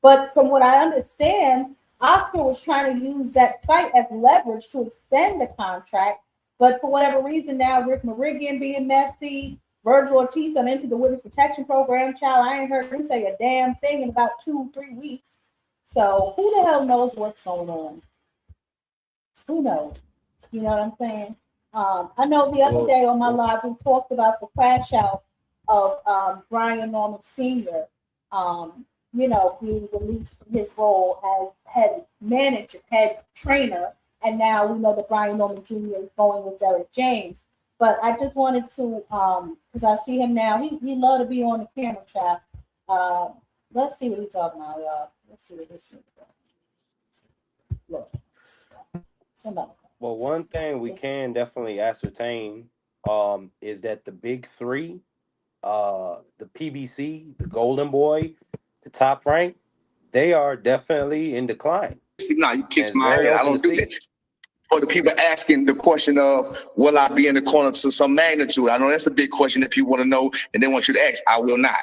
But from what I understand, Oscar was trying to use that fight as leverage to extend the contract, but for whatever reason now Rick Morrigan being messy, Virgil Ortiz done into the witness protection program. Child, I ain't heard him say a damn thing in about 2-3 weeks. So who the hell knows what's going on? Who knows? You know what I'm saying? I know the other day on my live we talked about the crash out of Brian Norman Sr. Being released from his role as head manager, head trainer, and now we know that Brian Norman Jr. is going with Derek James. But I just wanted to, because I see him now, he love to be on the camera, child. Let's see what he's talking about, y'all. Let's see what this is. Look, somebody. Well, one thing we can definitely ascertain is that the big three, the PBC, the Golden Boy, the Top Rank, they are definitely in decline. See, now you kiss It's my very head. I open don't to do see. that. For the people asking the question of, will I be in the corner to some magnitude? I know that's a big question that people want to know, and they want you to ask. I will not.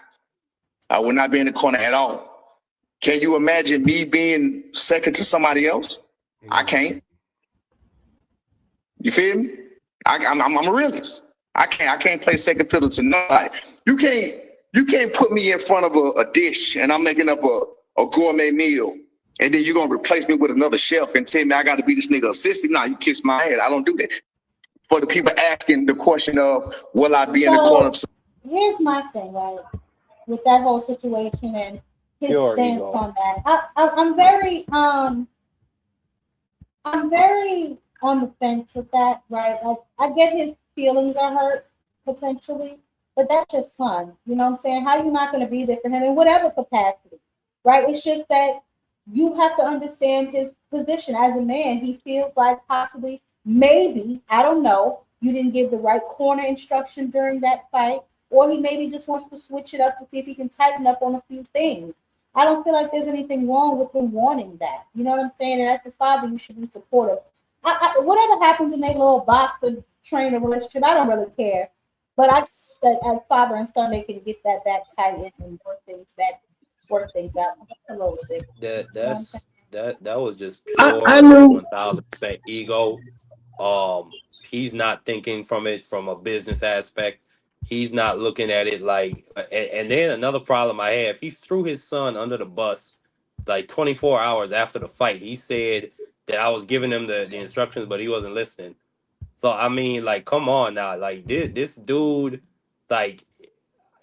I will not be in the corner at all. Can you imagine me being second to somebody else? I can't. You feel me? I'm a realist. I can't play second fiddle to nobody. You can't put me in front of a dish and I'm making up a gourmet meal, and then you're gonna replace me with another chef and tell me I gotta be this nigga assistant. Nah, you kiss my head. I don't do that. For the people asking the question of, will I be in the corner? Here's my thing, right? With that whole situation and his stance on that. I'm very on the fence with that, right? Like, I get his feelings are hurt potentially, but that's your son. You know what I'm saying? How you not going to be there for him in whatever capacity, right? It's just that you have to understand his position as a man. He feels like possibly, maybe, I don't know, you didn't give the right corner instruction during that fight, or he maybe just wants to switch it up to see if he can tighten up on a few things. I don't feel like there's anything wrong with him wanting that. You know what I'm saying? And that's his father. You should be supportive. Whatever happens in their little boxer trainer relationship, I don't really care. But I that as father and son, they can get that back tight and work things out. A little bit. That was just I pure knew 1000% ego. He's not thinking from a business aspect. He's not looking at it like. And then another problem I have, he threw his son under the bus like 24 hours after the fight. He said that I was giving him the instructions, but he wasn't listening. So I mean, like, come on now, like this dude, like,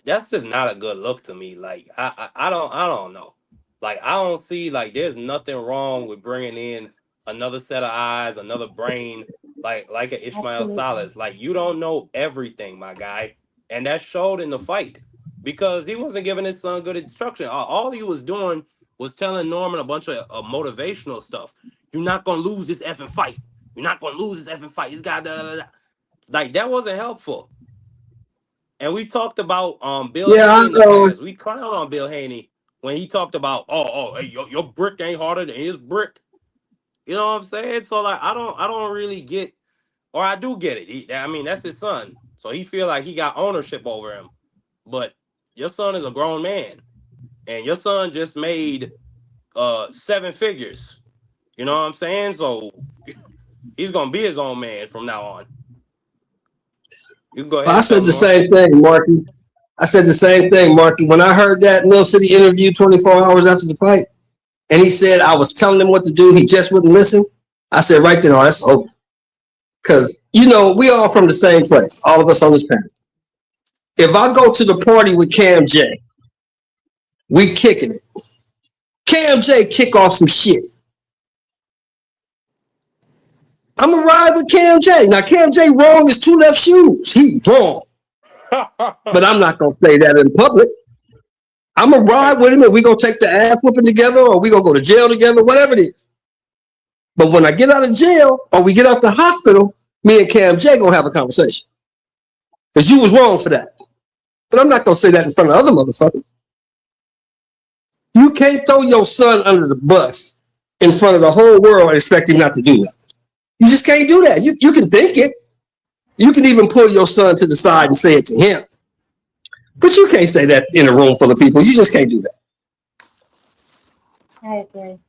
that's just not a good look to me. Like, I don't know. Like, I don't see, like, there's nothing wrong with bringing in another set of eyes, another brain, like a Ishmael Absolutely. Salas. Like, you don't know everything, my guy, and that showed in the fight because he wasn't giving his son good instruction. All he was doing was telling Norman a bunch of motivational stuff. You're not gonna lose this effing fight. You're not gonna lose this effing fight. This guy, da, da, da. Like, that wasn't helpful. And we talked about Bill yeah, Haney I in the know. past. We clowned on Bill Haney when he talked about, hey, your brick ain't harder than his brick. You know what I'm saying? So, like, I don't really get, or I do get it. I mean, that's his son, so he feel like he got ownership over him. But your son is a grown man, and your son just made 7 figures. You know what I'm saying? So he's gonna be his own man from now on. You can go ahead I and tell said him the more. same thing, Marky. I said the same thing, Marky. When I heard that Mill City interview 24 hours after the fight, and he said I was telling him what to do, he just wouldn't listen. I said, right then, oh, that's over. Because, we all from the same place, all of us on this panel. If I go to the party with Cam J, we kicking it. Cam J kick off some shit. I'm going to ride with Cam J. Now, Cam J wrong is 2 left shoes. He wrong. But I'm not going to say that in public. I'm going to ride with him and we're going to take the ass whooping together, or we're going to go to jail together, whatever it is. But when I get out of jail or we get out the hospital, me and Cam J going to have a conversation. Because you was wrong for that. But I'm not going to say that in front of other motherfuckers. You can't throw your son under the bus in front of the whole world and expect him not to do that. You just can't do that. You can think it. You can even pull your son to the side and say it to him. But you can't say that in a room full of people. You just can't do that. I agree.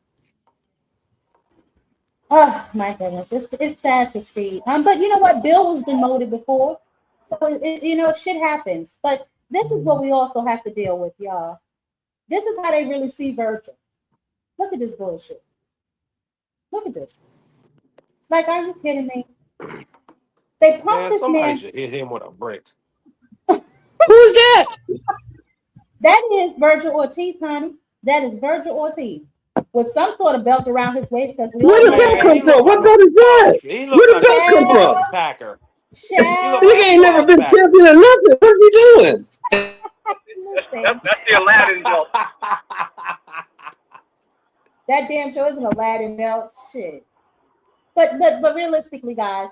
Oh my goodness, it's sad to see. But you know what? Bill was demoted before, so shit happens. But this is what we also have to deal with, y'all. This is how they really see Virgil. Look at this bullshit. Look at this. Like, are you kidding me? They pumped Man, this somebody man. should hit him with a brick. Who's that? That is Virgil Ortiz, honey. That is Virgil Ortiz with some sort of belt around his waist because we Where all the know belt Man, that. come he from? looked What like a belt is that? he Where looked the like a belt come from? squad packer. He looked Child, Nigga like a ain't never squad been packer. champion or nothing. What's he doing? listen, That's the Aladdin belt. that damn show isn't Aladdin belt. Shit. But realistically, guys,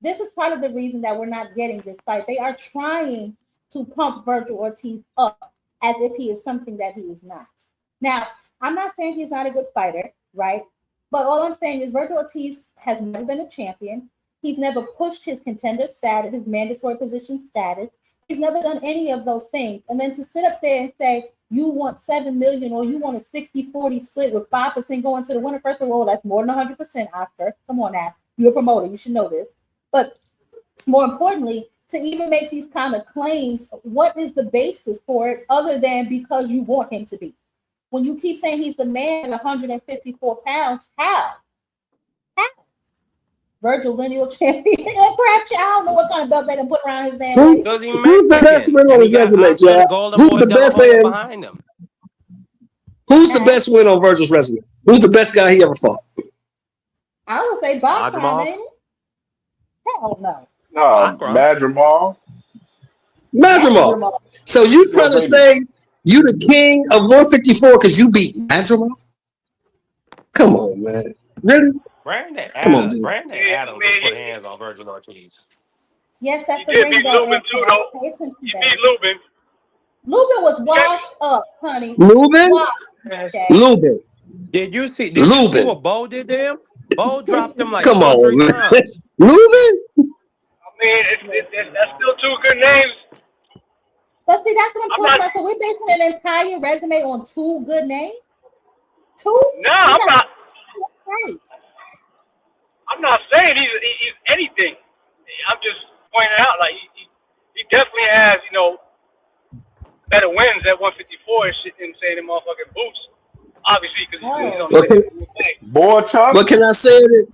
this is part of the reason that we're not getting this fight. They are trying to pump Virgil Ortiz up as if he is something that he is not. Now, I'm not saying he's not a good fighter, right? But all I'm saying is Virgil Ortiz has never been a champion. He's never pushed his contender status, his mandatory position status. He's never done any of those things. And then to sit up there and say, you want 7 million or you want a 60-40 split with 5% going to the winner, first of all, that's more than 100%, Oscar. Come on now. You're a promoter. You should know this. But more importantly, to even make these kind of claims, what is the basis for it other than because you want him to be? When you keep saying he's the man at 154 pounds, how? How? Virgil lineal champion. Perhaps I don't know what kind of belt they done put around his name. Who's, Like, Because he who's the best Mexican. win And on he his got resume, Oscar the Chad? Golden Who's Boy the De La best Hoya man? behind him. Who's the best win on Virgil's resume? Who's the best guy he ever fought? I would say Bachman, Ajimov? ain't it? Hell no. No, Akram. Madrimal. Madrimov. Madrimal. So you Well, trying to maybe. say you the king of 154 because you beat Madrimov? Come on, man. Really? Come on, dude. Brandon I Adams will mean, put hands on Virgil Ortiz. Yes, he that's the did ring beat belt Lubin era. too, though. Pay attention, He baby. beat Lubin. Lubin was He got, washed up, honey. Lubin? Washed, Chad. Lubin. Did you see Lubin. what Bo did to him? Bo dropped him like Come two or on, three man. times. Lubin? I mean, that's still two good names. But see, that's what I'm I'm talking not. about. So we're basing an entire resume on two good names? Two? No, We I'm got not. right. I'm not saying he's anything. I'm just pointing out like he definitely has better wins at 154 and shit than saying the motherfucking boots. Obviously, because he's on the Okay. way. Boy, Chuck. But can I say it?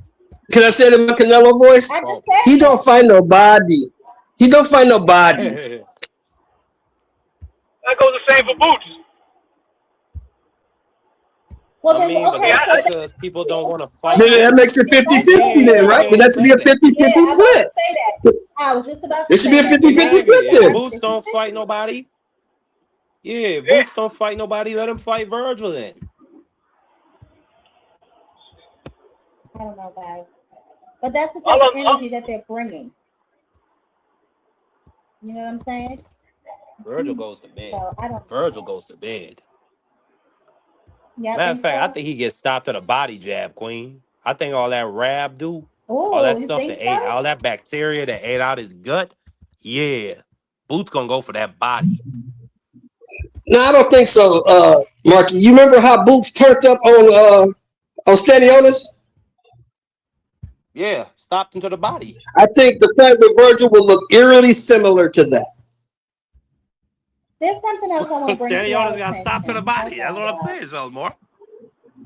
Can I say it in my Canelo voice? I just Oh. said He that. don't fight nobody. He don't fight nobody. That goes the same for boots. Well, I then, mean, but okay, that's so because people don't want to hold fight Then on. that him. makes it 50-50 then, right? Then Can't that should be say a that. 50-50 Yeah, I was about split. to say that. I was just about to It should say be a that. 50-50 split Exactly. If then. Boots don't fight nobody, yeah, if Yeah. Boots don't fight nobody, let him fight Virgil then. I don't know, guys. But that's the All type of of, energy that they're bringing. You know what I'm saying? Virgil goes to bed. So I don't know. Virgil goes to bed. Yeah, I Matter of think fact, I so. think he gets stopped at a body jab, Queen. I think all that rab do, all Oh, that you stuff think that ate, so? all that bacteria that ate out his gut, yeah. Boots gonna go for that body. No, I don't think so, Marky. You remember how Boots turned up on Stanionis? Yeah, stopped him to the body. I think the fight with Virgil will look eerily similar to that. There's something else I want to bring to y'all Stanionis got stopped to the attention. body. Hold That's on, what I'm y'all. saying, Selmore.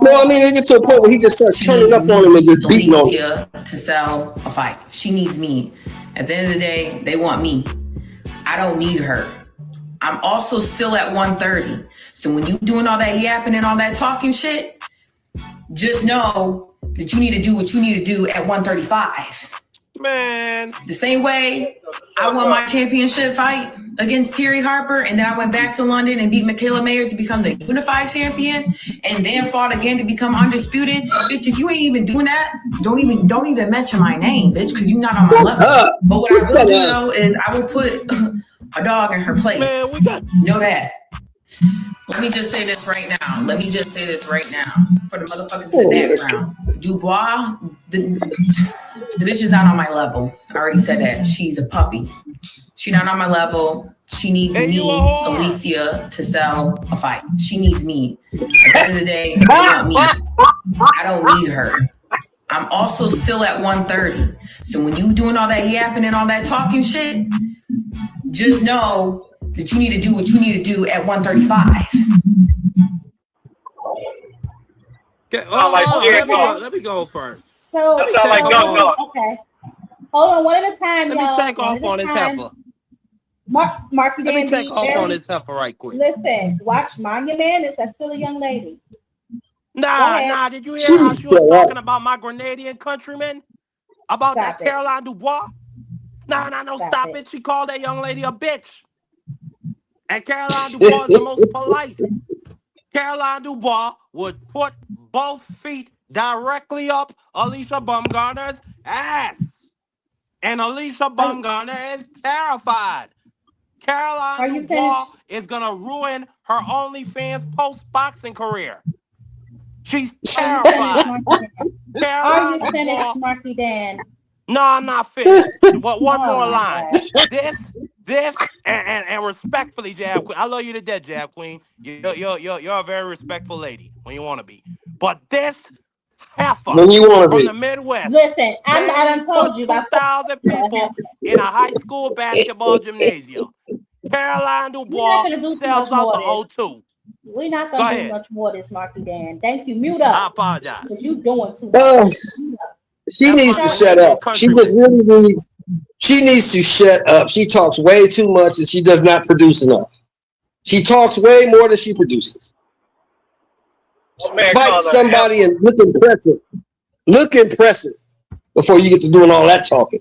No, I mean, it gets to a point where he just starts She turning needs up on him me, and just beating on him. Alicia, to sell a fight. She needs me. At the end of the day, they want me. I don't need her. I'm also still at 130. So when you doing all that yapping and all that talking shit, just know that you need to do what you need to do at 135. Man, The same way I won my championship fight against Terry Harper, and then I went back to London and beat Michaela Mayer to become the unified champion, and then fought again to become undisputed. Bitch, if you ain't even doing that, don't even mention my name, bitch, because you're not on my level. But what I will do though is I will put a dog in her place. man, we got Know that. Let me just say this right now. For the motherfuckers in the background. Dubois, the bitch is not on my level. I already said that. She's a puppy. She's not on my level. She needs me, Alicia, to sell a fight. She needs me. At the end of the day, they want me. I don't need her. I'm also still at 130. So when you doing all that yapping and all that talking shit, just know that you need to do what you need to do at 135. Okay, Sound like hold on. scared dog. Let me go first. So, Let That me sound take like off Dunk on. Dog. okay. Hold on, one at a time, Let me y'all. take One off at on a this time. heifer. Marky Let me Dan, take be off on very. this heifer right quick. Listen, watch, mind your manners. That's still a young lady. Go Nah, ahead. nah. Did you She hear how needs she to was shut up. talking about my Grenadian countrymen? About that Stop it. Caroline Dubois? Nah, no, Stop stop it. it. She called that young lady a bitch. And Caroline Dubois is the most polite. Caroline Dubois would put both feet directly up Alicia Bumgarner's ass. And Alicia Are you, Bumgarner is terrified. Caroline are you Dubois finished? is going to ruin her OnlyFans post-boxing career. She's Are you finished, terrified. Marky Dan? Are Caroline you finished, Dubois. Marky Dan? No, I'm not finished. But one Oh more my line. God. This, and respectfully, Jab Queen. I love you to death, Jab Queen. You're a very respectful lady when you want to be. But this heifer When you want to from be. the Midwest Listen, I barely done told put you about 2,000 people in a high school basketball gymnasium. Caroline we're not Dubois gonna do too sells much out more the of this. O2. We're not Go gonna do ahead. much more of this, Marky Dan. Thank you. Mute I up. apologize. Because you doing too much. Oh, Mute up. she That's needs my to So shut Grenadian up. She just countrymen. really needs. She needs to shut up. She talks way too much and she does not produce enough. She talks way more than she produces. A man Fight called her a somebody heifer. and look impressive. Look impressive before you get to doing all that talking.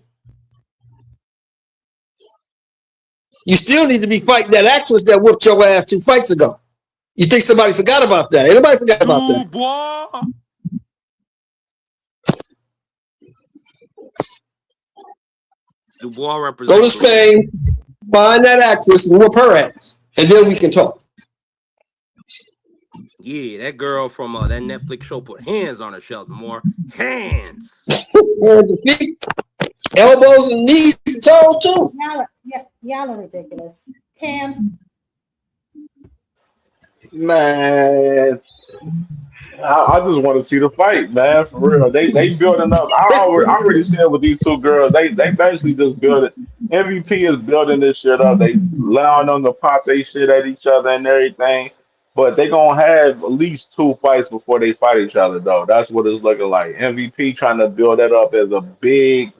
You still need to be fighting that actress that whooped your ass 2 fights ago. You think somebody forgot about that? Ain't nobody forgot about that. Dubois. Dubois Go to represent Grenada. Spain, find that actress and whoop her ass. And then we can talk. Yeah, that girl from that Netflix show put hands on her, Shelton Moore. Hands. Hands and feet, elbows and knees and toes too. y'all are ridiculous. Cam, Man, I just want to see the fight, man. For real, they building up. I already said with these two girls, they basically just building. MVP is building this shit up. They allowing them to pop they shit at each other and everything. But they gonna have at least 2 fights before they fight each other, though. That's what it's looking like. MVP trying to build that up as a big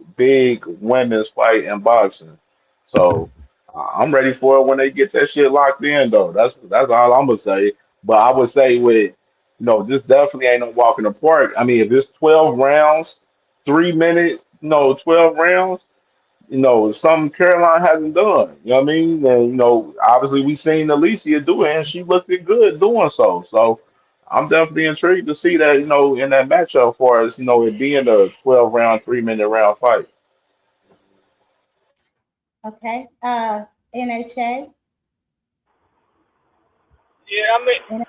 women's fight in boxing. So I'm ready for it when they get that shit locked in, though. That's all I'm gonna say. But I would say with no, this definitely ain't no walk in the park. I mean, if it's 12 rounds, 3 minute, 12 rounds, something Caroline hasn't done. You know what I mean? And, obviously we seen Alicia do it and she looked it good doing so. So I'm definitely intrigued to see that, in that matchup for us, it being a 12 round, 3 minute round fight. okay. NHA. Yeah, I mean, NHA.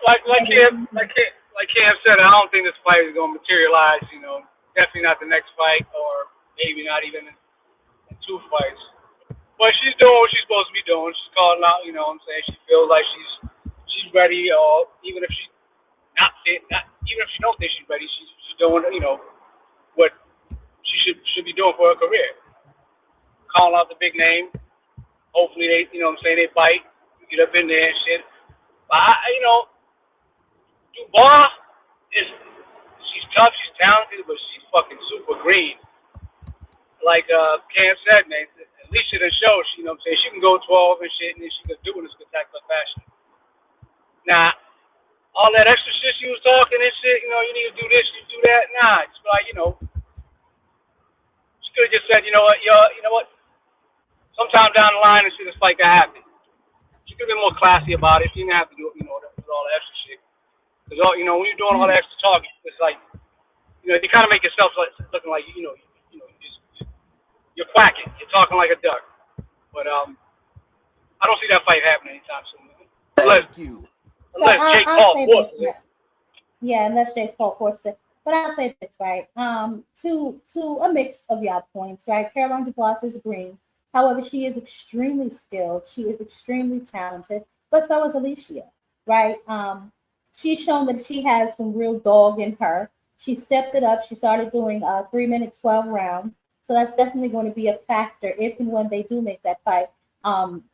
like Cam said, I don't think this fight is gonna materialize. Definitely not the next fight, or maybe not even in 2 fights. But she's doing what she's supposed to be doing. She's calling out. What I'm saying, she feels like she's ready. Or even if she's not fit, not even if she don't think she's ready, she's doing what she should be doing for her career. Calling out the big name. Hopefully they, what I'm saying, they bite, get up in there and shit. But Dubois is she's tough, she's talented, but she's fucking super green. Like Cam said, man, at least she done show she, what I'm saying, she can go 12 and shit, and then she can do it in a spectacular fashion. Now, all that extra shit she was talking and shit, you need to do this, you do that. Nah, it's like, she could have just said, you know what, sometime down the line, and shit, this fight could happen. She could have been more classy about it. She didn't have to do, with all the extra shit. Because when you're doing all the extra talking, it's like, you kind of make yourself looking like, you're quacking. You're talking like a duck. But I don't see that fight happening anytime soon. Unless, Thank you. So Jake I'll Paul say this. forces it. Yeah, unless Jake Paul forced it. But I'll say this, right? To a mix of y'all points, right? Caroline Dubois is green. However, she is extremely skilled. She is extremely talented, but so is Alicia, right? She's shown that she has some real dog in her. She stepped it up. She started doing 3 minute 12 rounds. So that's definitely going to be a factor if and when they do make that fight. Um,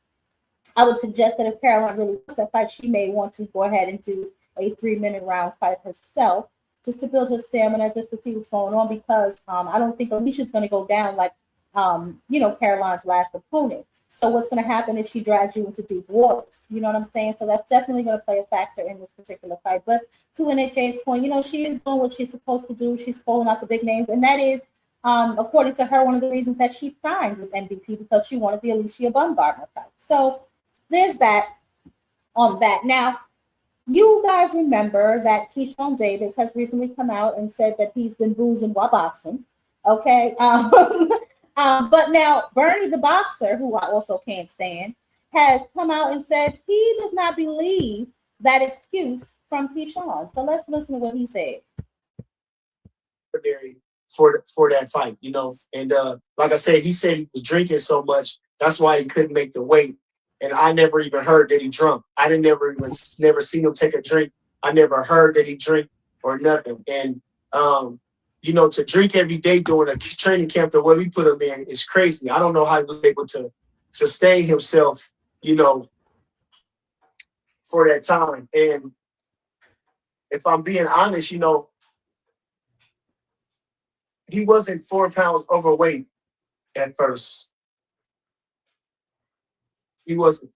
I would suggest that if Caroline really wants that fight, she may want to go ahead and do a 3 minute round fight herself, just to build her stamina, just to see what's going on. Because I don't think Alicia's going to go down like Caroline's last opponent. So what's going to happen if she drags you into deep waters? You know what I'm saying? So that's definitely going to play a factor in this particular fight. But to NHA's point, she is doing what she's supposed to do. She's pulling out the big names, and that is, according to her, one of the reasons that she signed with MVP, because she wanted the Alicia Baumgartner fight. So there's that on that. Now, you guys remember that Keyshawn Davis has recently come out and said that he's been boozing while boxing. Okay. But now Bernie the boxer, who I also can't stand, has come out and said he does not believe that excuse from Keyshawn. So let's listen to what he said. For that fight, and like I said, he said he was drinking so much that's why he couldn't make the weight. And I never even heard that he drunk. I didn't never seen him take a drink. I never heard that he drink or nothing. And to drink every day during a training camp the way we put him in is crazy. I don't know how he was able to sustain himself, for that time. And if I'm being honest, he wasn't 4 pounds overweight at first. He wasn't.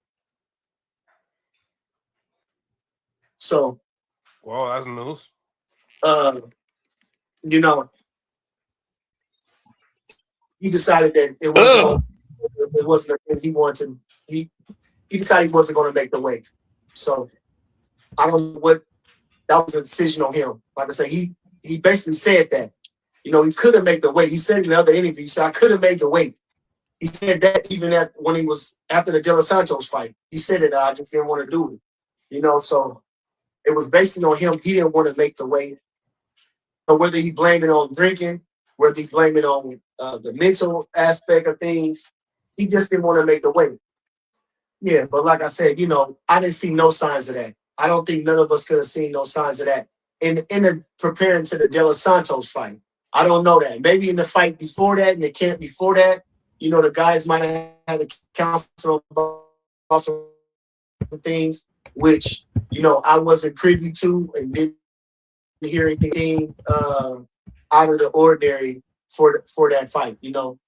So, Well, that's news. He decided that it wasn't he wanted to. He decided he wasn't going to make the weight. So I don't know what that was a decision on him. Like I said, he basically said that he couldn't make the weight. He said in other interviews, he said I couldn't make the weight. He said that even when he was after the De Los Santos fight, he said it. I just didn't want to do it. So it was based on him. He didn't want to make the weight. But whether he blamed it on drinking, whether he blamed it on the mental aspect of things, he just didn't want to make the weight. Yeah, but like I said, I didn't see no signs of that. I don't think none of us could have seen no signs of that in the preparing to the De Los Santos fight. I don't know that. Maybe in the fight before that, in the camp before that, the guys might have had a counsel about some things, which, I wasn't privy to and didn't hear anything out of the ordinary for that fight,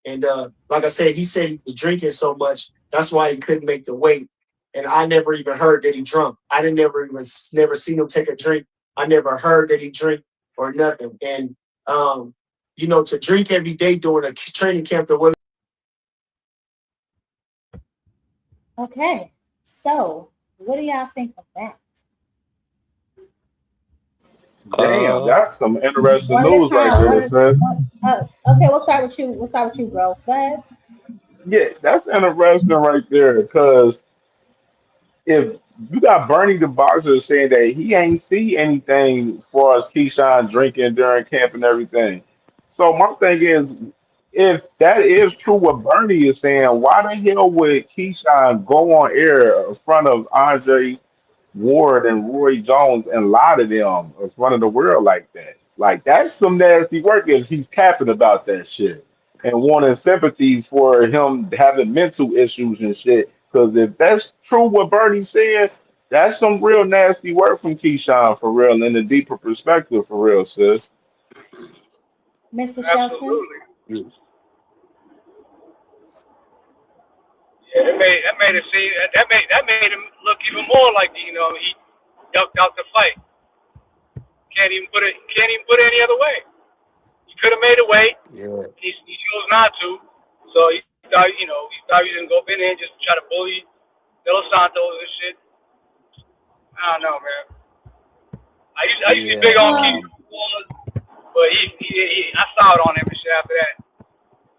And like I said, he said he was drinking so much that's why he couldn't make the weight. And I never even heard that he drunk. I never seen him take a drink. I never heard that he drink or nothing. And to drink every day during a training camp the way. Okay, so what do y'all think of that? Damn, Uh, that's some interesting One at a news right time. there, sis. Okay, we'll start with you. We'll start with you, bro. Go ahead. Yeah, that's interesting right there because if you got Bernie the boxer saying that he ain't see anything for as Keyshawn drinking during camp and everything. So my thing is, if that is true what Bernie is saying, why the hell would Keyshawn go on air in front of Andre Ward and Roy Jones and lie to them in front of the world like that? Like that's some nasty work if he's capping about that shit and wanting sympathy for him having mental issues and shit. Because if that's true what Bernie said, that's some real nasty work from Keyshawn for real in a deeper perspective for real, sis. Mr. Shelton? Absolutely. Yeah, that made him look even more like he ducked out the fight. Can't even put it any other way. He could have made a weight. Yeah. He chose not to. So he thought he was gonna go up in there and just try to bully De Los Santos and shit. I don't know, man. I used to be big on Well, Keith, but I saw it on him and shit after that.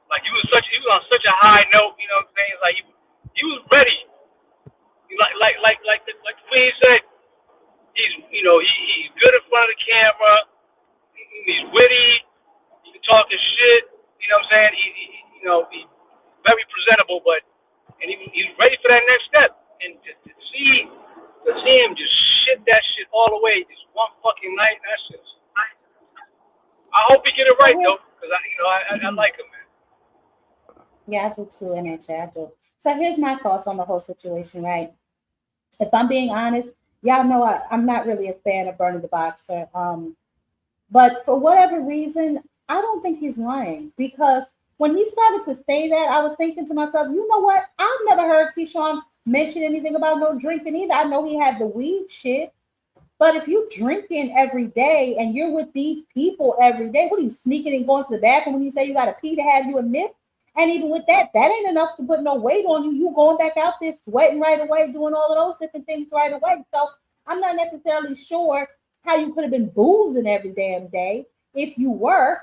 Like he was on such a high note, you know what I'm saying? It's like he was ready. Like the Queen said, he's good in front of the camera. He's witty. He can talk his shit. You know what I'm saying? He's very presentable, he's ready for that next step. And to see him just shit that shit all away just one fucking night, that's just I hope he get it So right here's though, because I like him, man. yeah, I do too, NHA, I do. So here's my thoughts on the whole situation, right? If I'm being honest, y'all know I'm not really a fan of Bernie the Boxer. But for whatever reason, I don't think he's lying because when he started to say that, I was thinking to myself, you know what? I've never heard Keyshawn mention anything about no drinking either. I know he had the weed shit, but if you drinking every day and you're with these people every day, what are you sneaking and going to the bathroom when you say you got to pee to have you a nip? And even with that, that ain't enough to put no weight on you. You going back out there sweating right away, doing all of those different things right away. So I'm not necessarily sure how you could have been boozing every damn day if you were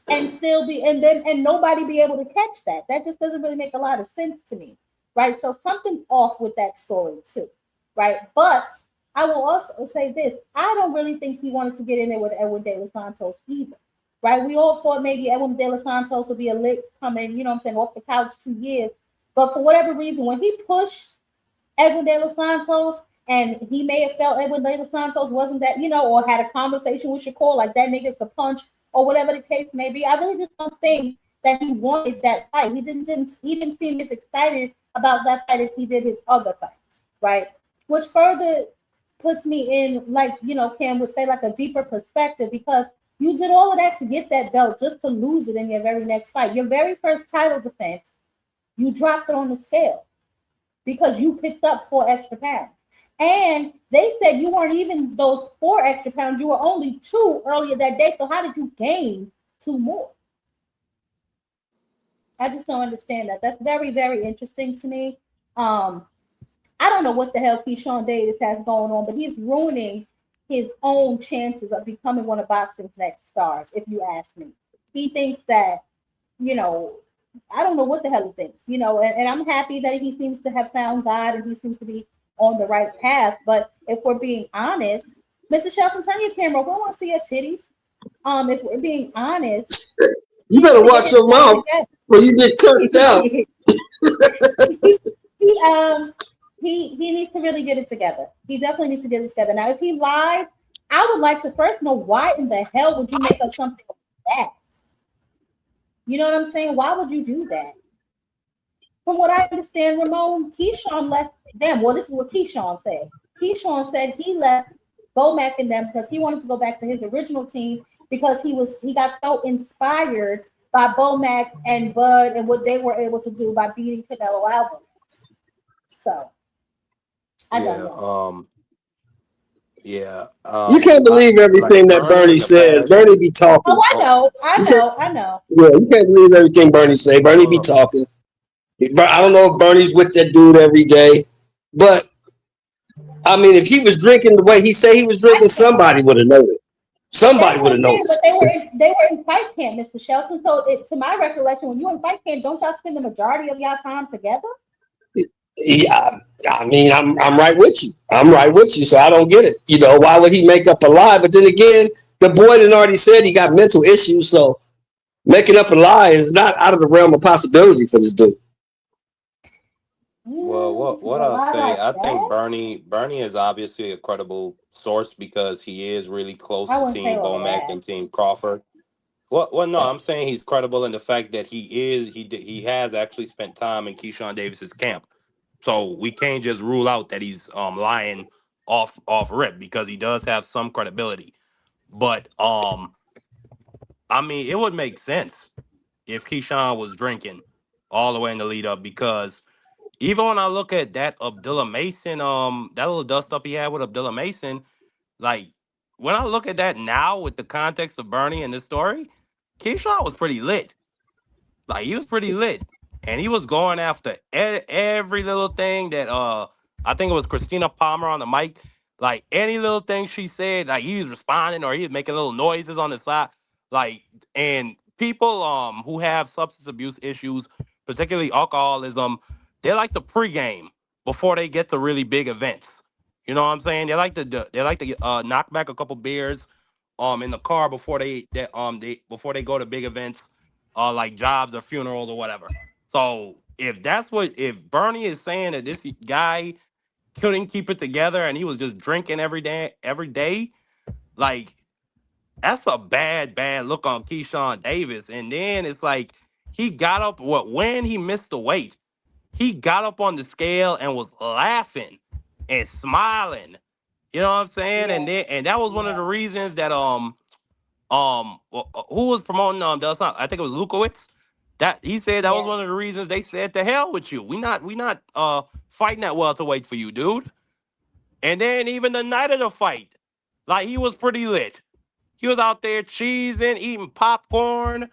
and still be and nobody be able to catch that. That just doesn't really make a lot of sense to me, right? So something's off with that story too, right? But I will also say this: I don't really think he wanted to get in there with Edwin De Los Santos either, right? We all thought maybe Edwin De Los Santos would be a lick coming, you know what I'm saying, off the couch 2 years, but for whatever reason, when he pushed Edwin De Los Santos, and he may have felt Edwin De Los Santos wasn't that, or had a conversation with Shakur like that nigga could punch or whatever the case may be. I really just don't think that he wanted that fight. He didn't seem as excited about that fight as he did his other fights, right? Which further puts me in, like, Cam would say, like a deeper perspective because you did all of that to get that belt just to lose it in your very next fight. Your very first title defense, you dropped it on the scale because you picked up 4 extra pounds. And they said you weren't even those 4 extra pounds, you were only 2 earlier that day. So how did you gain 2 more? I just don't understand that. That's very, very interesting to me. I don't know what the hell Keyshawn Davis has going on, but he's ruining his own chances of becoming one of boxing's next stars, if you ask me. He thinks that, you know, I don't know what the hell he thinks, and I'm happy that he seems to have found God and he seems to be on the right path. But if we're being honest, Mr. Shelton, turn your camera. We want to see your titties. If we're being honest, You better watch your mouth or you get cursed out. he needs to really get it together. He definitely needs to get it together. Now, if he lied, I would like to first know why in the hell would you make up something like that? You know what I'm saying? Why would you do that? From what I understand, Ramon, Keyshawn left them. Well, this is what Keyshawn said. Keyshawn said he left Bomac and them because he wanted to go back to his original team because he got so inspired by Bomac and Bud and what they were able to do by beating Canelo Alvarez. So I don't know. You can't believe everything that Bernie says. Bernie be talking. Oh, I know. Yeah, you can't believe everything Bernie say. Bernie be talking. I don't know if Bernie's with that dude every day, but I mean, if he was drinking the way he said he was drinking, somebody would have noticed. Somebody would have noticed. But they were in fight camp, Mr. Shelton. So, to my recollection, when you're in fight camp, don't y'all spend the majority of y'all time together? Yeah, I mean, I'm right with you. I'm right with you. So I don't get it. Why would he make up a lie? But then again, the boy had already said he got mental issues, so making up a lie is not out of the realm of possibility for this dude. Well, what I'll say, I think Bernie is obviously a credible source because he is really close I to wouldn't say Team all Bomac that. and Team Crawford. Well, no, I'm saying he's credible in the fact that he has actually spent time in Keyshawn Davis's camp, so we can't just rule out that he's lying off rip because he does have some credibility. But I mean, it would make sense if Keyshawn was drinking all the way in the lead up because even when I look at that Abdullah Mason, that little dust up he had with Abdullah Mason, like when I look at that now with the context of Bernie and this story, Keyshawn was pretty lit. Like he was pretty lit, and he was going after every little thing that I think it was Christina Palmer on the mic. Like any little thing she said, like he was responding or he was making little noises on the side. Like and people who have substance abuse issues, particularly alcoholism, they like to pregame before they get to really big events. You know what I'm saying? They like to knock back a couple beers in the car before they go to big events like jobs or funerals or whatever. So if Bernie is saying that this guy couldn't keep it together and he was just drinking every day, like That's a bad look on Keyshawn Davis. And then it's like he got up when he missed the weight, he got up on the scale and was laughing and smiling. You know what I'm saying? Yeah, And that was one of yeah, the reasons that who was promoting I think it was Lukowitz. That he said that was yeah, one of the reasons they said to hell with you. We not fighting that welterweight for you, dude. And then even the night of the fight, like he was pretty lit. He was out there cheesing, eating popcorn,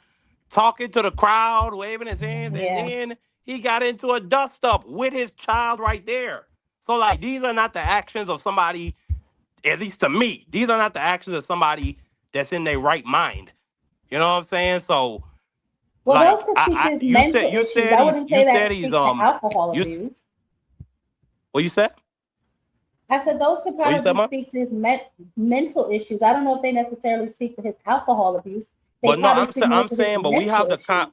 talking to the crowd, waving his hands, and yeah. then he got into a dust up with his child right there. So like these are not the actions of somebody, at least to me, these are not the actions of somebody that's in their right mind. You know what I'm saying? So Well, those like could speak to his you mental said issues. I wouldn't you say that said it he's speaks to alcohol you abuse. what you said? I said those could What you said, probably Mark? speak to his mental issues. I don't know if they necessarily speak to his alcohol abuse. They But no, probably speak more I'm to his saying, but we mental have issues.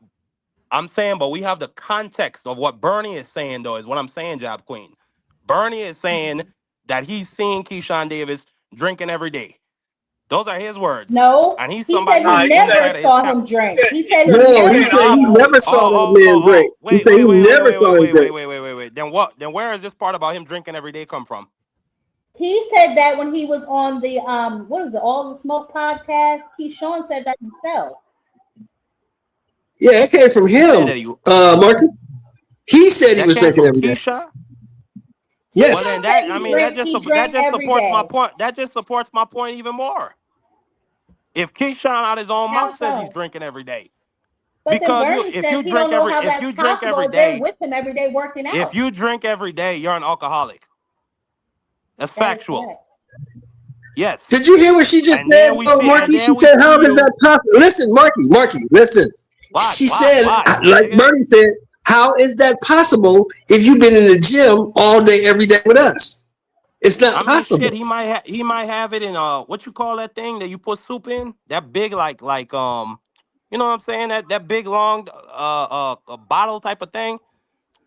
I'm saying, but we have the context of what Bernie is saying, though, is what I'm saying, Job Queen. Bernie is saying that he's seeing Keyshawn Davis drinking every day. Those are his words. No, And he's he said somebody he who's He said never inside of his saw camp. him drink. he He said he he No, was he never saying the said saw he him opposite. never drink. saw that man drink. He Wait, said he never saw him drink. wait. Then what? Then where does this part about him drinking every day come from? He said that when he was on the what is it, All the Smoke podcast. Keyshawn said that himself. Yeah, it came from He said him, that he Marky. He said he that was came drinking from every day. Keisha. Well, then Keyshawn Yes. said I he mean, he that drank just every supports my day. point. That just supports my point even more. If Keyshawn out his own How mouth says he's so? drinking every day, But then because Bernie says he don't know how if that's you drink possible every if they're day, with him every day working if out. you drink every day, you're an alcoholic. That's That is factual. correct. Yes. Did you hear what she just said, And Marky? She then we said, see how is you. that possible? Listen, Marky, listen. She said, What, like nigga? Bernie said, how is that possible if you've been in the gym all day, every day with us? It's not I mean, shit. possible. He might have it in what you call that thing that you put soup in? That big you know what I'm saying? That big long bottle type of thing.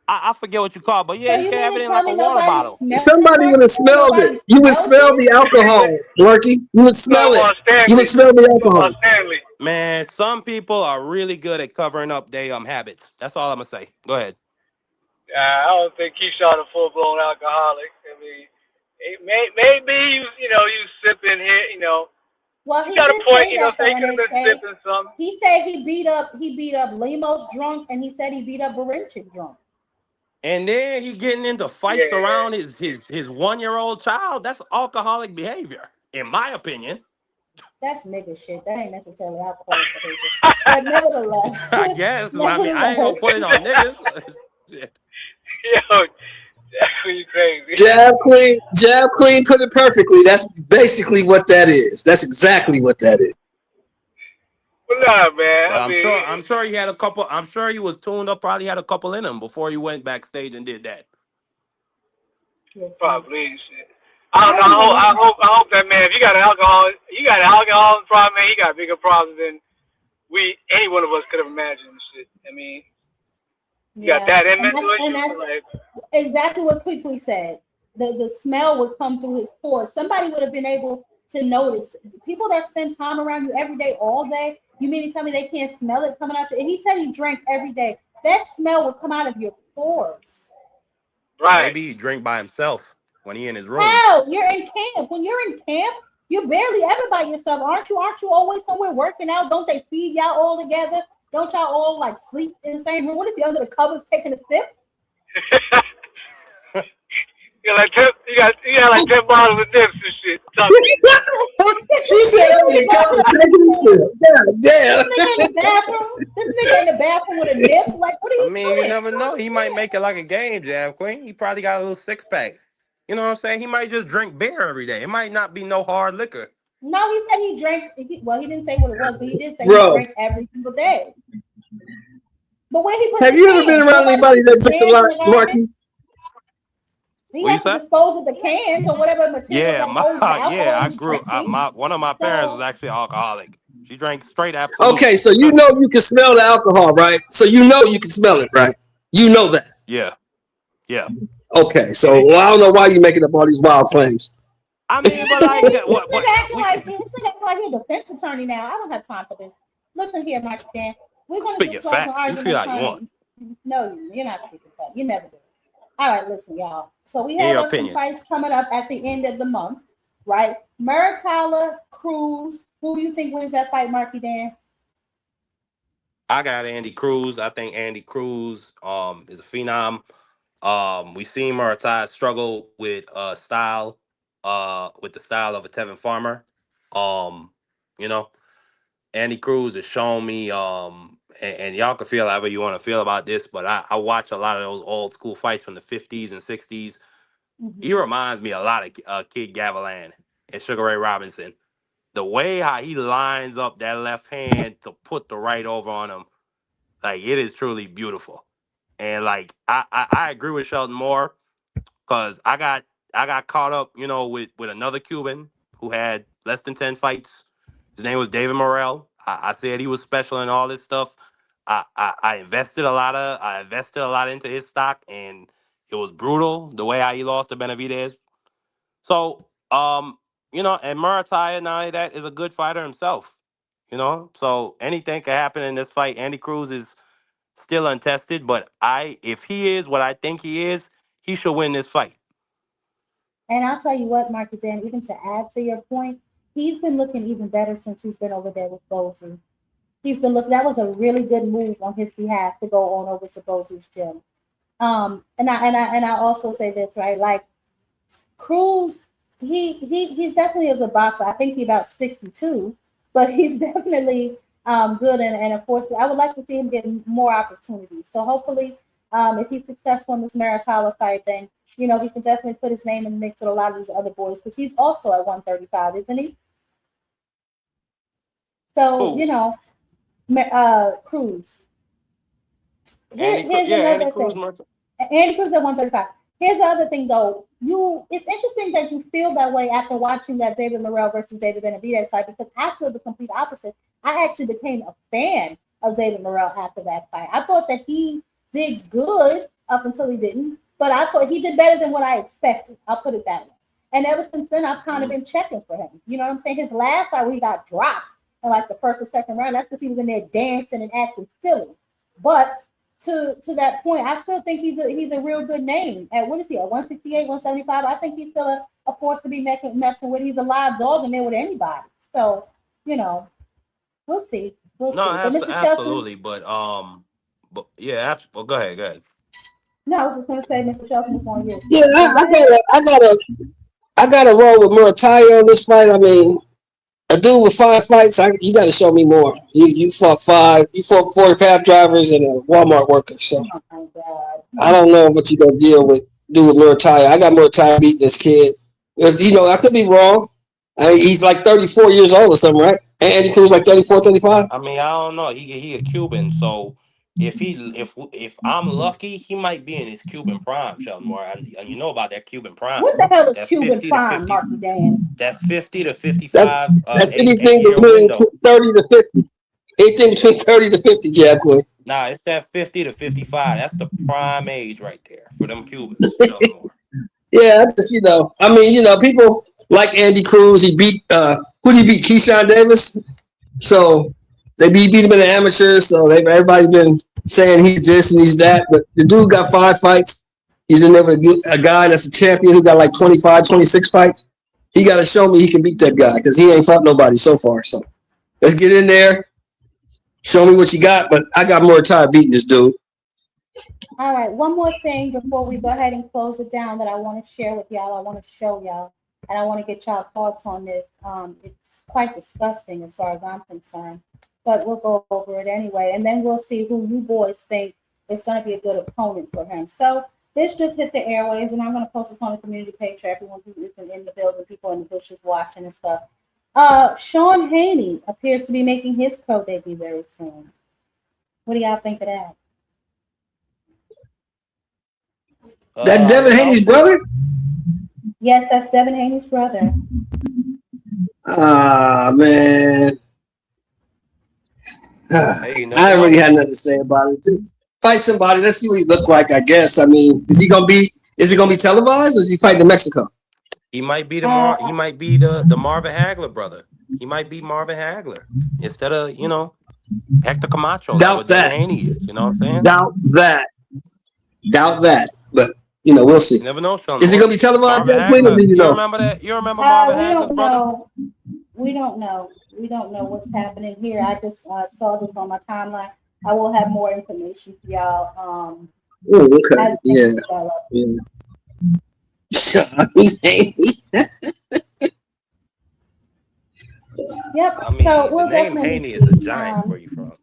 I forget what you call it, but yeah, So he you can have mean it to in tell like a me water nobody bottle. smelt it, Somebody would have Marky? smelled it. Nobody You would smelled smell it? the alcohol, Marky. You would You talking smell it. about You would Stanley? smell the You talking alcohol. about Stanley? Man, some people are really good at covering up their habits. That's all I'm gonna say. Go ahead. I don't think Keyshawn a full blown alcoholic. I mean, maybe you sipping here. Well, You he got a did point. say that So though, he could have been NHA. sipping some. He said he beat up Lemos drunk, and he said he beat up Barinchik drunk. And then he getting into fights Yeah. around his 1-year-old child. That's alcoholic behavior, in my opinion. That's nigga shit. That ain't necessarily alcoholic behavior. But nevertheless, I guess. I mean, I ain't gonna nevertheless, put it on niggas. Shit. Yo, you crazy. Jab Queen put it perfectly. That's basically what that is. That's exactly what that is. But nah, man. But I mean, I'm sure he had a couple. I'm sure he was tuned up. Probably had a couple in him before he went backstage and did that. probably shit. I don't I know. don't even know. I hope that man. If you got an alcohol problem, man, he got bigger problems than any one of us could have imagined. Shit. I mean, you got Yeah, that and and mental issues. that's Like, exactly what Quickly said. The smell would come through his pores. Somebody would have been able to notice. People that spend time around you every day, all day. You mean to tell me they can't smell it coming out? And he said he drank every day. That smell would come out of your pores. right. Maybe he drink by himself when he in his room. How? You're in camp. When you're in camp, you're barely ever by yourself, aren't you? Aren't you always somewhere working out? Don't they feed y'all all together? Don't y'all all like sleep in the same room? What is he under the covers taking a sip? You got like 10 bottles of nips and shit. She said, "I'm the cover taking a sip." God damn. This nigga in the bathroom. This nigga in the bathroom with a nip. Like, what are I you mean, you doing? never know. He might make it like a game, Jab Queen. He probably got a little 6-pack. You know what I'm saying? He might just drink beer every day. It might not be no hard liquor. No, he said he drank. Well, he didn't say what it was, but he did say he Bro, drank every single day. But where he put have the you ever been cans? around Nobody anybody put that the drinks a cans lot, in the garbage. Marky? He What you has to say? dispose of the cans or whatever materials Yeah, that holds the alcohol I he's grew. drinking. One of my parents was So actually alcoholic. She drank straight absolute. Okay, so you know you can smell the alcohol, right? So you know you can smell it, right? You know that. Yeah, yeah. Okay, so I don't know why you're making up all these wild claims. I mean, but like, This what nigga acting we like he's a defense attorney now. I don't have time for this. Listen here, Mark Dan. We're going to speaking just close an facts. You feel argument how you want. turning. No, you're not speaking fact. You never do. All right, listen, y'all. So we In have your some opinions. fights coming up at the end of the month, right? Muratalla, Cruz. Who do you think wins that fight, Marky Dan? I got Andy Cruz. I think Andy Cruz is a phenom. We seen Murtaugh struggle with the style of a Tevin Farmer. Um, you know, Andy Cruz has shown me and y'all can feel however you want to feel about this, but I watch a lot of those old school fights from the 50s and 60s. Mm-hmm. He reminds me a lot of Kid Gavilan and Sugar Ray Robinson. The way how he lines up that left hand to put the right over on him, like it is truly beautiful. And like I agree with Sheldon Moore because I got caught up, with another Cuban who had less than 10 fights. His name was David Morrell. I said he was special and all this stuff. I invested a lot into his stock, and it was brutal the way how he lost to Benavidez. So and Murataya now that is a good fighter himself. So anything can happen in this fight. Andy Cruz is still untested, but if he is what I think he is, he should win this fight. And I'll tell you what, Marky Dan, even to add to your point, he's been looking even better since he's been over there with Bozy. He's been looking. That was a really good move on his behalf to go on over to Bozy's gym. And I also say this, right? Like Cruz, he's definitely a good boxer. I think he's about 62, but he's definitely good. And of course, I would like to see him get more opportunities. So hopefully, if he's successful in this Maritala fight, then he can definitely put his name in the mix with a lot of these other boys because he's also at 135, isn't he? So Who? Cruz. Andy Here's Andy another Cruz, thing. Andy Cruz at 135. Here's the other thing, though. It's interesting that you feel that way after watching that David Morrell versus David Benavidez fight because I feel the complete opposite. I actually became a fan of David Morrell after that fight. I thought that he did good up until he didn't, but I thought he did better than what I expected. I'll put it that way. And ever since then, I've kind of been checking for him. You know what I'm saying? His last fight where he got dropped in like the first or second round, that's because he was in there dancing and acting silly. But to that point, I still think he's a real good name. At what is he, at 168, 175? I think he's still a force to be messing with. He's a live dog in there with anybody. So, we'll see. We'll No, see. But Mr. Shelton, absolutely, but yeah, well, go ahead. no, I was just gonna say, Mr. Shelton, it's on you. Yeah, No, go ahead. I gotta roll with Muratalla on this fight. I mean, a dude with 5 fights, you got to show me more. You fought 5. You fought 4 cab drivers and a Walmart worker. So Oh my God. I don't know what you gonna do with Muratalla. I got Muratalla beating this kid. I could be wrong. I mean, he's like 34 years old or something, right? And Andy Cruz like 34, 35. I mean, I don't know. He a Cuban, so if I'm lucky, he might be in his Cuban prime, Sheldon Moore. And you know about that Cuban prime, What the hell is that Cuban 50 to prime, 50, Marky Dan? that 50 to That's 55 that's eight anything year between window. 30 to 50. Anything between 30 to 50, Jab Queen. Nah, it's that 50 to 55. That's the prime age right there for them Cubans, Sheldon Moore. Yeah, just I mean, people like Andy Cruz. He beat who did he beat? Keyshawn Davis. So they beat him in the amateurs. So everybody's been saying he's this and he's that. But the dude got 5 fights. He's in there with a guy that's a champion who got like 25, 26 fights. He got to show me he can beat that guy because he ain't fought nobody so far. So let's get in there. Show me what you got. But I got more time beating this dude. All right, one more thing before we go ahead and close it down that I want to share with y'all. I want to show y'all, and I want to get y'all thoughts on this. It's quite disgusting as far as I'm concerned, but we'll go over it anyway, and then we'll see who you boys think is going to be a good opponent for him. So this just hit the airwaves, and I'm going to post this on the community page for everyone who isn't in the building, people in the bushes watching and stuff. Sean Haney appears to be making his pro debut very soon. What do y'all think of that? That Devin Haney's brother? Yes, that's Devin Haney's brother. Ah, man. Hey, I ain't really had nothing to say about it. Just fight somebody. Let's see what he look like, I guess. I mean, is it going to be televised or is he fighting in Mexico? He might be Uh, he might be the Marvin Hagler brother. He might be Marvin Hagler instead of Hector Camacho, like Doubt what Devin that. Haney is. You know what I'm saying? Doubt that. Doubt that. But we'll see. You never know, Sean Is it Moore. gonna be televised, Marvin Jay Queen, or Hagler. do you You know? remember that? You remember Marvin we Hagler's don't brother? know. We don't know. We don't know what's happening here. I just saw this on my timeline. I will have more information for y'all Oh, okay. as Yeah. things develop. Yeah. Yep. I mean, So the we'll name definitely Haney is a see. giant. Where you from?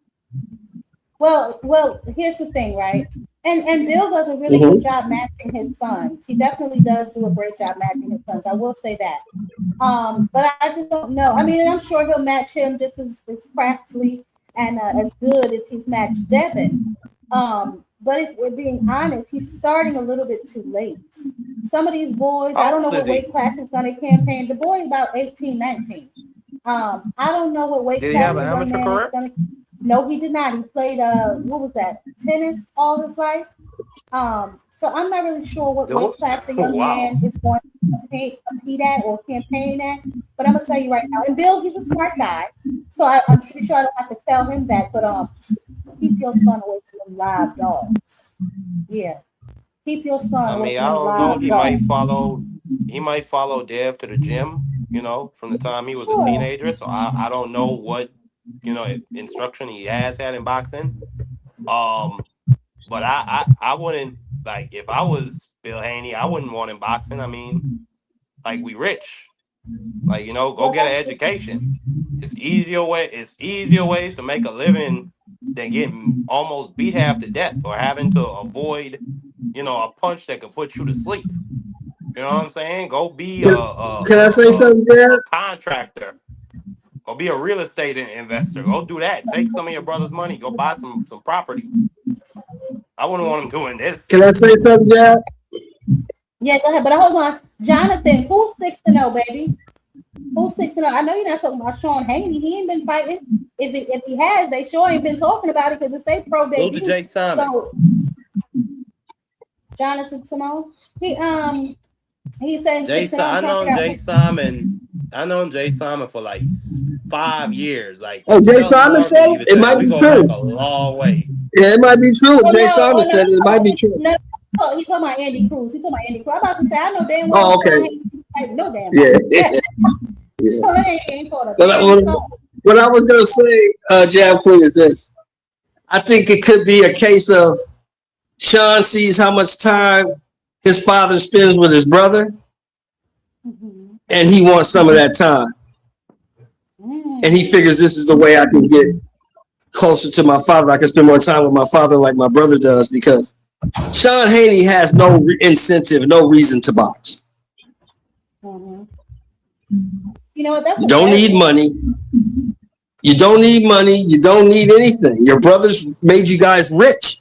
Well, here's the thing, right? And Bill does a really Mhm. good job matching his sons. He definitely does do a great job matching his sons. I will say that. But I just don't know. I mean, I'm sure he'll match him just as craftily and as good as he's matched Devin. But if we're being honest, he's starting a little bit too late. Some of these boys, I How don't know old is what he? weight class he's going to campaign. The boy is about 18, 19. I don't know what weight Did he class have an the young amateur man is career? going to. No, he did not. He played what was that? Tennis all his life. So I'm not really sure what weight class the young Wow. man is going to compete at or campaign at. But I'm gonna tell you right now, and Bill, he's a smart guy, so I'm pretty sure I don't have to tell him that. But keep your son away from them live dogs. Yeah, keep your son I away mean, from I them don't know. live dogs. He might follow Dev to the gym, from the time he was a Sure. teenager. So I don't know what, instruction he has had in boxing. Um, but I wouldn't like if I was Bill Haney, I wouldn't want him boxing. I mean, like we rich. Like, go Well, get an that's the education. It's easier ways to make a living than getting almost beat half to death or having to avoid, a punch that could put you to sleep. You know what I'm saying? Go be Can I say something, Jared? a contractor. Go be a real estate investor. Go do that. Take some of your brother's money. Go buy some property. I wouldn't want him doing this. Can I say something, Jared? Yeah, go ahead. But hold on, Jonathan, who's 6-0, baby? Who's 6-0? I know you're not talking about Sean Haney. He ain't been fighting. If he has, they sure ain't been talking about it because it's a pro Go to debut. Jay Simon. So Jonathan Simone, he's saying 6-0. I Trying to known figure Jay out Simon. I known Jay Simon for like 5 years. Like Oh, Jay tell Simon Marvin said even it? It said might we be go back true. a long way. Yeah, it might be true. If Jay Simon said it, it might be true. No, he's talking about Andy Cruz. He's talking about Andy Cruz. I'm about to say, I know damn well Oh, okay. Sean Haney fight no damn Yeah. body. Yeah. Sean Haney ain't fought a But damn soul. what I was going to say, Jab Queen, is this. I think it could be a case of Sean sees how much time his father spends with his brother, and he wants some of that time. And he figures this is the way I can get closer to my father. I can spend more time with my father like my brother does, because Sean Haney has no incentive, no reason to box. You know what? That's You don't need money. You don't need money. You don't need anything. Your brothers made you guys rich.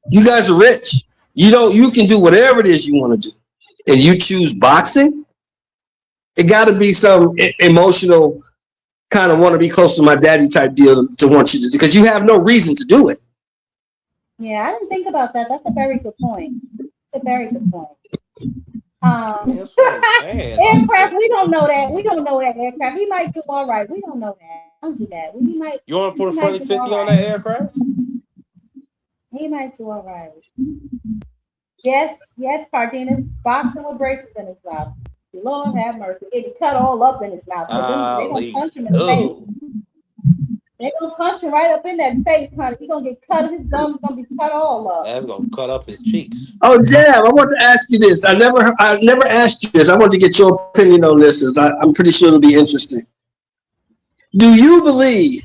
You guys are rich. You can do whatever it is you want to do. And you choose boxing? It got to be some emotional kind of want to be close to my daddy type deal to want you to do, because you have no reason to do it. Yeah, I didn't think about that. That's a very good point. It's a very good point. Aircraft, we don't know that. We don't know that aircraft. He might do all right. We don't know that. Don't do that. He might. You want to put a funny 50 on that aircraft? He might do all right. Yes, Cardenas. Boxing with braces in his mouth. Lord have mercy. He cut all up in his mouth. They're gonna punch him in the face. They're gonna punch him right up in that face, honey. He's gonna get cut. His gums gonna be cut all up. That's gonna cut up his cheeks. Oh, Jab, I want to ask you this. I never asked you this. I want to get your opinion on this. I'm pretty sure it'll be interesting. Do you believe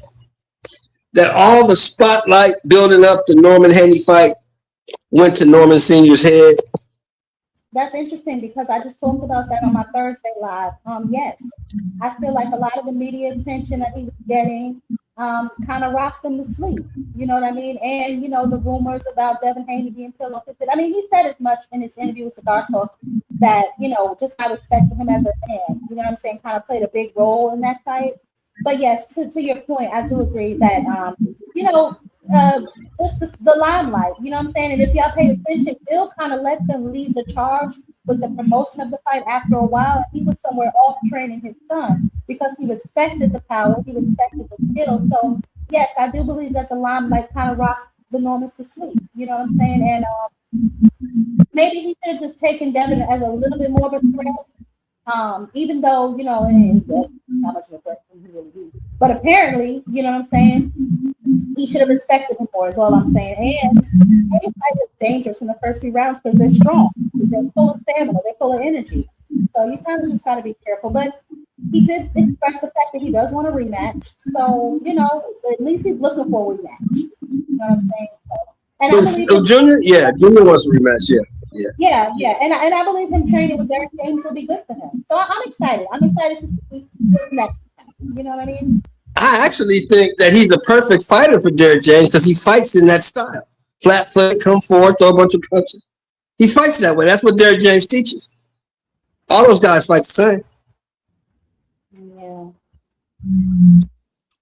that all the spotlight building up the Norman Haney fight went to Norman Sr.'s head? That's interesting because I just talked about that on my Thursday live. Yes, I feel like a lot of the media attention that he was getting kind of rocked him to sleep. You know what I mean? And, the rumors about Devin Haney being pillow fisted. I mean, he said as much in his interview with Cigar Talk that, just my respect for him as a man, you know what I'm saying, kind of played a big role in that fight. But yes, to your point, I do agree that, just the limelight, you know what I'm saying? And if y'all pay attention, Bill kind of let them lead the charge with the promotion of the fight after a while. He was somewhere off training his son because he respected the power, he respected the skill. So yes, I do believe that the limelight kind of rocked the Normans to sleep. You know what I'm saying? And maybe he should have just taken Devin as a little bit more of a threat. Even though, in his way, how much of a threat can he really be? But apparently, you know what I'm saying? He should have respected him more, is all I'm saying. And every fight is dangerous in the first few rounds because they're strong. They're full of stamina, they're full of energy. So you kind of just got to be careful. But he did express the fact that he does want a rematch. So, at least he's looking for a rematch. You know what I'm saying? So, and I But believe him. Junior, yeah, Junior wants a rematch. Yeah, yeah. Yeah. And I believe him training with Derek James will be good for him. So I'm excited. I'm excited to see what's next. You know what I mean? I actually think that he's a perfect fighter for Derrick James because he fights in that style. Flat foot, come forward, throw a bunch of punches. He fights that way. That's what Derrick James teaches. All those guys fight the same. Yeah.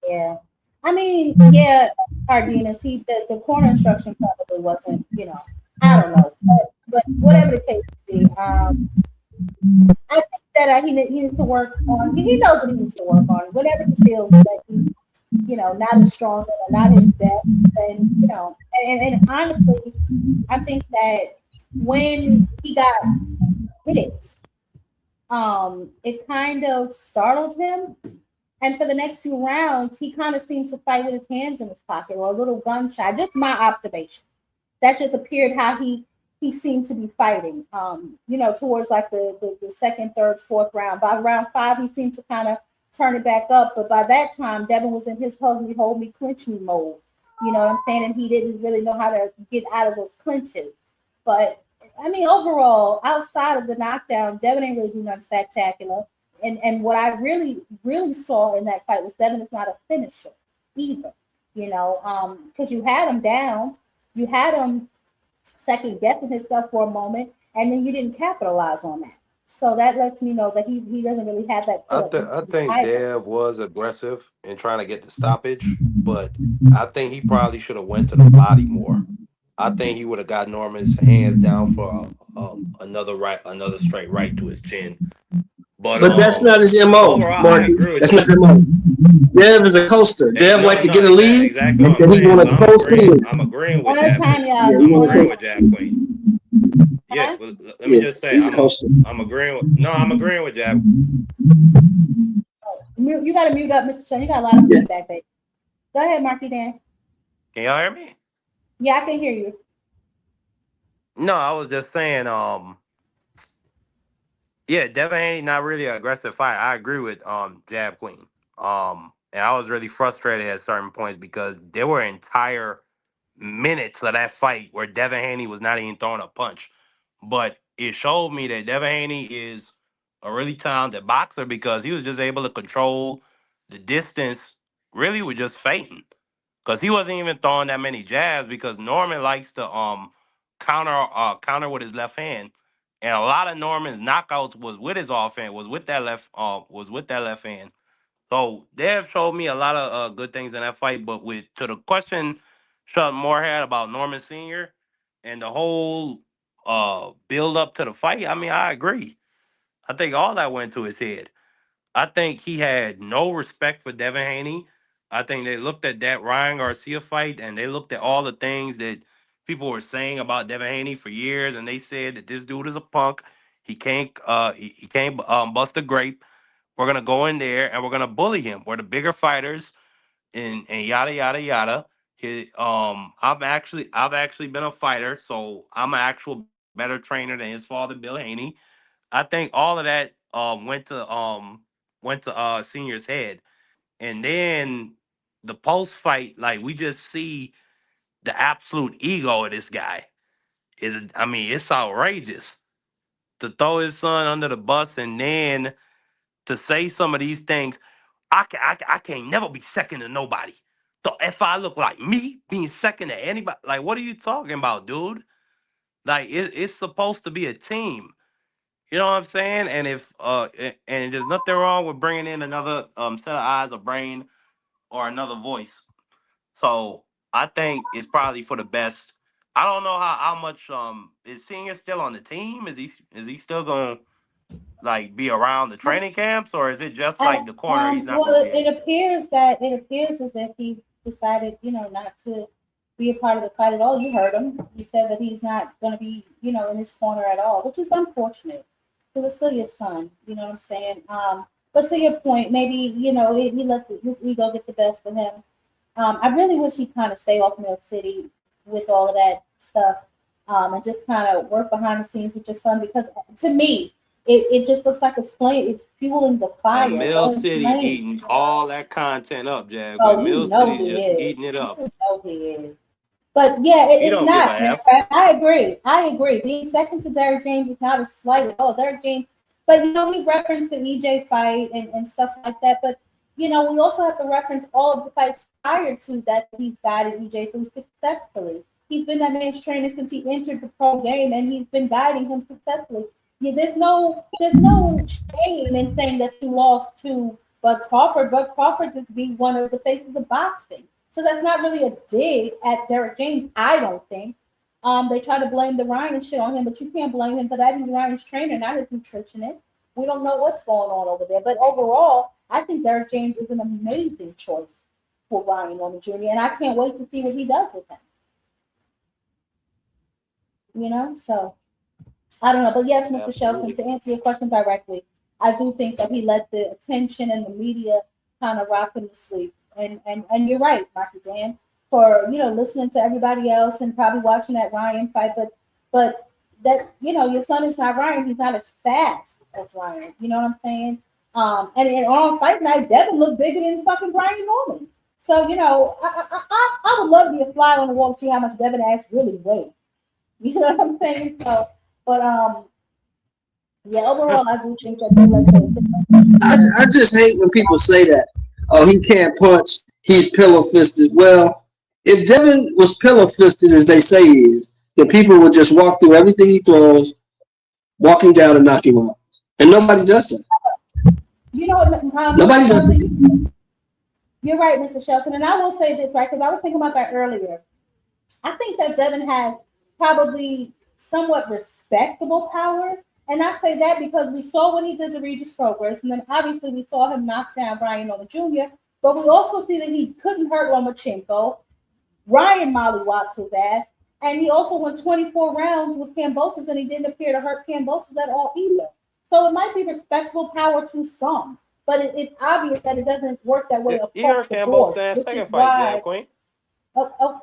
Yeah. I mean, yeah, Cardenas, the corner instruction probably wasn't, I don't know. But whatever the case may be, I think that he needs to work on, he knows what he needs to work on. Whatever he feels that he's, not as strong or not his best. And, and honestly, I think that when he got hit, it kind of startled him. And for the next few rounds, he kind of seemed to fight with his hands in his pocket or a little gun shy. Just my observation. That just appeared how he seemed to be fighting. Towards like the second, third, fourth round. By round 5, he seemed to kind of turn it back up. But by that time, Devin was in his hug me, hold me, clinch me mode. You know what I'm saying? And he didn't really know how to get out of those clinches. But I mean, overall, outside of the knockdown, Devin ain't really do nothing spectacular. And what I really, really saw in that fight was Devin is not a finisher either. Because you had him down, you had him second guessing himself for a moment, and then you didn't capitalize on that. So that lets me know that he doesn't really have that killer I instinct think either. Dev was aggressive in trying to get the stoppage, but I think he probably should have went to the body more. I think he would have got Norman's hands down for another straight right to his chin. But But that's not his MO, overall, I Marky. agree with That's you. not his MO. Dev is a coaster. Dev like to get a lead, Exactly what and I'm then he saying. want So to coast through it. I'm agreeing with One at a Jab time, Queen. y'all. Yeah, he I'm want to One at agreeing a coast. with time. Jab Queen. Yeah, Huh? but let me Yeah, just say he's a coaster. I'm agreeing with Jab. You got to mute up, Mr. Sean. You got a lot of Yeah. feedback, baby. Go ahead, Marky Dan. Can y'all hear me? Yeah, I can hear you. No, I was just saying, yeah, Devin Haney not really an aggressive fight. I agree with Jab Queen. And I was really frustrated at certain points because there were entire minutes of that fight where Devin Haney was not even throwing a punch. But it showed me that Devin Haney is a really talented boxer because he was just able to control the distance really with just feinting. Because he wasn't even throwing that many jabs because Norman likes to counter with his left hand. And a lot of Norman's knockouts was with his offhand, was with that left hand. So they have showed me a lot of good things in that fight. But with to the question Sean Moore had about Norman Sr. and the whole build up to the fight, I mean, I agree. I think all that went to his head. I think he had no respect for Devin Haney. I think they looked at that Ryan Garcia fight and they looked at all the things that people were saying about Devin Haney for years, and they said that this dude is a punk. He can't bust a grape. We're gonna go in there and we're gonna bully him. We're the bigger fighters and yada yada yada. I've actually been a fighter, so I'm an actual better trainer than his father, Bill Haney. I think all of that went to Senior's head, and then the post fight, like we just see the absolute ego of this guy. I mean, it's outrageous to throw his son under the bus and then to say some of these things. I can't never be second to nobody. So if I look like me being second to anybody, like what are you talking about, dude? Like it's supposed to be a team. You know what I'm saying? And if and there's nothing wrong with bringing in another set of eyes, a brain, or another voice. So I think it's probably for the best I don't know how much is Senior still on the team? Is he still gonna like be around the training camps, or is it just like the corner? He's not gonna Well, be able. it appears as if he decided, not to be a part of the fight at all. You heard him. He said that he's not going to be, in his corner at all, which is unfortunate because it's still your son. You know what I'm saying? But to your point, maybe he let his ego get the best of him. I really wish he'd kind of stay off Mill City with all of that stuff, and just kind of work behind the scenes with your son because to me, it just looks like it's fueling the And fire, Mill the City flame. eating all that content up, Jaguar. Oh, you Mill know City's he just is. eating it up. You know he is. But yeah, He it's don't give a not, man. f. I agree. I agree. Being second to Derrick James is not a slight at all. Derrick James, but he referenced the EJ fight and stuff like that. But we also have to reference all of the fights prior to that he's guided EJ through successfully. He's been that man's trainer since he entered the pro game, and he's been guiding him successfully. Yeah, there's no shame in saying that you lost to Bud Crawford. Bud Crawford is be one of the faces of boxing. So that's not really a dig at Derrick James, I don't think. They try to blame the Ryan and shit on him, but you can't blame him for that. He's Ryan's trainer, not his nutritionist. We don't know what's going on over there. But overall, I think Derrick James is an amazing choice for Ryan Norman Jr., and I can't wait to see what he does with him. So I don't know. But yes, Mr. Shelton, Absolutely. to answer your question directly, I do think that he let the attention and the media kind of rock him to sleep. And you're right, Marky Dan, for listening to everybody else and probably watching that Ryan fight, but that your son is not Ryan. He's not as fast as Ryan. You know what I'm saying? And on fight night, Devin looked bigger than fucking Brian Norman. So I would love to be a fly on the wall to see how much Devin Ash really weighs. You know what I'm saying? So, but yeah, overall, I do think that they let I just hate when people say that. Oh, he can't punch. He's pillow fisted. Well, if Devin was pillow fisted as they say he is, then people would just walk through everything he throws, walk him down and knock him out. And nobody does that. Nobody does that. You're right, Mr. Shelton. And I will say this, right? Because I was thinking about that earlier. I think that Devin has probably somewhat respectable power. And I say that because we saw what he did to Regis Progress, and then obviously we saw him knock down Brian Norman Jr., but we also see that he couldn't hurt Lomachenko. Ryan mollywopped his ass, and he also went 24 rounds with Kambosos, and he didn't appear to hurt Kambosos at all either. So it might be respectable power to some, but it's obvious that it doesn't work that way You across heard the Campbell board, saying which is second fight, Jab why. Queen.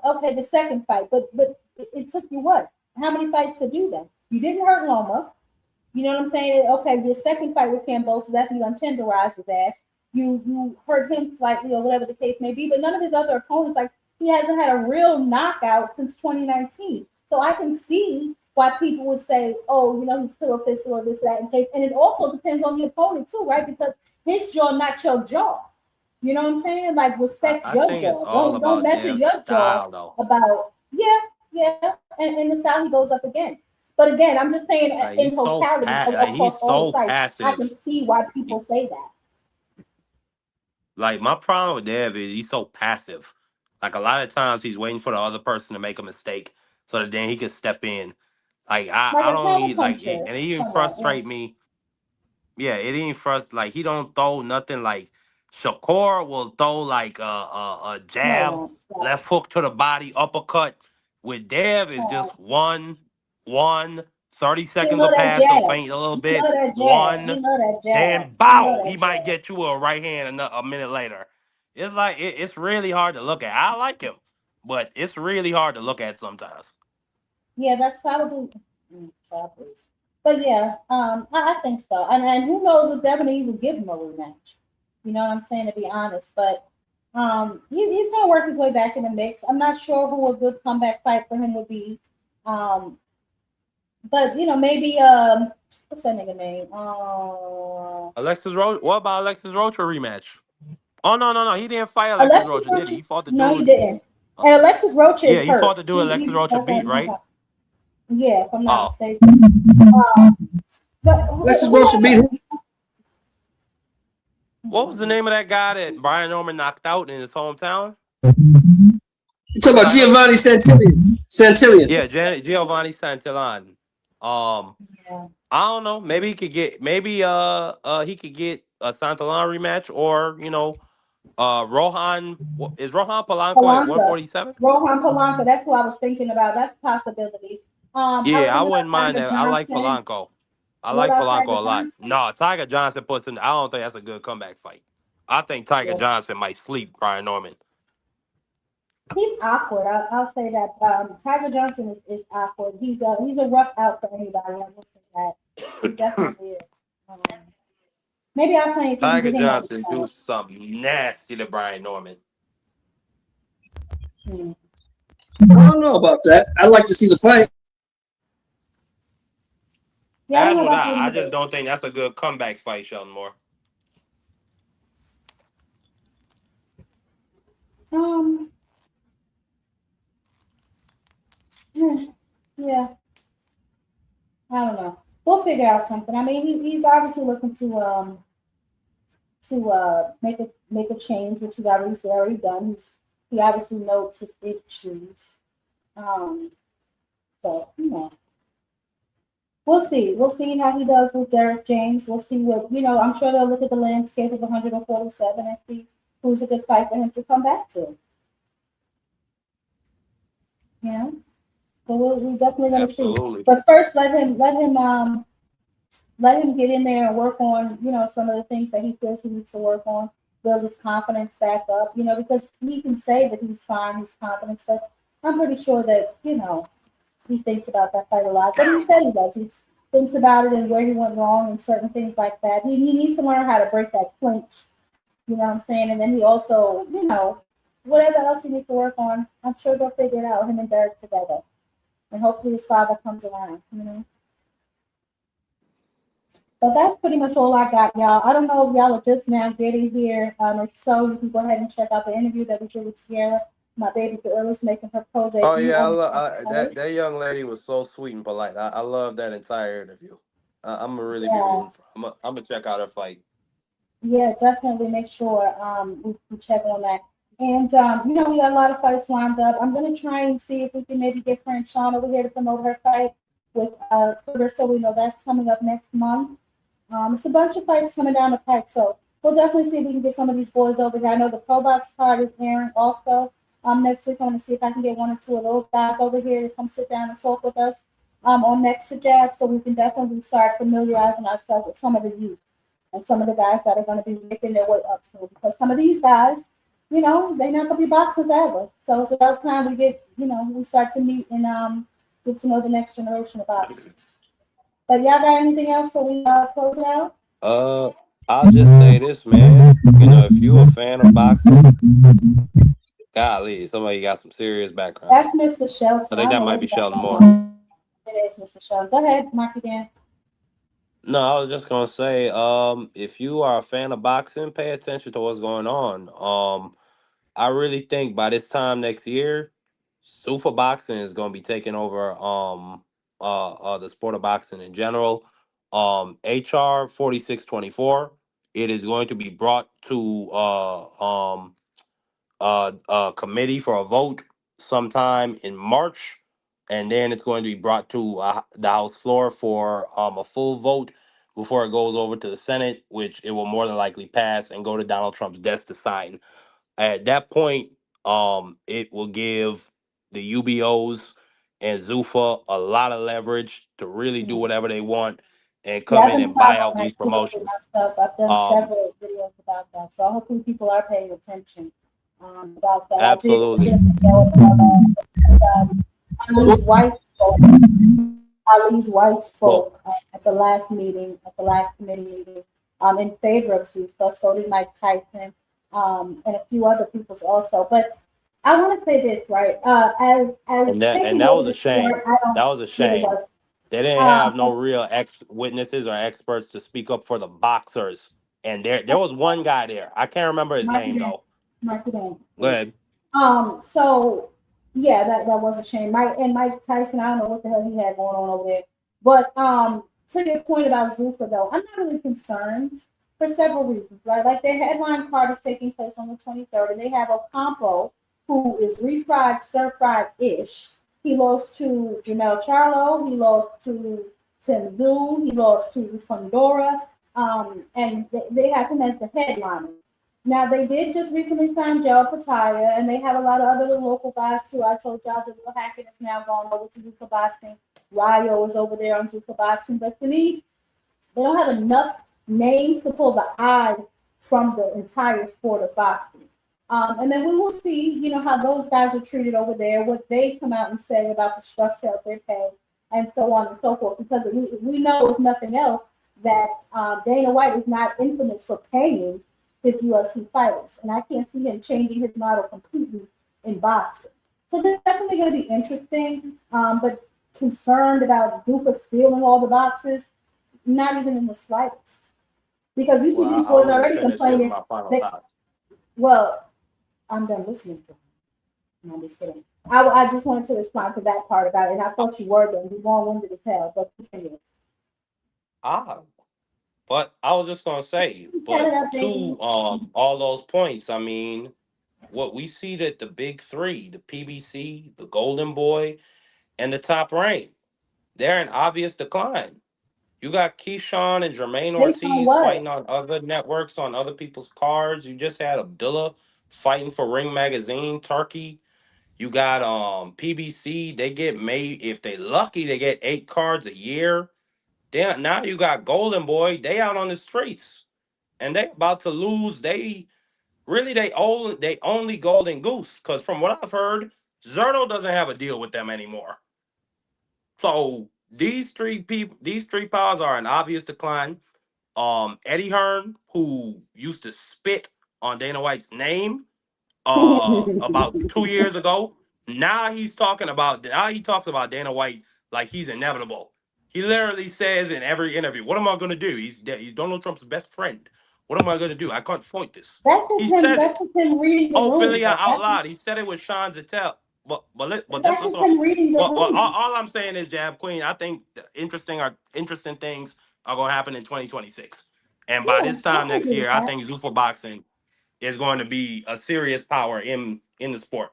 Okay, the second fight, but it took you what? How many fights to do that? You didn't hurt Loma. You know what I'm saying? Okay, your second fight with Kambosos after you untenderized his ass, you hurt him slightly or whatever the case may be, but none of his other opponents, like he hasn't had a real knockout since 2019. So I can see why people would say, oh, he's pillow fisted or this, that, in case. And it also depends on the opponent too, right? Because his jaw, not your jaw. You know what I'm saying? Like respect I your think it's jaw. all Don't about measure Dev's your jaw style, though. about and the style he goes up against. But again, I'm just saying Like in totality across he's all the so sites, I can passive. see why people say that. Like my problem with Dev is he's so passive. Like a lot of times he's waiting for the other person to make a mistake so that then he can step in. Like Like I a don't need like it, counterpuncher, and it even somewhat. Yeah. frustrate me. Yeah, it ain't frust like he don't throw nothing like Shakur will throw like a jab, No, left hook to the body, uppercut. With Dev is no. just one, 30 He seconds love will that pass, he'll jab. feint a little He bit, love that jab. He one, love that jab. then He love bow, he that might jab. get you a right hand a minute later. It's like it's really hard to look at. I like him, but it's really hard to look at sometimes. Yeah, that's probably. But yeah, I think so. And who knows if Devin even give him a rematch? You know what I'm saying? To be honest, but he's gonna work his way back in the mix. I'm not sure who a good comeback fight for him would be. Um, but maybe what's that nigga name? Alexis Roach. What about Alexis Roach a rematch? Oh no, he didn't fight Alexis Alexis Rocha, did Roach. he? He fought the No, he dude. didn't. uh, And Alexis Roach yeah, is he fought hurt. the dude Alexis He Rocha got beat, that right? knockout. Yeah, if I'm not Oh, mistaken. But Alexis Rocha beat him. what was the name of that guy that Brian Norman knocked out in his hometown? You talking about Tiger? Giovanni Santillan? Santillan. Yeah, Giovanni Santillán. Um, Yeah. I don't know. Maybe he could get he could get a Santillán rematch, or Rohan is Rohan Polanco at Polanca, 147. Rohan Polanca. That's who I was thinking about. That's a possibility. Yeah, I What wouldn't about mind Tiger that. I like Johnson? Polanco. I What like about Polanco Tiger a lot. Johnson? No, Tiger Johnson puts in. I don't think that's a good comeback fight. I think Tiger Yeah. Johnson might sleep Brian Norman. He's awkward. I'll say that. Tiger Johnson is awkward. He's a rough out for anybody. I will say that. He definitely is. Um, maybe I'll say if you can Tiger get him on the Johnson do show. something nasty to Brian Norman. Hmm. I don't know about that. I'd like to see the fight. Yeah, I don't As know would about that I. I just either. don't think that's a good comeback fight, Sheldon Moore. Um, yeah, I don't know. We'll figure out something. I mean, he's obviously looking to make a change, which he's already done. He obviously notes his issues. Um, so we'll see. We'll see how he does with Derek James. We'll see what I'm sure they'll look at the landscape of 147 and see who's a good fight for him to come back to. You know, so we're definitely going to see. Absolutely. But first, let him get in there and work on some of the things that he feels he needs to work on, build his confidence back up. Because he can say that he's fine, he's confident, but I'm pretty sure that he thinks about that fight a lot. But he said he does. He thinks about it and where he went wrong and certain things like that. He needs to learn how to break that clinch. You know what I'm saying? And then he also, whatever else he needs to work on, I'm sure they'll figure it out, him and Derek together. And hopefully his father comes around. But that's pretty much all I got, y'all. I don't know if y'all are just now getting here. If so, you can go ahead and check out the interview that we did with Tierra, my baby girl is making her pro Oh debut yeah, on that the that young lady was so sweet and polite. I love that entire interview. I'm gonna really be Yeah, rooting for. I'm gonna check out her fight. yeah, definitely make sure we check on that. And we got a lot of fights lined up. I'm gonna try and see if we can maybe get friend Sean over here to promote her fight with Clarissa. We know that's coming up next month. It's a bunch of fights coming down the pike, so we'll definitely see if we can get some of these boys over here. I know the Pro Box card is airing also. Next week, I'm going to see if I can get one or two of those guys over here to come sit down and talk with us on Next to Jack, so we can definitely start familiarizing ourselves with some of the youth and some of the guys that are going to be making their way up soon. Because some of these guys, they're not going to be boxing forever. So it's about time we start to meet and get to know the next generation of boxers. But y'all got anything else before we close it out? Uh, I'll just say this, man. If you a fan of boxing, golly, somebody got some serious background. That's Mr. I Shelton. I think don't that know might what be he got Sheldon going Moore. on. It is Mr. Shelton. Go ahead, Mark again. No, I was just gonna say, if you are a fan of boxing, pay attention to what's going on. I really think by this time next year, Super boxing is gonna be taking over the sport of boxing in general. HR 4624. It is going to be brought to a committee for a vote sometime in March, and then it's going to be brought to the House floor for a full vote before it goes over to the Senate, which it will more than likely pass and go to Donald Trump's desk to sign. At that point, it will give the UBOs and Zuffa a lot of leverage to really do Mhm. whatever they want and Yeah, come I've in been and buy following out that these closely promotions. myself. I've done Um, several videos about that. So hopefully people are paying attention about that. I did absolutely. a video about Ali's wife spoke. Ali's wife Well, spoke at the last meeting, at the last committee meeting, in favor of Zuffa. So did Mike Tyson, and a few other peoples also. But I want to say this, right? As and taking that over was a the sport, shame. I don't. That was a Yeah, it shame. was. They didn't have no Um, real ex witnesses or experts to speak up for the boxers. And there was one guy there. I can't remember his Mark it name in. though. Mark it in, Go please. ahead. So yeah, that was a shame. Mike Tyson, I don't know what the hell he had going on over there. But to your point about Zuffa though, I'm not really concerned for several reasons, right? Like their headline card is taking place on the 23rd, and they have Ocampo who is refried, stir fried ish. He lost to Jamel Charlo. He lost to Tim Zoom. He lost to Fundora. And they have him as the headliner. Now they did just recently sign Joe Pataya, and they have a lot of other local guys too. I told y'all that Will Hackett is now going over to Zuka Boxing. Ryo is over there on Zuka Boxing, but to me, they don't have enough names to pull the eyes from the entire sport of boxing. And then we will see, how those guys are treated over there, what they come out and say about the structure of their pay, and so on and so forth. Because we know, if nothing else, that Dana White is not infamous for paying his UFC fighters, and I can't see him changing his model completely in boxing. So this is definitely going to be interesting, but concerned about Zuffa stealing all the boxes, not even in the slightest. Because you see Well, these I boys want to already finish giving complaining. my final That, thoughts. well, I'm done listening to him. No, I'm just kidding. I just wanted to respond to that part about it, and I thought you were going to be long-winded as hell, but continue. Ah, but I was just gonna say, Cut it but up, baby. to all those points, I mean, what we see that the big three, the PBC, the Golden Boy, and the Top Rank, they're in obvious decline. You got Keyshawn and Jermaine Based on Ortiz what? fighting on other networks, on other people's cards. You just had Abdullah fighting for Ring Magazine, Turkey. You got PBC, they get made, if they lucky, they get 8 cards a year. Then now you got Golden Boy, they out on the streets. And they about to lose. They only Golden Goose. Cause from what I've heard, Zerto doesn't have a deal with them anymore. So these three powers are in obvious decline. Eddie Hearn, who used to spit on Dana White's name about 2 years ago. Now he talks about Dana White like he's inevitable. He literally says in every interview, "What am I gonna do? He's Donald Trump's best friend. What am I gonna do? I can't fight this." That's He just him. says That's it just him reading the room, openly and though. out loud. He said it with Sean Zattel. But just That's just listen. him reading the Well, room. all I'm saying is, Jab Queen. I think the interesting things are gonna happen in 2026, and by Yeah, this I time can next agree with year, I that. think Zuffa boxing is going to be a serious power in the sport.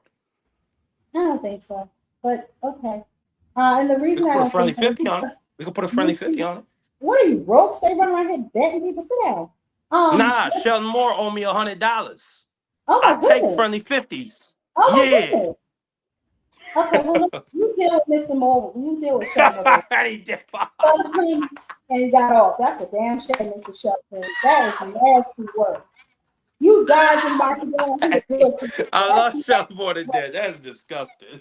I don't think so, but okay. And the We reason could I put a don't friendly think so is 50 on it. because We could put a you friendly 50 see, on it. what are you broke? Stay running around here betting people. Sit down. Nah, Shelton Moore owe me $100. Oh I my take goodness. friendly 50s. Oh my Yeah. goodness. Okay, well, look, you deal with Mr. Mobile. You deal with Shelton over He did. there. And he got off. That's a damn shame, Mr. Shelton. That is nasty work. You guys in market down, he was good for you. I That's love Shelton Moore to death. That's disgusting.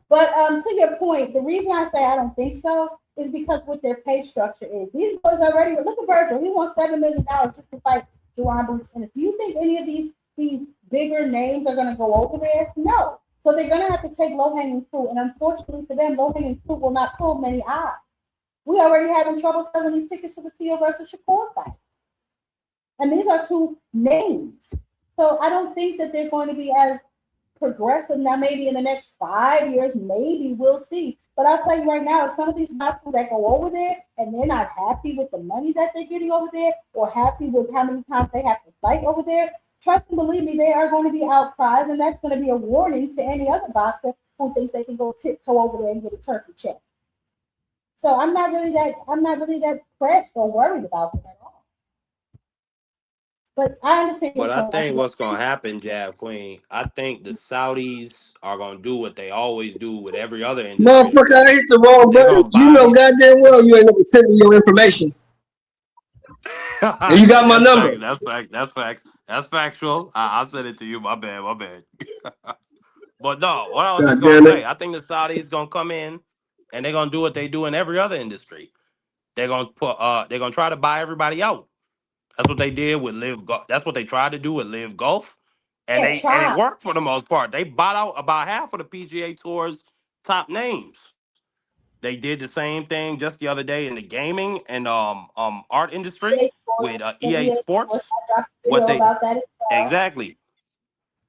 But to your point, the reason I say I don't think so is because what their pay structure is. These boys already look at Virgil. He wants $7 million just to fight Jerron Boots. And if you think any of these bigger names are gonna go over there, no. So they're gonna have to take low hanging fruit. And unfortunately for them, low hanging fruit will not pull many eyes. We already having trouble selling these tickets for the Tio versus Shakur fight. And these are two names. So I don't think that they're going to be as progressive. Now, maybe in the next 5 years, maybe we'll see. But I'll tell you right now, if some of these boxers that go over there and they're not happy with the money that they're getting over there or happy with how many times they have to fight over there, trust and believe me, they are going to be outcries, and that's going to be a warning to any other boxer who thinks they can go tiptoe over there and get a turkey check. So I'm not really that pressed or worried about them at all. But I understand your But I point. think what's gonna happen, Jab Queen, I think the Saudis are gonna do what they always do with every other industry. Motherfucker, I hit the wrong They're button. gonna You buy know these. goddamn well you ain't never sent me your information. And you got my That's number. fact. That's fact. That's facts. That's factual. I said it to you. My bad. My bad. But no, what I was just God gonna damn it. say, I think the Saudis gonna come in and they're gonna do what they do in every other industry. They're gonna try to buy everybody out. That's what they did with Live Golf. That's what they tried to do with Live Golf, and Yeah, it try. worked for the most part. They bought out about half of the PGA Tour's top names. They did the same thing just the other day in the gaming and art industry EA with Sports and EA EA Sports. Sports. I dropped a What video they about that as well. exactly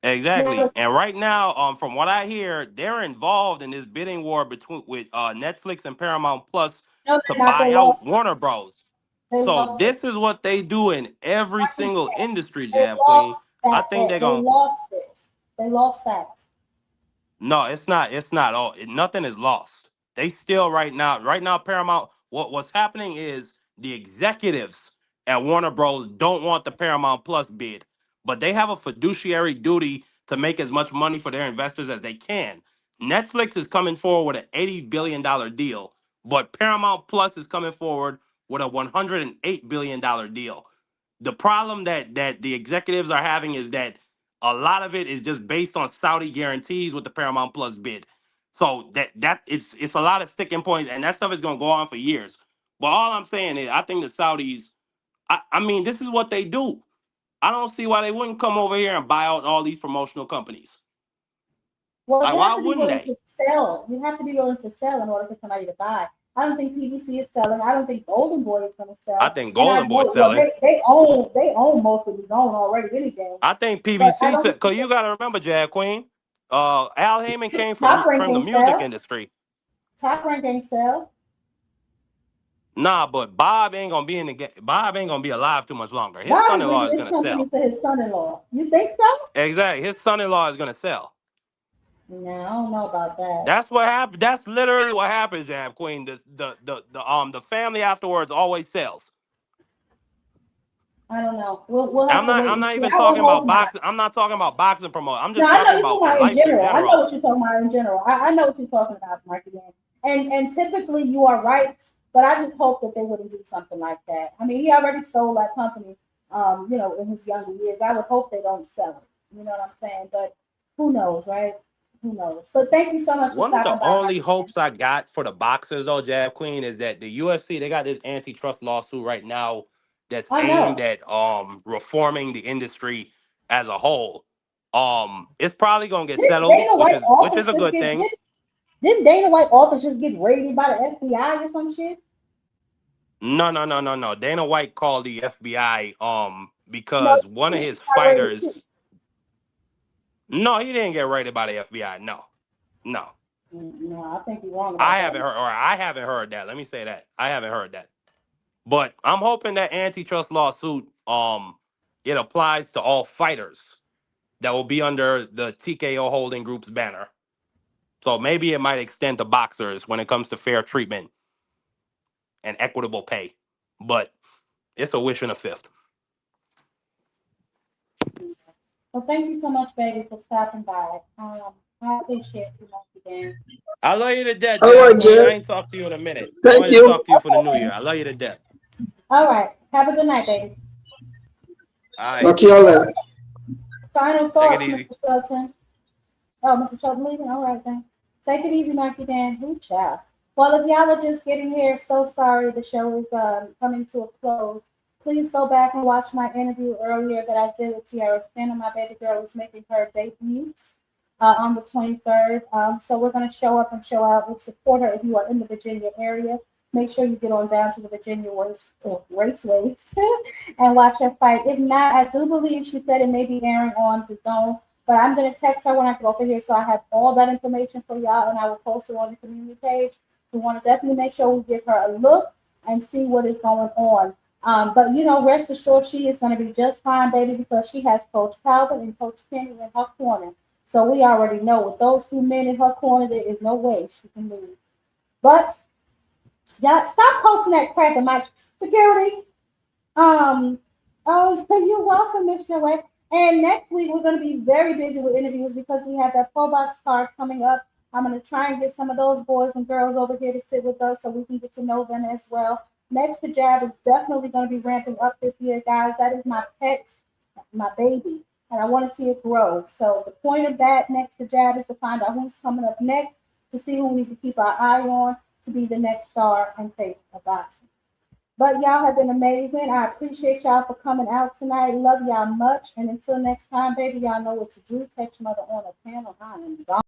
Now, Exactly. And right now, from what I hear, they're involved in this bidding war between with Netflix and Paramount Plus no, to they're not. They buy out lost it. Warner Bros. They So lost it. this is what they do in every I single understand. industry, They Jab Queen. lost I that. think they're They gonna lost it. They lost that. No, it's not. It's not all. Nothing is lost. They still right now, Paramount. What's happening is the executives at Warner Bros. Don't want the Paramount Plus bid, but they have a fiduciary duty to make as much money for their investors as they can. Netflix is coming forward with an $80 billion deal, but Paramount Plus is coming forward with a $108 billion deal. The problem that the executives are having is that a lot of it is just based on Saudi guarantees with the Paramount Plus bid. So that it's a lot of sticking points, and that stuff is gonna go on for years. But all I'm saying is, I think the Saudis. I mean, this is what they do. I don't see why they wouldn't come over here and buy out all these promotional companies. Well, Like, you why have to be wouldn't willing they? to sell. You have to be willing to sell in order for somebody to buy. I don't think PBC is selling. I don't think Golden Boy is going to I sell. think And I Golden Boy's know, well, selling. they own most of his own already anyway. I think But I PBC don't said, think cause you gotta remember, Jazz Queen. Al Heyman came Top Rank from the ain't music sell. industry. Top Rank ain't sell. Nah, but Bob ain't gonna be in the game. Bob ain't gonna be alive too much longer. His Bob is son-in-law leaving is his gonna company sell. to his son-in-law. You think so? Exactly. His son-in-law is gonna sell. No, I don't know about that. That's what happened. That's literally what happens, Jab Queen. The family afterwards always sells. I don't know. We'll have to wait I'm and not see. even I would talking about hope not. boxing. I'm not talking about boxing promote. I'm No, just I know talking you're talking about in about in life in general. I know general. what you're talking about in general. I know what you're talking about, Marky Dan. And typically you are right, but I just hope that they wouldn't do something like that. I mean, he already stole that company, in his younger years. I would hope they don't sell it. You know what I'm saying? But who knows, right? Who knows? But thank you so much for One of the stopping by, only Marky Dan. hopes I got for the boxers, though, Jab Queen, is that the UFC, they got this antitrust lawsuit right now that's I aimed know. at reforming the industry as a whole. It's probably gonna get Didn't settled, Dana White which is office a just good get thing. didn't Dana White office just get raided by the FBI or some shit? No. Dana White called the FBI No, because one of she his got raided fighters. too. No, he didn't get raided by the FBI. No. No, I think you're wrong about that. I haven't heard that. Let me say that. I haven't heard that. But I'm hoping that antitrust lawsuit it applies to all fighters that will be under the TKO Holding Group's banner. So maybe it might extend to boxers when it comes to fair treatment and equitable pay. But it's a wish and a fifth. Well, thank you so much, baby, for stopping by. I appreciate you once again. I love you to death, All Jab right, Queen. I Jared. ain't talked to you in a minute. I Thank wanted to you. talk to you for the new Okay, year. man. I love you to death. All right. Have a good night, baby. All right. Talk to y'all later. Final Take it thoughts, easy. Mr. Shelton. Oh, Mr. Shelton leaving? All right, then. Take it easy, Marky Dan. Good job. Well, if y'all are just getting here, so sorry the show is coming to a close. Please go back and watch my interview earlier that I did with Tierra Skinner. My baby girl is making her debut on the 23rd. So we're going to show up and show out. We support her if you are in the Virginia area. Make sure you get on down to the Virginia Raceways and watch her fight. If not, I do believe she said it may be airing on the Zone. But I'm going to text her when I get over here so I have all that information for y'all and I will post it on the community page. We want to definitely make sure we give her a look and see what is going on. But, rest assured she is going to be just fine, baby, because she has Coach Calvin and Coach Kenny in her corner. So we already know with those two men in her corner, there is no way she can lose. But y'all stop posting that crap in my security. Oh, you're welcome, Mr. West. And next week we're going to be very busy with interviews because we have that Pro Box card coming up. I'm going to try and get some of those boys and girls over here to sit with us so we can get to know them as well. Next to Jab is definitely going to be ramping up this year, guys. That is my pet, my baby, and I want to see it grow. So the point of that next to Jab is to find out who's coming up next, to see who we need to keep our eye on to be the next star and face of boxing. But y'all have been amazing. I appreciate y'all for coming out tonight. Love y'all much. And until next time, baby, y'all know what to do. Catch your mother on a panel. I am gone.